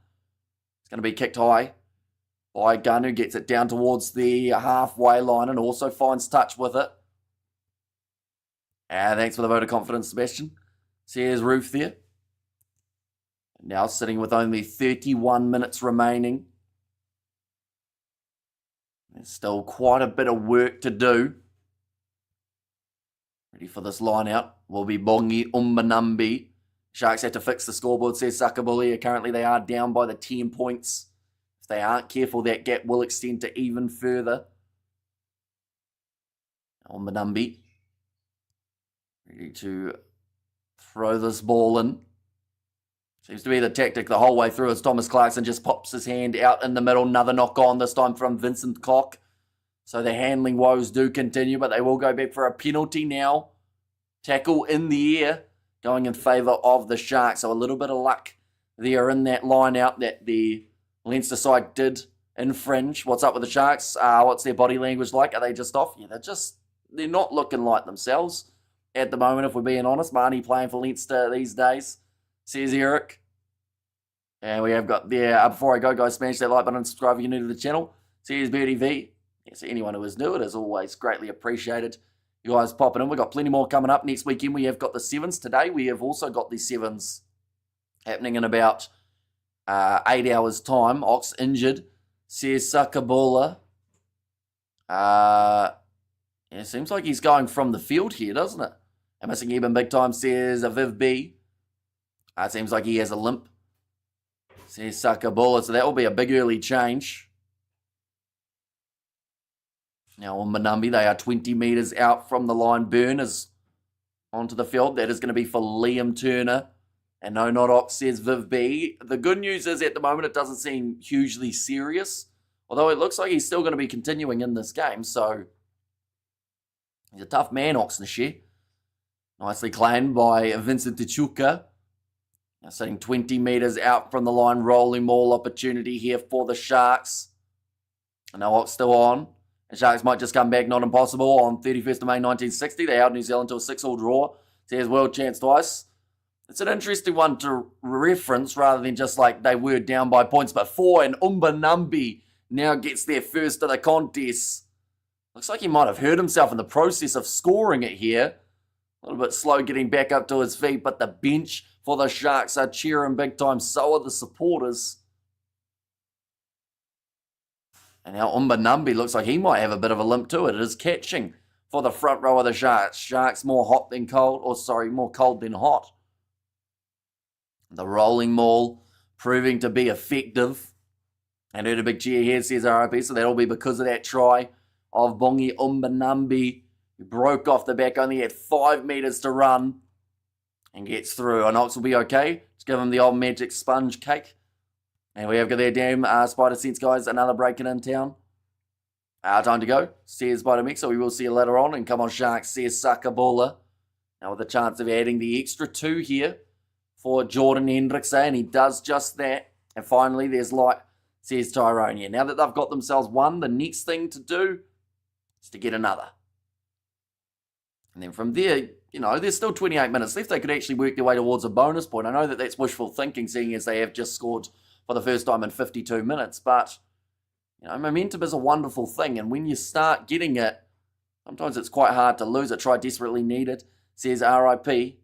It's going to be kicked high by Gunn, who gets it down towards the halfway line and also finds touch with it. Thanks for the vote of confidence, Sebastian. Says Ruth there. Now sitting with only 31 minutes remaining. There's still quite a bit of work to do. Ready for this line out will be Bongi Umbanambi. Sharks have to fix the scoreboard, says Sakabulia. Currently they are down by the 10 points. If they aren't careful, that gap will extend to even further. Umbanambi ready to throw this ball in. Seems to be the tactic the whole way through as Thomas Clarkson just pops his hand out in the middle. Another knock on, this time from Vincent Koch. So the handling woes do continue, but they will go back for a penalty now. Tackle in the air, going in favour of the Sharks. So a little bit of luck there in that line out that the Leinster side did infringe. What's up with the Sharks? What's their body language like? Are they just off? Yeah, they're not looking like themselves at the moment, if we're being honest. Marnie playing for Leinster these days, says Eric. And we have got there, before I go, guys, smash that like button and subscribe if you're new to the channel. Says Birdie V. Yes, anyone who is new, it is always greatly appreciated. You guys popping in. We've got plenty more coming up. Next weekend we have got the Sevens. Today we have also got the Sevens happening in about 8 hours' time. Ox injured, says Sakabola. It seems like he's going from the field here, doesn't it? And missing even big time, says Viv B. It seems like he has a limp, says Sakabola. So that will be a big early change. Now on Manumbi, they are 20 metres out from the line. Burners onto the field. That is going to be for Liam Turner. And no, not Ox, says Viv B. The good news is at the moment it doesn't seem hugely serious. Although it looks like he's still going to be continuing in this game. So he's a tough man, Oxnashire. Nicely claimed by Vincent Tichuka. Now sitting 20 metres out from the line. Rolling maul opportunity here for the Sharks. And now Ox still on. The Sharks might just come back, not impossible, on 31st of May 1960. They held New Zealand to a 6-all draw. Says world chance twice. It's an interesting one to reference rather than just like they were down by points before. And Umbanambi now gets their first of the contest. Looks like he might have hurt himself in the process of scoring it here. A little bit slow getting back up to his feet, but the bench for the Sharks are cheering big time. So are the supporters. And now Umbanambi looks like he might have a bit of a limp to it. It is catching for the front row of the Sharks. Sharks more hot than cold, more cold than hot. The rolling maul proving to be effective. And heard a big cheer here, says RIP, so that'll be because of that try of Bongi Umbanambi, who broke off the back, only had 5 metres to run and gets through. And Ox will be okay. Just give him the old magic sponge cake. And we have got their damn Spider Sense, guys. Another break-in in town. Time to go, says Spider Mix. So we will see you later on. And come on, Sharks, says Sakabola. Now with a chance of adding the extra 2 here for Jordan Hendrickson. And he does just that. And finally, there's light, says Tyrone here. Now that they've got themselves one, the next thing to do is to get another. And then from there, you know, there's still 28 minutes left. They could actually work their way towards a bonus point. I know that that's wishful thinking, seeing as they have just scored for the first time in 52 minutes. But, you know, momentum is a wonderful thing. And when you start getting it, sometimes it's quite hard to lose it. Try desperately need it, says RIP.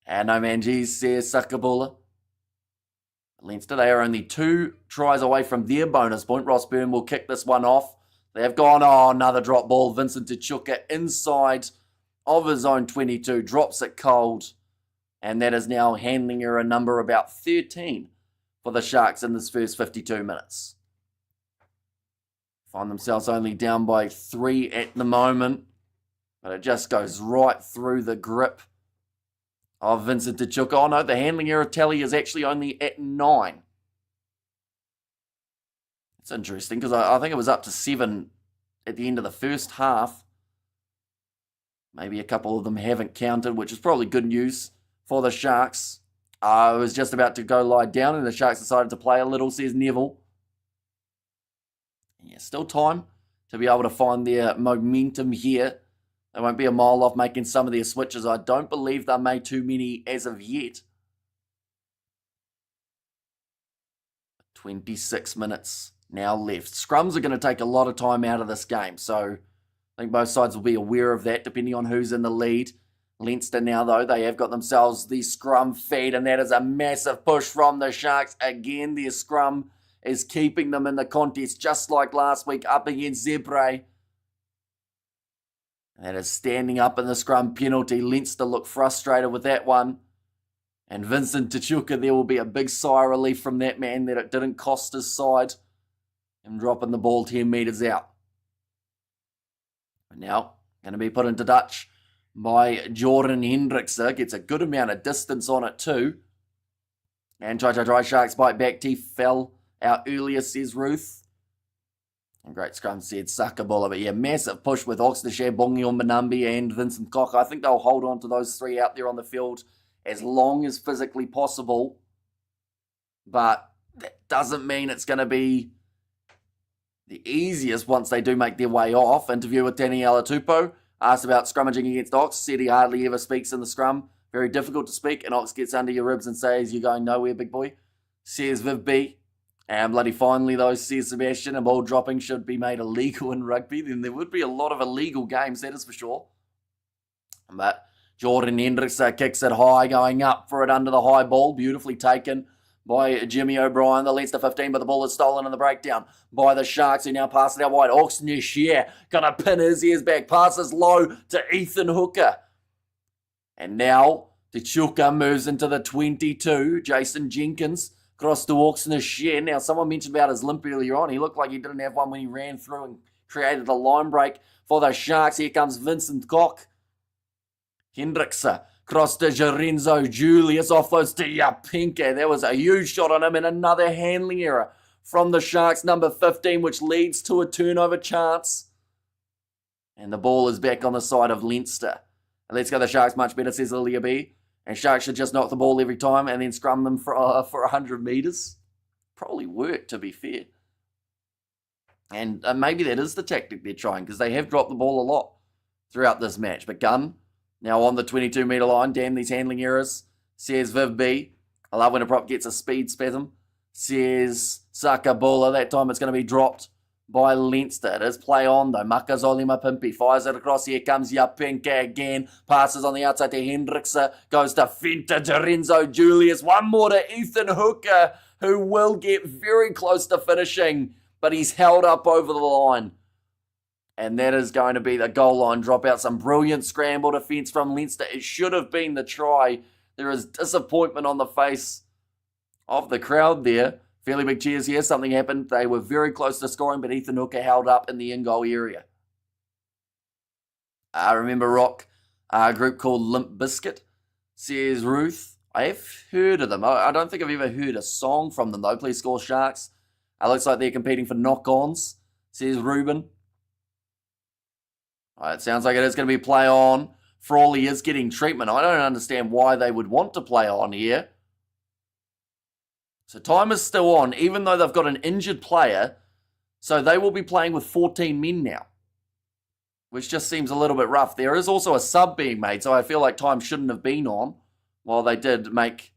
And no man, geez, says Sakabola. Leinster, they are only 2 tries away from their bonus point. Ross Byrne will kick this one off. They have gone, another drop ball. Vincent Tichuka inside of his own 22. Drops it cold. And that is now handling error number about 13 for the Sharks in this first 52 minutes. Find themselves only down by 3 at the moment. But it just goes right through the grip of Vincent Tichuka. Oh no, the handling error tally is actually only at 9. It's interesting because I think it was up to 7 at the end of the first half. Maybe a couple of them haven't counted, which is probably good news for the Sharks. I was just about to go lie down and the Sharks decided to play a little, says Neville. Yeah, still time to be able to find their momentum here. They won't be a mile off making some of their switches. I don't believe they made too many as of yet. 26 minutes now left. Scrums are going to take a lot of time out of this game, so I think both sides will be aware of that, depending on who's in the lead. Leinster now, though, they have got themselves the scrum feed, and that is a massive push from the Sharks. Again, their scrum is keeping them in the contest, just like last week up against Zebre. That is standing up in the scrum penalty. Leinster look frustrated with that one. And Vincent Tichuka, there will be a big sigh of relief from that man that it didn't cost his side. And dropping the ball 10 metres out. Now, going to be put into touch by Jordan Hendrickson. Gets a good amount of distance on it too. And try. Sharks bite back. Teeth fell out earlier, says Ruth. And great scrum, said Sakabola. But yeah, massive push with Oxnashare, Bongion, Manambi, and Vincent Koch. I think they'll hold on to those three out there on the field as long as physically possible. But that doesn't mean it's going to be the easiest once they do make their way off. Interview with Danny Alatupo. Asked about scrummaging against Ox. Said he hardly ever speaks in the scrum. Very difficult to speak. And Ox gets under your ribs and says, "You're going nowhere, big boy." Says Viv B. And bloody finally, though, says Sebastian, a ball dropping should be made illegal in rugby. Then there would be a lot of illegal games, that is for sure. But Jordan Hendricks kicks it high, going up for it under the high ball. Beautifully taken by Jimmy O'Brien, the Leinster 15, but the ball is stolen in the breakdown by the Sharks, who now pass it out wide. Oxnashare gonna pin his ears back, passes low to Ethan Hooker. And now Tichuka moves into the 22. Jason Jenkins across to Oxnashare. Now, someone mentioned about his limp earlier on. He looked like he didn't have one when he ran through and created a line break for the Sharks. Here comes Vincent Koch. Hendricks across to Lorenzo Julius. Offloads to Yapinka. There was a huge shot on him and another handling error from the Sharks, number 15, which leads to a turnover chance. And the ball is back on the side of Leinster. And let's go the Sharks much better, says Lilia B. And Sharks should just knock the ball every time and then scrum them for 100 metres. Probably work, to be fair. And maybe that is the tactic they're trying, because they have dropped the ball a lot throughout this match. But Gunn, now on the 22-metre line. Damn these handling errors, says Viv B. I love when a prop gets a speed spasm, says Sakabola. That time it's going to be dropped by Leinster. It is play on though. Makazole Mapimpi fires it across. Here comes Yapinka again. Passes on the outside to Hendricks. Goes to Finta, Lorenzo Julius. One more to Ethan Hooker, who will get very close to finishing, but he's held up over the line. And that is going to be the goal line dropout. Some brilliant scramble defence from Leinster. It should have been the try. There is disappointment on the face of the crowd there. Fairly big cheers here. Something happened. They were very close to scoring, but Ethan Hooker held up in the in-goal area. I remember rock a group called Limp Bizkit, says Ruth. I have heard of them. I don't think I've ever heard a song from them, though. Please score Sharks. It looks like they're competing for knock-ons, says Ruben. It sounds like it is going to be play on. Frawley is getting treatment. I don't understand why they would want to play on here. So time is still on, even though they've got an injured player. So they will be playing with 14 men now, which just seems a little bit rough. There is also a sub being made, so I feel like time shouldn't have been on while they did make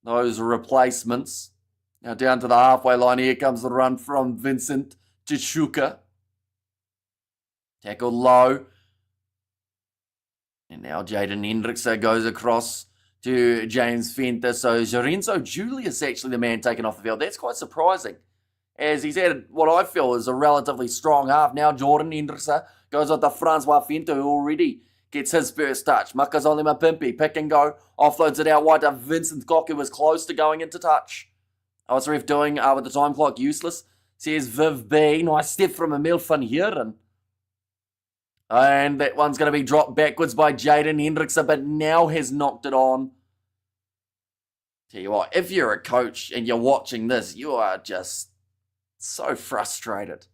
those replacements. Now down to the halfway line, here comes the run from Vincent Tichuka. Tackled low. And now Jaden Hendricks goes across to James Fenter. So Lorenzo Julius actually the man taken off the field. That's quite surprising, as he's had what I feel is a relatively strong half. Now Jordan Hendricks goes on to Francois Fenter, who already gets his first touch. Makazole Mapimpi, pick and go. Offloads it out wide to Vincent Koch, who was close to going into touch. What's the ref doing with the time clock? Useless, says Viv B. Nice step from Emil van Heeren. And that one's going to be dropped backwards by Jaden Hendricks, but now has knocked it on. Tell you what, if you're a coach and you're watching this, you are just so frustrated,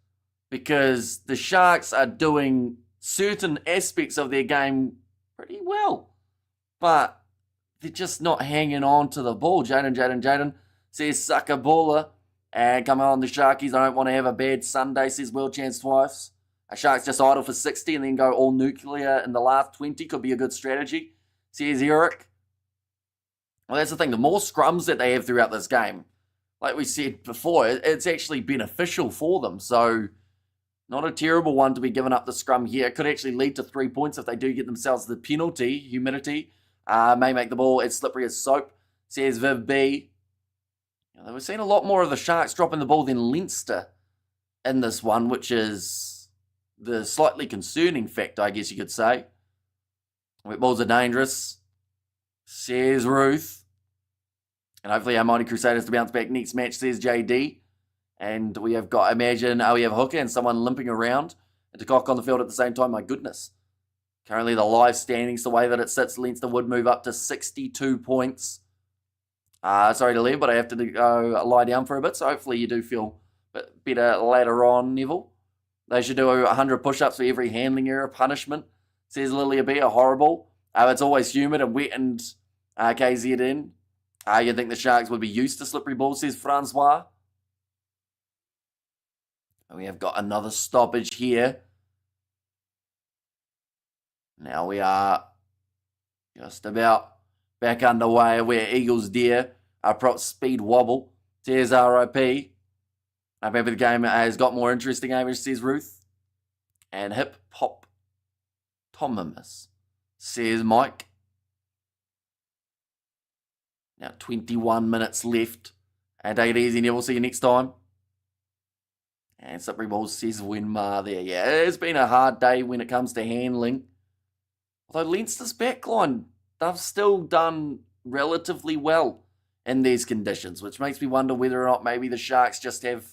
because the Sharks are doing certain aspects of their game pretty well, but they're just not hanging on to the ball. Jaden says Sakabola. And coming on the Sharkies, I don't want to have a bad Sunday, says World Chance twice. Sharks just idle for 60 and then go all nuclear in the last 20 could be a good strategy, says Eric. Well, that's the thing. The more scrums that they have throughout this game, like we said before, it's actually beneficial for them. So not a terrible one to be giving up the scrum here. It could actually lead to 3 points if they do get themselves the penalty. Humidity may make the ball as slippery as soap, says Viv B. We've seen a lot more of the Sharks dropping the ball than Leinster in this one, which is the slightly concerning fact, I guess you could say. Wet balls are dangerous, says Ruth. And hopefully our Mighty Crusaders to bounce back next match, says JD. And we have got, imagine, we have Hooker and someone limping around and to Koch on the field at the same time. My goodness. Currently the live standings, the way that it sits, Leinster would move up to 62 points. Sorry to leave, but I have to go lie down for a bit. So hopefully you do feel a bit better later on, Neville. They should do 100 push-ups for every handling error punishment, says Lilia B. Horrible. It's always humid and wet and KZN. You'd think the Sharks would be used to slippery balls, says Francois. We have got another stoppage here. Now we are just about back underway where Eagles Deer, prop speed wobble, says RIP. Maybe the game has got more interesting, says Ruth. And hip hop Tomimus, says Mike. Now 21 minutes left. And take it easy, Neville. See you next time. And slippery balls, says Winmar there. Yeah, it's been a hard day when it comes to handling. Although Leinster's backline, they've still done relatively well in these conditions, which makes me wonder whether or not maybe the Sharks just have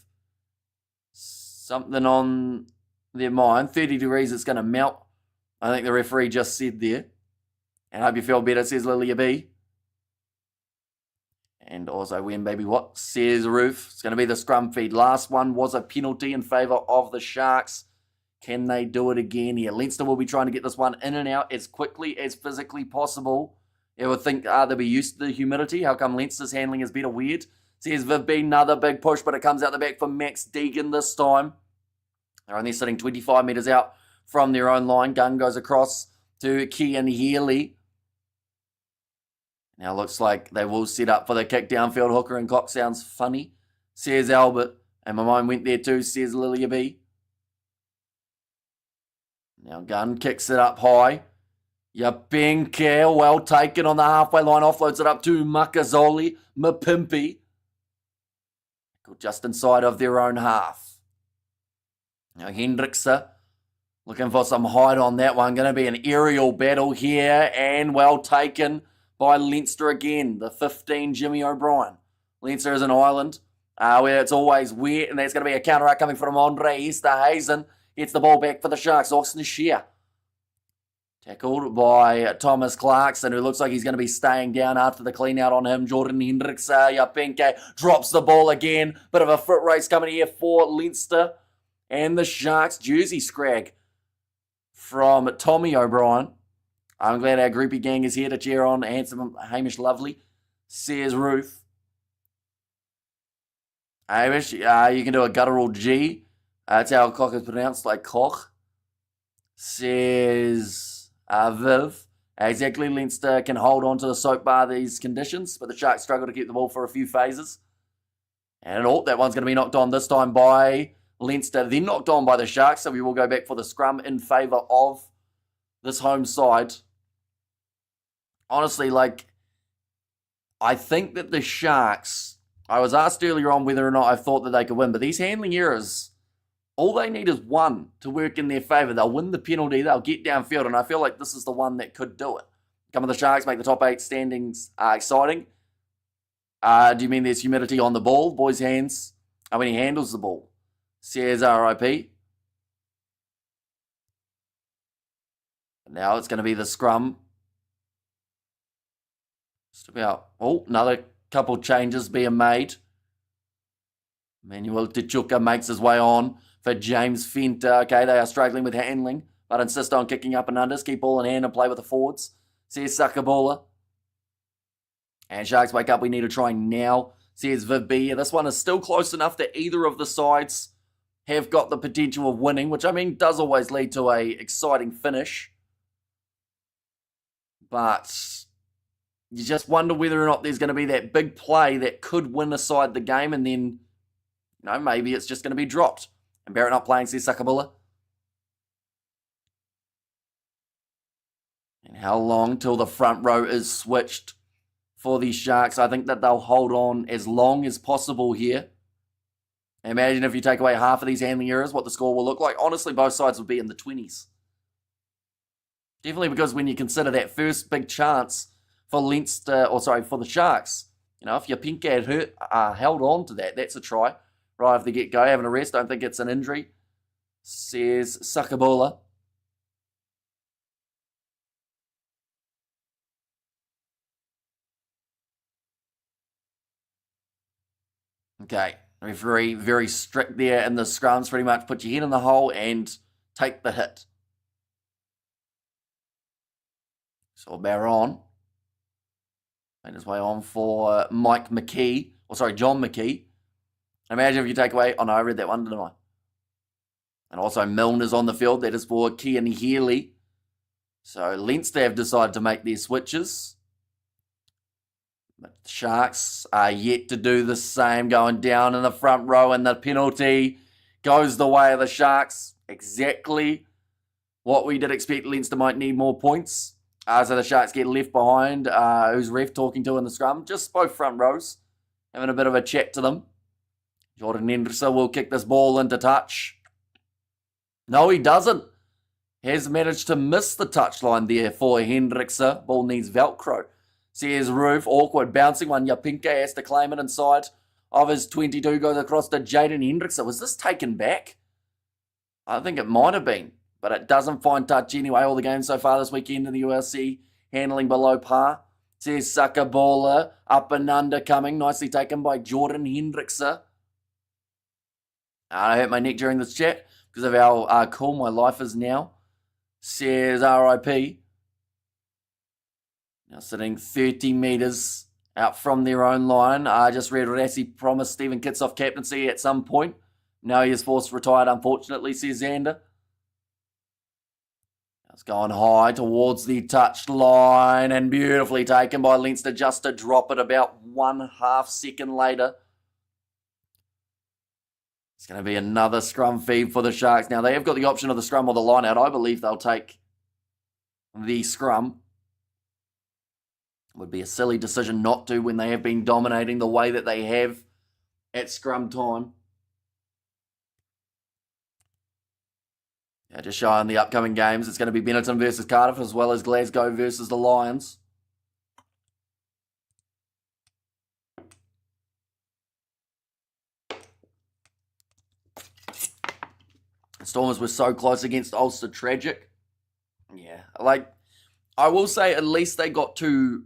something on their mind. 30 degrees, it's going to melt. I think the referee just said there. And I hope you feel better, says Lilia B. And also when baby what, says Roof. It's going to be the scrum feed. Last one was a penalty in favour of the Sharks. Can they do it again here? Leinster will be trying to get this one in and out as quickly as physically possible. You would think they'll be used to the humidity. How come Leinster's handling is better weird? Says Viv B, another big push, but it comes out the back for Max Deegan this time. They're only sitting 25 metres out from their own line. Gun goes across to Kean Healy. Now looks like they will set up for the kick downfield. Hooker and Cox sounds funny, says Albert. And my mind went there too, says Lilia B. Now Gunn kicks it up high. Yapenke, well taken on the halfway line. Offloads it up to Makazoli, Mapimpi. Just inside of their own half. Now Hendrickse looking for some height on that one. Going to be an aerial battle here. And well taken by Leinster again. The 15, Jimmy O'Brien. Leinster is an island where it's always wet. And there's going to be a counter-attack coming from Andre Easterhazen. Gets the ball back for the Sharks. Austin Shear. Tackled by Thomas Clarkson, who looks like he's going to be staying down after the clean-out on him. Jordan Hendrickse, Yapenke drops the ball again. Bit of a foot race coming here for Leinster. And the Sharks jersey scrag from Tommy O'Brien. I'm glad our groupie gang is here to cheer on handsome Hamish Lovely, says Ruth. Hamish, you can do a guttural G. That's how cock is pronounced, like Koch. Says Viv. Exactly, Leinster can hold on to the soap bar these conditions, but the Sharks struggle to keep the ball for a few phases. And that one's going to be knocked on this time by Leinster, then knocked on by the Sharks, so we will go back for the scrum in favour of this home side. Honestly, I think that the Sharks, I was asked earlier on whether or not I thought that they could win, but these handling errors, all they need is one to work in their favour. They'll win the penalty, they'll get downfield, and I feel like this is the one that could do it. Come on, the Sharks make the top 8 standings exciting. Do you mean there's humidity on the ball? Boys' hands, when he handles the ball, says RIP. Now it's going to be the scrum. Just about, another couple changes being made. Manuel Tichuca makes his way on for James Fenter. Okay, they are struggling with handling, but insist on kicking up and unders. Keep ball in hand and play with the forwards, says Sakabola. And Sharks wake up, we need to try now, says Viv B. This one is still close enough that either of the sides have got the potential of winning, which does always lead to a exciting finish. But you just wonder whether or not there's going to be that big play that could win a side the game, and then, maybe it's just going to be dropped. And Barrett not playing, says Sakabola. And how long till the front row is switched for these Sharks? I think that they'll hold on as long as possible here. Imagine if you take away half of these handling errors, what the score will look like. Honestly, both sides would be in the 20s. Definitely, because when you consider that first big chance for for the Sharks, if your pink had held on to that, that's a try. Right off the get-go, having a rest. Don't think it's an injury, says Sakabola. Okay, Referee very strict there in the scrums, pretty much put your head in the hole and take the hit. So Baron made his way on for John McKee. Imagine if you take away, oh no, I read that one, didn't I? And also Milner's on the field, that is for Cian Healy. So Leinster have decided to make their switches. But the Sharks are yet to do the same, going down in the front row, and the penalty goes the way of the Sharks. Exactly what we did expect. Leinster might need more points. So the Sharks get left behind. Who's ref talking to in the scrum? Just both front rows, having a bit of a chat to them. Jordan Hendrickson will kick this ball into touch. No, he doesn't. Has managed to miss the touchline there for Hendrickson. Ball needs Velcro. Says Roof, awkward, bouncing one. Yapinke has to claim it inside of his 22, goes across to Jaden Hendrickson. Was this taken back? I think it might have been, but it doesn't find touch anyway. All the games so far this weekend in the URC, handling below par. Says Sakabala, up and under coming. Nicely taken by Jordan Hendrickson. I hurt my neck during this chat because of how cool my life is now. Says RIP. Now sitting 30 metres out from their own line. I just read Rassie promised Stephen Kickoff captaincy at some point. Now he is forced retired, unfortunately, says Xander. It's going high towards the touch line and beautifully taken by Leinster just to drop it about 1/2 second later. It's going to be another scrum feed for the Sharks. Now, they have got the option of the scrum or the line out. I believe they'll take the scrum. It would be a silly decision not to when they have been dominating the way that they have at scrum time. Yeah, just showing the upcoming games. It's going to be Benetton versus Cardiff as well as Glasgow versus the Lions. Stormers were so close against Ulster. Tragic. Yeah, I will say at least they got 2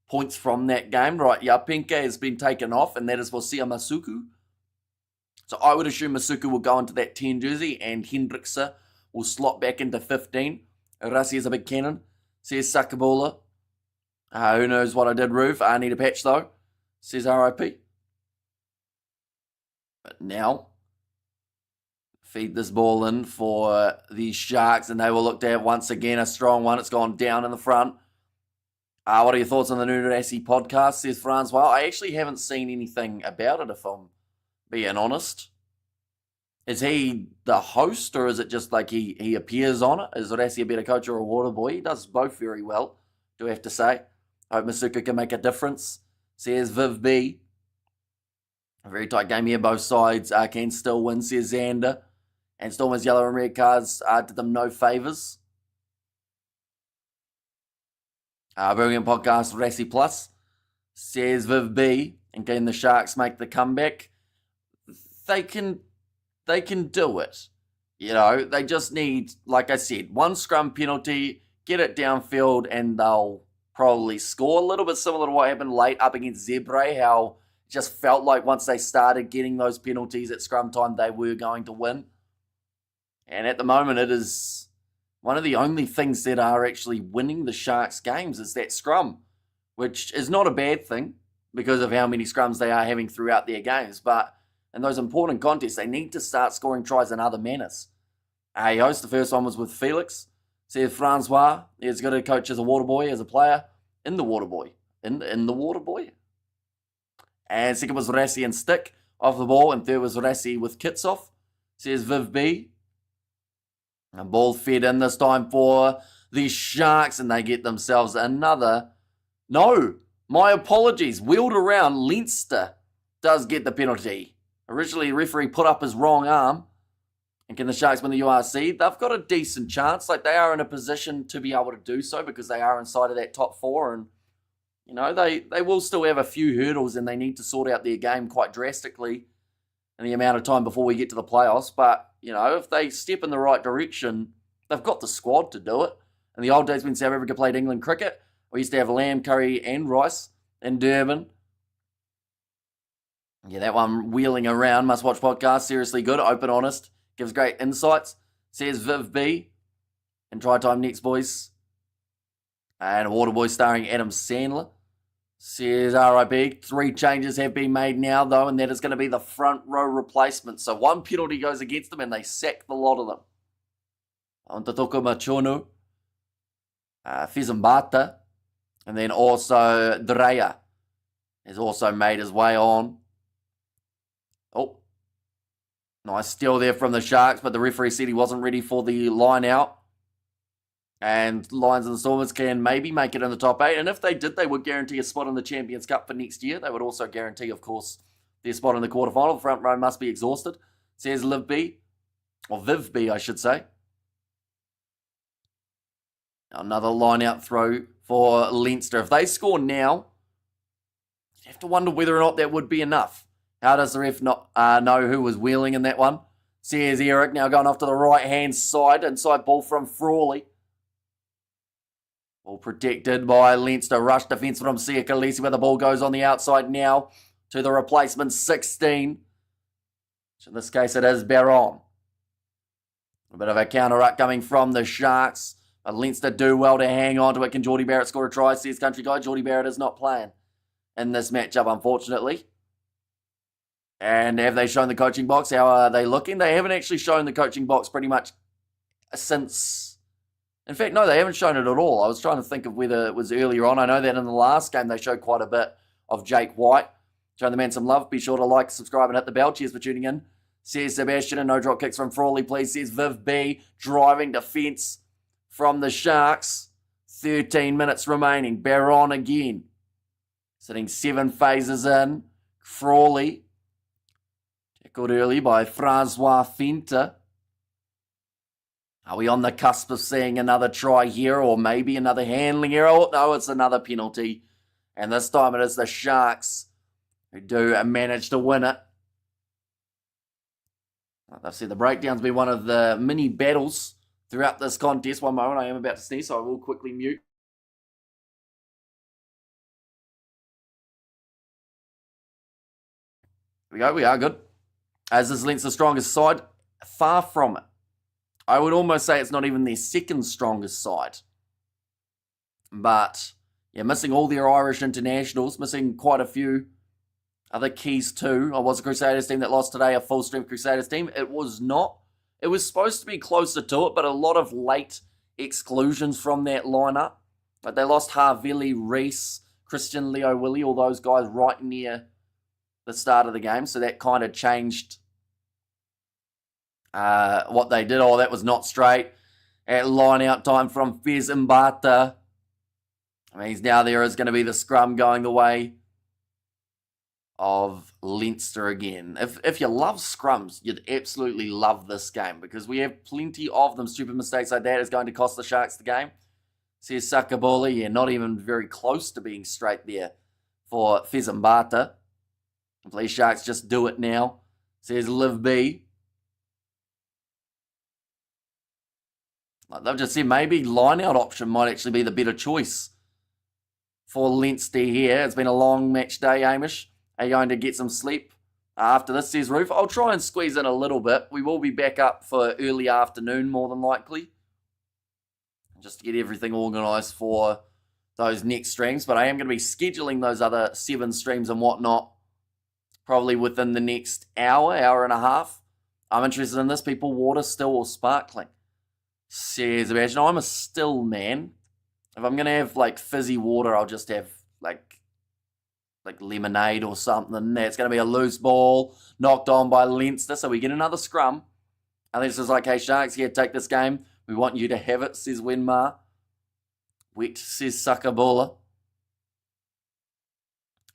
points from that game. Right, Yapinke has been taken off, and that is for Sia Masuku. So I would assume Masuku will go into that 10 jersey, and Hendrickson will slot back into 15. Rassie is a big cannon. Says Sakabula. Who knows what I did, Roof. I need a patch, though. Says RIP. But now, feed this ball in for the Sharks, and they will look to have once again a strong one. It's gone down in the front. What are your thoughts on the new Rassie podcast, says Francois? I actually haven't seen anything about it, if I'm being honest. Is he the host, or is it just like he appears on it? Is Rassie a better coach or a water boy? He does both very well, do I have to say. I hope Masuka can make a difference, says Viv B. A very tight game here, both sides can still win, says Xander. And Stormers' yellow and red cards did them no favours. Brilliant podcast, Rassie Plus, says Viv B. And can the Sharks make the comeback? They can do it. You know, they just need, like I said, one scrum penalty, get it downfield, and they'll probably score. A little bit similar to what happened late up against Zebre, how it just felt like once they started getting those penalties at scrum time, they were going to win. And at the moment, it is one of the only things that are actually winning the Sharks games is that scrum, which is not a bad thing because of how many scrums they are having throughout their games. But in those important contests, they need to start scoring tries in other manners. He hosts, the first one was with Felix. Says Francois, he's got to coach as a water boy, as a player, in the water boy. In the water boy. And second was Rassie and Stick off the ball, and third was Rassie with Kickoff. Says Viv B. A ball fed in this time for the Sharks, and they get themselves another. No, my apologies. Wheeled around, Leinster does get the penalty. Originally, the referee put up his wrong arm. And can the Sharks win the URC? They've got a decent chance. Like, they are in a position to be able to do so because they are inside of that top 4. And, you know, they will still have a few hurdles, and they need to sort out their game quite drastically in the amount of time before we get to the playoffs. But, you know, if they step in the right direction, they've got the squad to do it. In the old days when South Africa played England cricket, we used to have Lamb, Curry and Rice in Durban. Yeah, that one wheeling around. Must watch podcast. Seriously good. Open, honest. Gives great insights. Says Viv B. And try time next, boys. And Waterboy starring Adam Sandler. Says RIP. 3 changes have been made now, though, and that is going to be the front row replacement. So 1 penalty goes against them, and they sack the lot of them. Ontatoko Machonu. Fizambata. And then also Dreya has also made his way on. Oh, nice steal there from the Sharks, but the referee said he wasn't ready for the line out. And Lions and the Stormers can maybe make it in the top 8. And if they did, they would guarantee a spot in the Champions Cup for next year. They would also guarantee, of course, their spot in the quarterfinal. The front row must be exhausted, says Liv B. Or Viv B, I should say. Another line-out throw for Leinster. If they score now, you have to wonder whether or not that would be enough. How does the ref not know who was wheeling in that one? Says Eric, now going off to the right-hand side. Inside ball from Frawley. All protected by Leinster. Rush defence from Sia Khaleesi, where the ball goes on the outside now to the replacement 16. In this case, it is Baron. A bit of a counter-up coming from the Sharks. But Leinster do well to hang on to it. Can Geordie Barrett score a try? Says Country Guy. Geordie Barrett is not playing in this matchup, unfortunately. And have they shown the coaching box? How are they looking? They haven't actually shown the coaching box pretty much since... In fact, no, they haven't shown it at all. I was trying to think of whether it was earlier on. I know that in the last game they showed quite a bit of Jake White. Showing the man some love. Be sure to like, subscribe, and hit the bell. Cheers for tuning in. Says Sebastian, and no drop kicks from Frawley, please. Says Viv B. Driving defence from the Sharks. 13 minutes remaining. Baron again. Sitting 7 phases in. Frawley. Tackled early by Francois Fenta. Are we on the cusp of seeing another try here, or maybe another handling error? Oh, no, it's another penalty. And this time it is the Sharks who do manage to win it. Like I've said, the breakdown's been one of the mini battles throughout this contest. One moment, I am about to sneeze, so I will quickly mute. Here we go, we are good. As is Leinster's strongest side, far from it. I would almost say it's not even their second strongest side. But, yeah, missing all their Irish internationals, missing quite a few other keys too. I was a Crusaders team that lost today, a full-strength Crusaders team. It was not. It was supposed to be closer to it, but a lot of late exclusions from that lineup. Like they lost Havili, Reese, Christian Leo Willie, all those guys right near the start of the game. So that kind of changed what they did. Oh, that was not straight. At line-out time from Fez Mbata. I mean, he's now there is going to be the scrum going the way of Leinster again. If you love scrums, you'd absolutely love this game because we have plenty of them. Stupid mistakes like that is going to cost the Sharks the game. Says Sakabola, yeah, not even very close to being straight there for Fez Mbata. Please, Sharks, just do it now. Says Liv B. Like they've just said maybe line-out option might actually be the better choice for Leinster here. It's been a long match day, Amish. Are you going to get some sleep after this, says Roof? I'll try and squeeze in a little bit. We will be back up for early afternoon, more than likely. Just to get everything organised for those next streams. But I am going to be scheduling those other 7 streams and whatnot probably within the next hour, hour and a half. I'm interested in this, people. Water, still, or sparkling? Says Sebastian, I'm a still man. If I'm going to have like fizzy water, I'll just have like lemonade or something. That's going to be a loose ball knocked on by Leinster. So we get another scrum. And Leinster's is like, hey, Sharks, yeah, take this game. We want you to have it, says Wenmar. Wet, says Sakabola.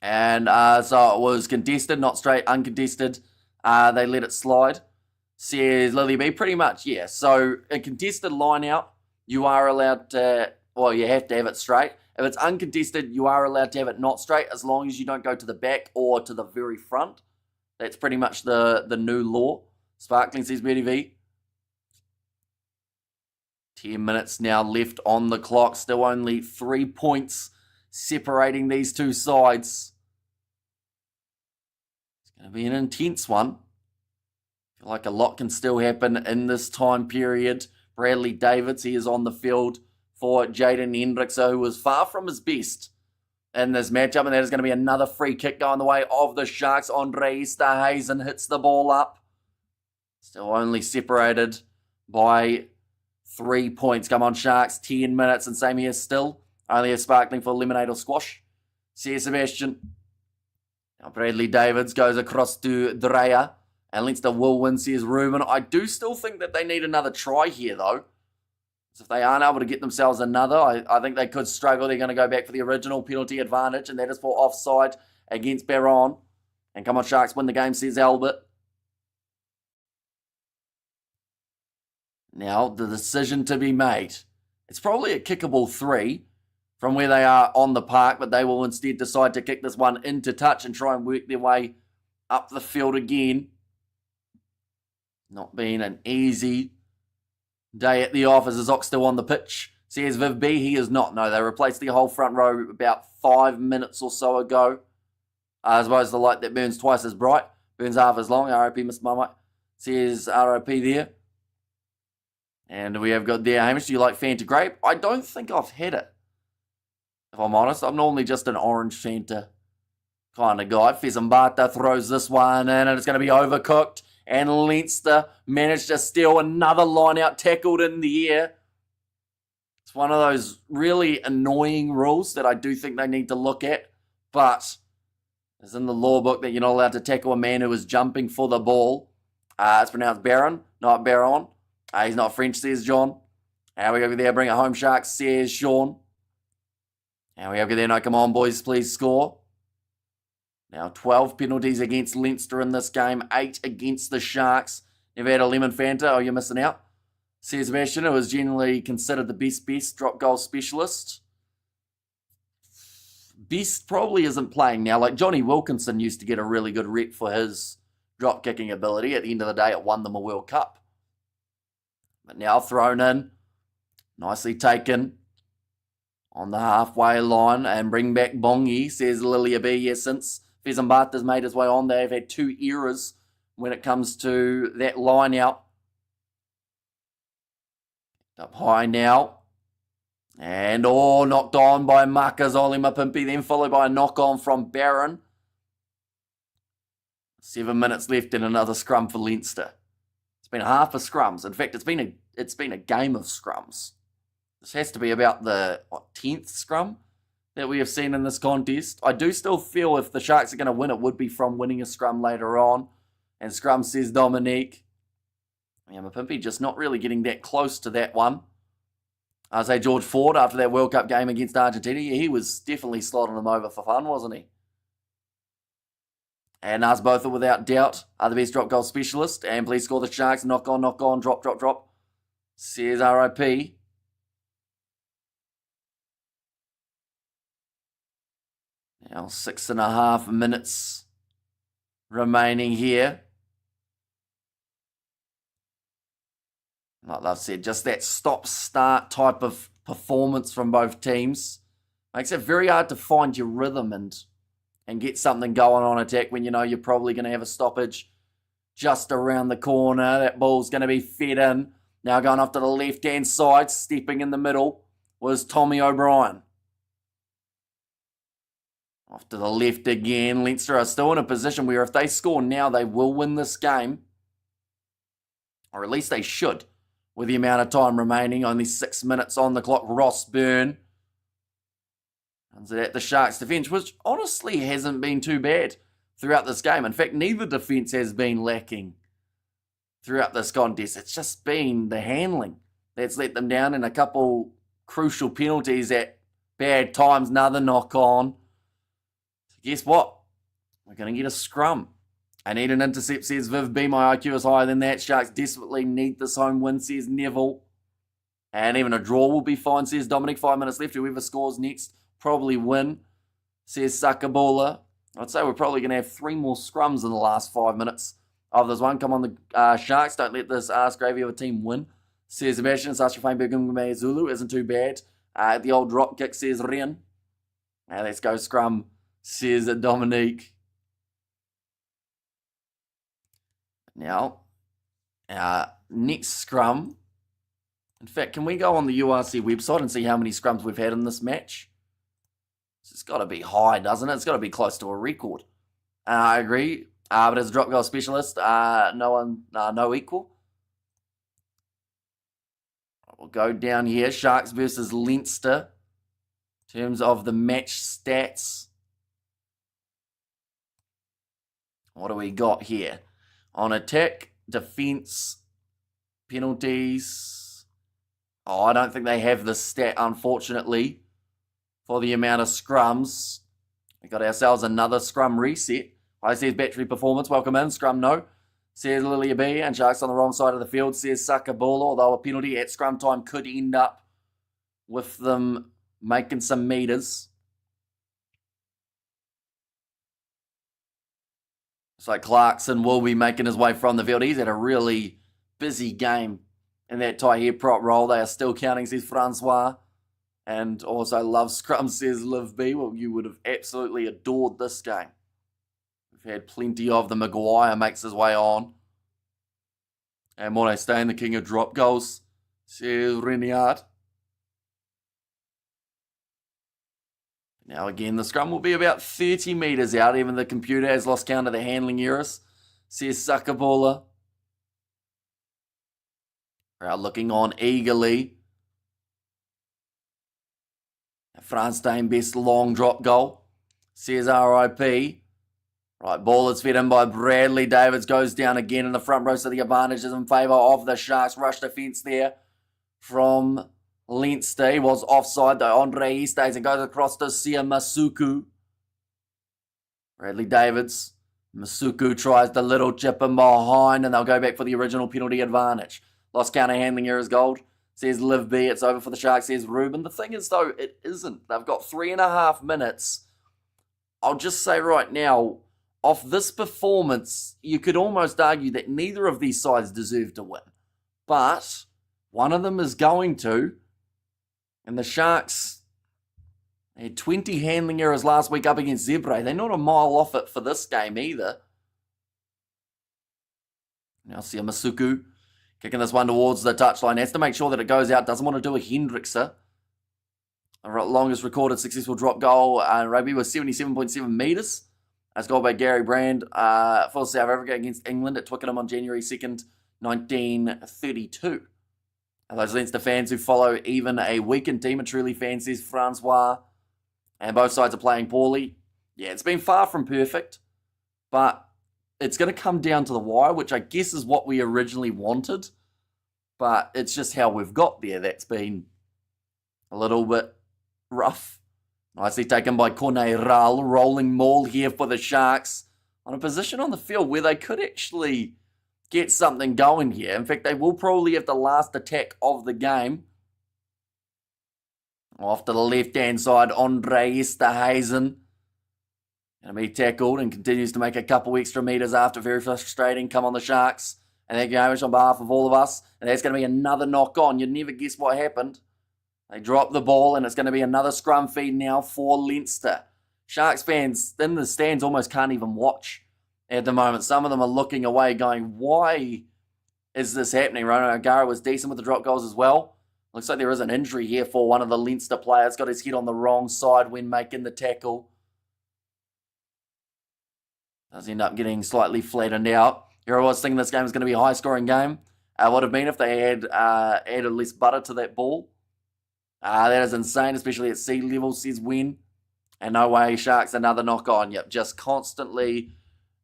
And so it was contested, not straight, uncontested. They let it slide. Says Lily B. Pretty much, yeah. So a contested line out, you are allowed to, well, you have to have it straight. If it's uncontested, you are allowed to have it not straight as long as you don't go to the back or to the very front. That's pretty much the new law. Sparkling, says Betty V. 10 minutes now left on the clock. Still only 3 points separating these two sides. Going to be an intense one. I feel like a lot can still happen in this time period. Bradley Davids, he is on the field for Jaden Hendrickson, who was far from his best in this matchup, and that is going to be another free kick going the way of the Sharks. Andre Easterhazen hits the ball up. Still only separated by 3 points. Come on, Sharks, 10 minutes, and same here still. Only a sparkling for lemonade or squash. See Sebastian. Now Bradley Davids goes across to Dreyer. And Leinster will win, says Ruben. I do still think that they need another try here, though. So if they aren't able to get themselves another, I think they could struggle. They're going to go back for the original penalty advantage, and that is for offside against Barron. And come on, Sharks, win the game, says Albert. Now, the decision to be made. It's probably a kickable 3 from where they are on the park, but they will instead decide to kick this one into touch and try and work their way up the field again. Not been an easy day at the office. Is Ox still on the pitch? Says Viv B. He is not. No, they replaced the whole front row about 5 minutes or so ago. I suppose the light that burns twice as bright, burns half as long. RIP, Mr. Mummy. Says RIP there. And we have got there, Hamish, do you like Fanta Grape? I don't think I've had it, if I'm honest. I'm normally just an orange Fanta kind of guy. Fezambata throws this one in, and it's going to be overcooked. And Leinster managed to steal another line-out, tackled in the air. It's one of those really annoying rules that I do think they need to look at. But it's in the law book that you're not allowed to tackle a man who is jumping for the ball. It's pronounced Baron, not Baron. He's not French, says John. And we over there, bring it home, Sharks, says Sean. And we over there, no, come on, boys, please score. Now, 12 penalties against Leinster in this game, 8 against the Sharks. Never had a lemon Fanta. Oh, you're missing out. Says Sebastian, who is generally considered the best drop goal specialist. Best probably isn't playing now. Like Johnny Wilkinson used to get a really good rep for his drop kicking ability. At the end of the day, it won them a World Cup. But now thrown in. Nicely taken on the halfway line and bring back Bongi, says Lilia B. Yes, since Fezambata's made his way on, they've had 2 errors when it comes to that line out. Up high now. And knocked on by Marcus Olimapimpi, then followed by a knock on from Barron. 7 minutes left in another scrum for Leinster. It's been half of scrums. In fact, it's been a game of scrums. This has to be about the 10th scrum that we have seen in this contest. I do still feel if the Sharks are going to win, it would be from winning a scrum later on. And scrum, says Dominique. Yeah, Mapimpi just not really getting that close to that one. I say George Ford, after that World Cup game against Argentina, he was definitely slotting them over for fun, wasn't he? And Botha, without doubt, are the best drop goal specialist. And please score the Sharks. Knock on, drop. Says RIP. Now 6.5 minutes remaining here. Like I've said, just that stop-start type of performance from both teams makes it very hard to find your rhythm and get something going on attack when you know you're probably going to have a stoppage just around the corner. That ball's going to be fed in. Now going off to the left-hand side, stepping in the middle, was Tommy O'Brien. Off to the left again. Leinster are still in a position where if they score now, they will win this game. Or at least they should. With the amount of time remaining, only 6 minutes on the clock. Ross Byrne runs it at the Sharks defence, which honestly hasn't been too bad throughout this game. In fact, neither defence has been lacking throughout this contest. It's just been the handling that's let them down, and a couple crucial penalties at bad times. Another knock on. So guess what? We're going to get a scrum. I need an intercept, says Viv B. My IQ is higher than that. Sharks desperately need this home win, says Neville. And even a draw will be fine, says Dominic. 5 minutes left. Whoever scores next probably win, says Sakabola. I'd say we're probably going to have 3 more scrums in the last 5 minutes of this one. Come on, the Sharks. Don't let this ass gravy of a team win, says Sebastian. Sasha Fainberg Zulu isn't too bad. The old drop kick, says Rian. Now let's go scrum, says Dominique. Now, next scrum. In fact, can we go on the URC website and see how many scrums we've had in this match? It's got to be high, doesn't it? It's got to be close to a record. I agree. But as a drop goal specialist, no equal. We'll go down here. Sharks versus Leinster. In terms of the match stats. What do we got here? On attack, defense, penalties. Oh, I don't think they have the stat, unfortunately, for the amount of scrums. We got ourselves another scrum reset. I says battery performance. Welcome in. Scrum no. Says Lilia B. And Sharks on the wrong side of the field. Says Sakabula. Although a penalty at scrum time could end up with them making some meters. So Clarkson will be making his way from the field. He's had a really busy game in that tight head prop role. They are still counting, says Francois. And also love scrum, says Liv B. Well, you would have absolutely adored this game. We've had plenty of the Maguire makes his way on. And Morne Stain, the king of drop goals, says Reniart. Now again, the scrum will be about 30 metres out. Even the computer has lost count of the handling errors, says Sakabula. Crowd looking on eagerly. Franstein best long drop goal, says RIP. Right, ball is fed in by Bradley. Davids goes down again in the front row, so the advantage is in favour of the Sharks. Rush defence there from Leinster. He was offside though. Andre stays and goes across to Sia Masuku. Bradley Davids. Masuku tries the little chip in behind, and they'll go back for the original penalty advantage. Lost counter handling errors, Gold. Says Liv B. It's over for the Sharks, says Ruben. The thing is, though, it isn't. They've got 3.5 minutes. I'll just say right now, off this performance, you could almost argue that neither of these sides deserve to win. But one of them is going to. And the Sharks had 20 handling errors last week up against Zebre. They're not a mile off it for this game either. Now see Masuku kicking this one towards the touchline. Has to make sure that it goes out. Doesn't want to do a Hendrickser. The longest recorded successful drop goal in rugby was 77.7 metres. That's goal by Gary Brand for South Africa against England at Twickenham on January 2nd, 1932. And those Leinster fans who follow even a weakened team are truly fans, says Francois. And both sides are playing poorly. Yeah, it's been far from perfect. But it's going to come down to the wire, which I guess is what we originally wanted. But it's just how we've got there. That's been a little bit rough. Nicely taken by Corneral. Rolling maul here for the Sharks. On a position on the field where they could actually get something going here. In fact, they will probably have the last attack of the game. Off to the left-hand side, Andre Esterhazen. Going to be tackled and continues to make a couple extra metres after. Very frustrating. Come on the Sharks. And thank you very much on behalf of all of us. And that's going to be another knock on. You'd never guess what happened. They drop the ball and it's going to be another scrum feed now for Leinster. Sharks fans in the stands almost can't even watch at the moment. Some of them are looking away going, why is this happening? Ronan O'Gara was decent with the drop goals as well. Looks like there is an injury here for one of the Leinster players. Got his head on the wrong side when making the tackle. Does end up getting slightly flattened out. Here I was thinking this game was going to be a high-scoring game. Would have been if they had added less butter to that ball. That is insane, especially at sea level, says Win. And no way, Sharks, another knock-on. Yep, just constantly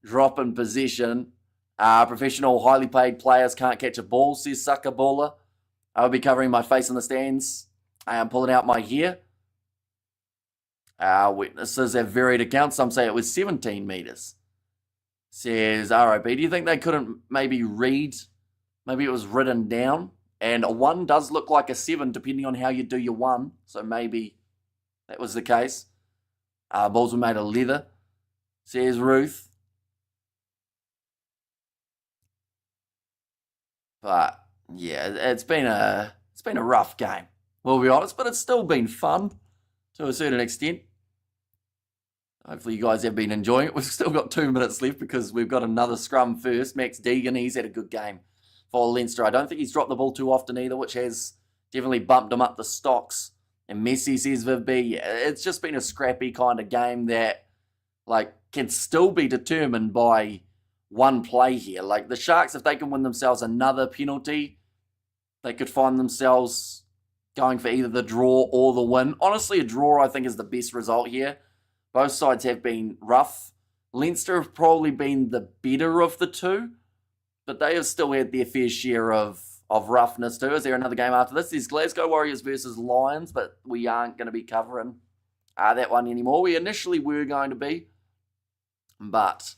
dropping possession. Professional, highly paid players can't catch a ball, says Sakabula. I'll be covering my face in the stands. I am pulling out my hair. Witnesses have varied accounts. Some say it was 17 metres. Says RIP. Do you think they couldn't maybe read? Maybe it was written down. And a 1 does look like a 7 depending on how you do your 1. So maybe that was the case. Balls were made of leather. Says Ruth. But yeah, it's been a rough game. We'll be honest, but it's still been fun to a certain extent. Hopefully you guys have been enjoying it. We've still got 2 minutes left because we've got another scrum first. Max Deegan, he's had a good game for Leinster. I don't think he's dropped the ball too often either, which has definitely bumped him up the stocks. And Messi says, Viv B, it's just been a scrappy kind of game that can still be determined by one play here. Like the Sharks, if they can win themselves another penalty, they could find themselves going for either the draw or the win. Honestly, a draw I think is the best result here. Both sides have been rough. Leinster have probably been the better of the two, but they have still had their fair share of roughness too. Is there another game after this? There's Glasgow Warriors versus Lions, but we aren't going to be covering that one anymore. We initially were going to be, but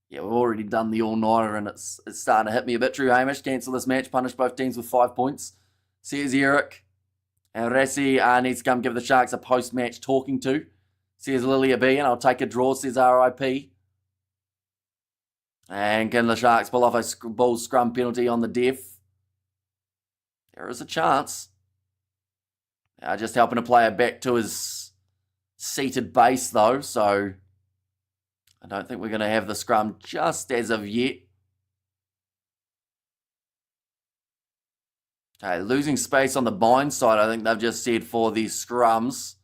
yeah, we've already done the all-nighter and it's starting to hit me a bit. True Hamish, cancel this match, punish both teams with 5 points. Says Eric. And Rassi needs to come give the Sharks a post-match talking to. Says Lilia B, and I'll take a draw, says RIP. And can the Sharks pull off a ball scrum penalty on the deaf? There is a chance. Just helping a player back to his seated base, though, so I don't think we're going to have the scrum just as of yet. Okay, losing space on the bind side, I think they've just said for these scrums.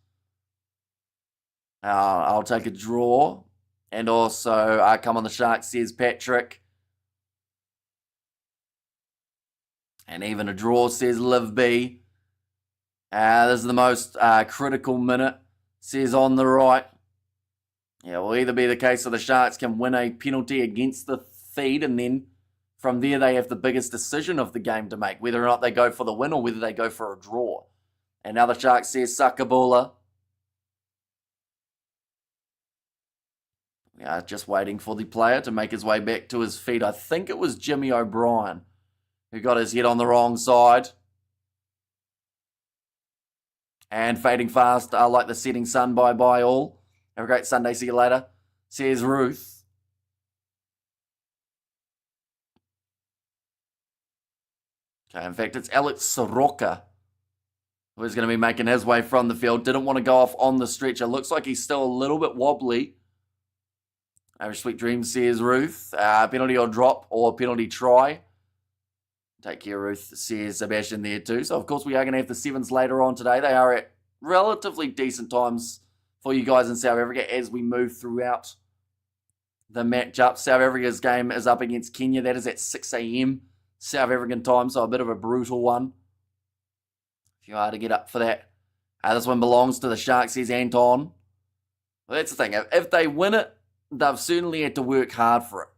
I'll take a draw. And also, come on the Sharks, says Patrick. And even a draw, says Liv B. This is the most critical minute, says on the right. Yeah, will either be the case that the Sharks can win a penalty against the feed, and then from there they have the biggest decision of the game to make, whether or not they go for the win or whether they go for a draw. And now the Sharks says Sakabula. Just waiting for the player to make his way back to his feet. I think it was Jimmy O'Brien who got his head on the wrong side. And fading fast, like the setting sun. Bye-bye all. Have a great Sunday. See you later. Says Ruth. Okay, in fact, it's Alex Soroka who's going to be making his way from the field. Didn't want to go off on the stretcher. Looks like he's still a little bit wobbly. Sweet Dreams, says Ruth. Penalty or drop or penalty try. Take care, Ruth, says Sebastian there too. So, of course, we are going to have the sevens later on today. They are at relatively decent times for you guys in South Africa as we move throughout the matchup. South Africa's game is up against Kenya. That is at 6 a.m. South African time, so a bit of a brutal one. If you are to get up for that. This one belongs to the Sharks, says Anton. Well, that's the thing. If they win it, they've certainly had to work hard for it.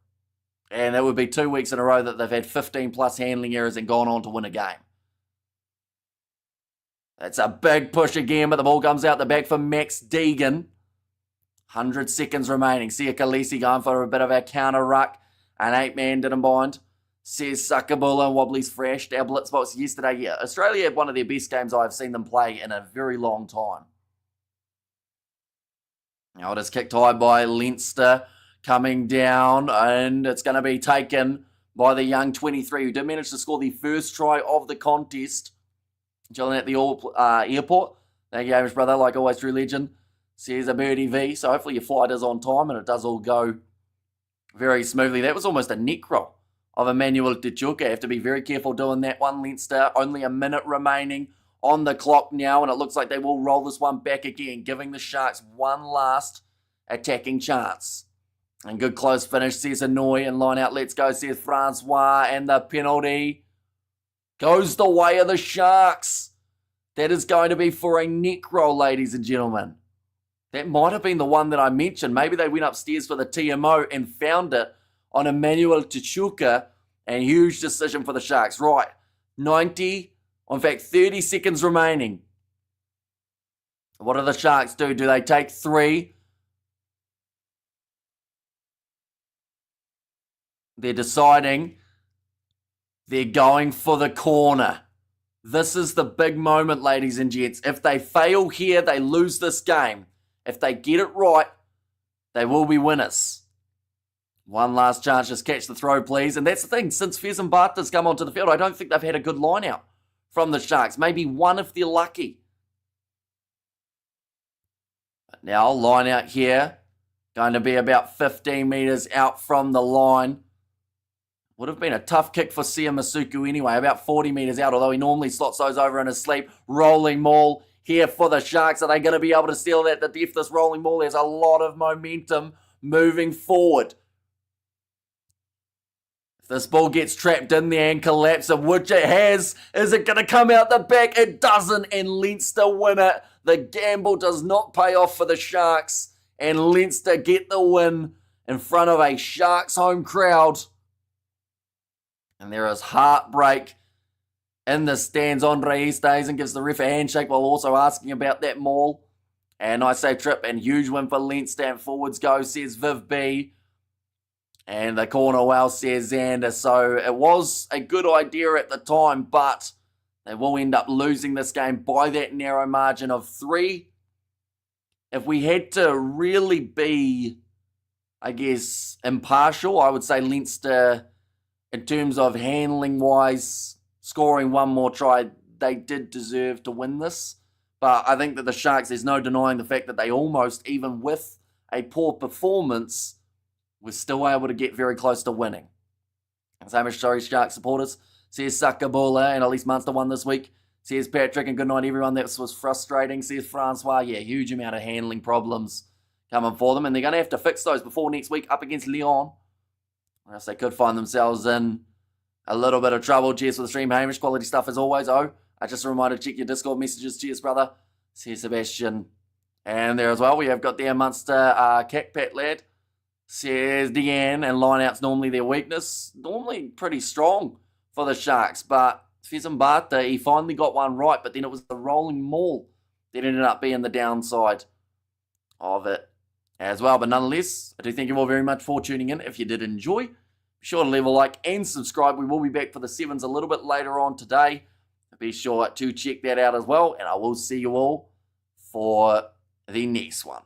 And it would be 2 weeks in a row that they've had 15 plus handling errors and gone on to win a game. That's a big push again, but the ball comes out the back for Max Deegan. 100 seconds remaining. Sia Khaleesi going for a bit of a counter ruck. An 8-man didn't bind. Says Sakabula and Wobbly's fresh. Our blitz box yesterday. Yeah, Australia had one of their best games I've seen them play in a very long time. Now it is kicked high by Leinster, coming down, and it's going to be taken by the young 23 who did manage to score the first try of the contest. Chilling at the airport. Thank you, Hamish, brother. Like always, true legend. Says a birdie V. So hopefully your flight is on time and it does all go very smoothly. That was almost a neck roll of Emmanuel Tichuka. Have to be very careful doing that one, Leinster. Only a minute remaining on the clock now, and it looks like they will roll this one back again, giving the Sharks one last attacking chance. And good close finish, says Hanoi, and line out, let's go, says Francois, and the penalty goes the way of the Sharks. That is going to be for a neck roll, ladies and gentlemen. That might have been the one that I mentioned. Maybe they went upstairs for the TMO and found it on Emmanuel Tichuka, and huge decision for the Sharks. Right, 90, in fact, 30 seconds remaining. What do the Sharks do? Do they take 3? They're deciding. They're going for the corner. This is the big moment, ladies and gents. If they fail here, they lose this game. If they get it right, they will be winners. One last chance. Just catch the throw, please. And that's the thing. Since Fez and Bartha's come onto the field, I don't think they've had a good line out from the Sharks. Maybe one if they're lucky. But now, line out here. Going to be about 15 metres out from the line. Would have been a tough kick for Sia Masuku anyway, about 40 metres out, although he normally slots those over in his sleep. Rolling maul here for the Sharks. Are they going to be able to steal that? The depth, this rolling maul, there's a lot of momentum moving forward. If this ball gets trapped in there and collapses, which it has, is it going to come out the back? It doesn't, and Leinster win it. The gamble does not pay off for the Sharks, and Leinster get the win in front of a Sharks home crowd. And there is heartbreak in the stands. Andre Easthuizen gives the ref a handshake while also asking about that maul. And nice safe trip and huge win for Leinster. And forwards go, says Viv B. And the corner well, says Xander. So it was a good idea at the time, but they will end up losing this game by that narrow margin of 3. If we had to really be, I guess, impartial, I would say Leinster, in terms of handling-wise, scoring one more try, they did deserve to win this. But I think that the Sharks, there's no denying the fact that they almost, even with a poor performance, were still able to get very close to winning. Same as Sharks supporters. Says Sakabula, and at least Munster won this week. Says Patrick, and good night everyone. That was frustrating. Says Francois, yeah, huge amount of handling problems coming for them. And they're going to have to fix those before next week up against Lyon. Or else they could find themselves in a little bit of trouble. Cheers for the stream, Hamish. Quality stuff as always. Oh, just a reminder, check your Discord messages. Cheers, brother. Says Sebastian. And there as well, we have got their Munster Cackpat lad. Says Deanne, and line-out's normally their weakness. Normally pretty strong for the Sharks, but Fezambata, he finally got one right, but then it was the rolling maul that ended up being the downside of it as well. But nonetheless, I do thank you all very much for tuning in. If you did enjoy, be sure to leave a like and subscribe. We will be back for the 7s a little bit later on today. Be sure to check that out as well, and I will see you all for the next one.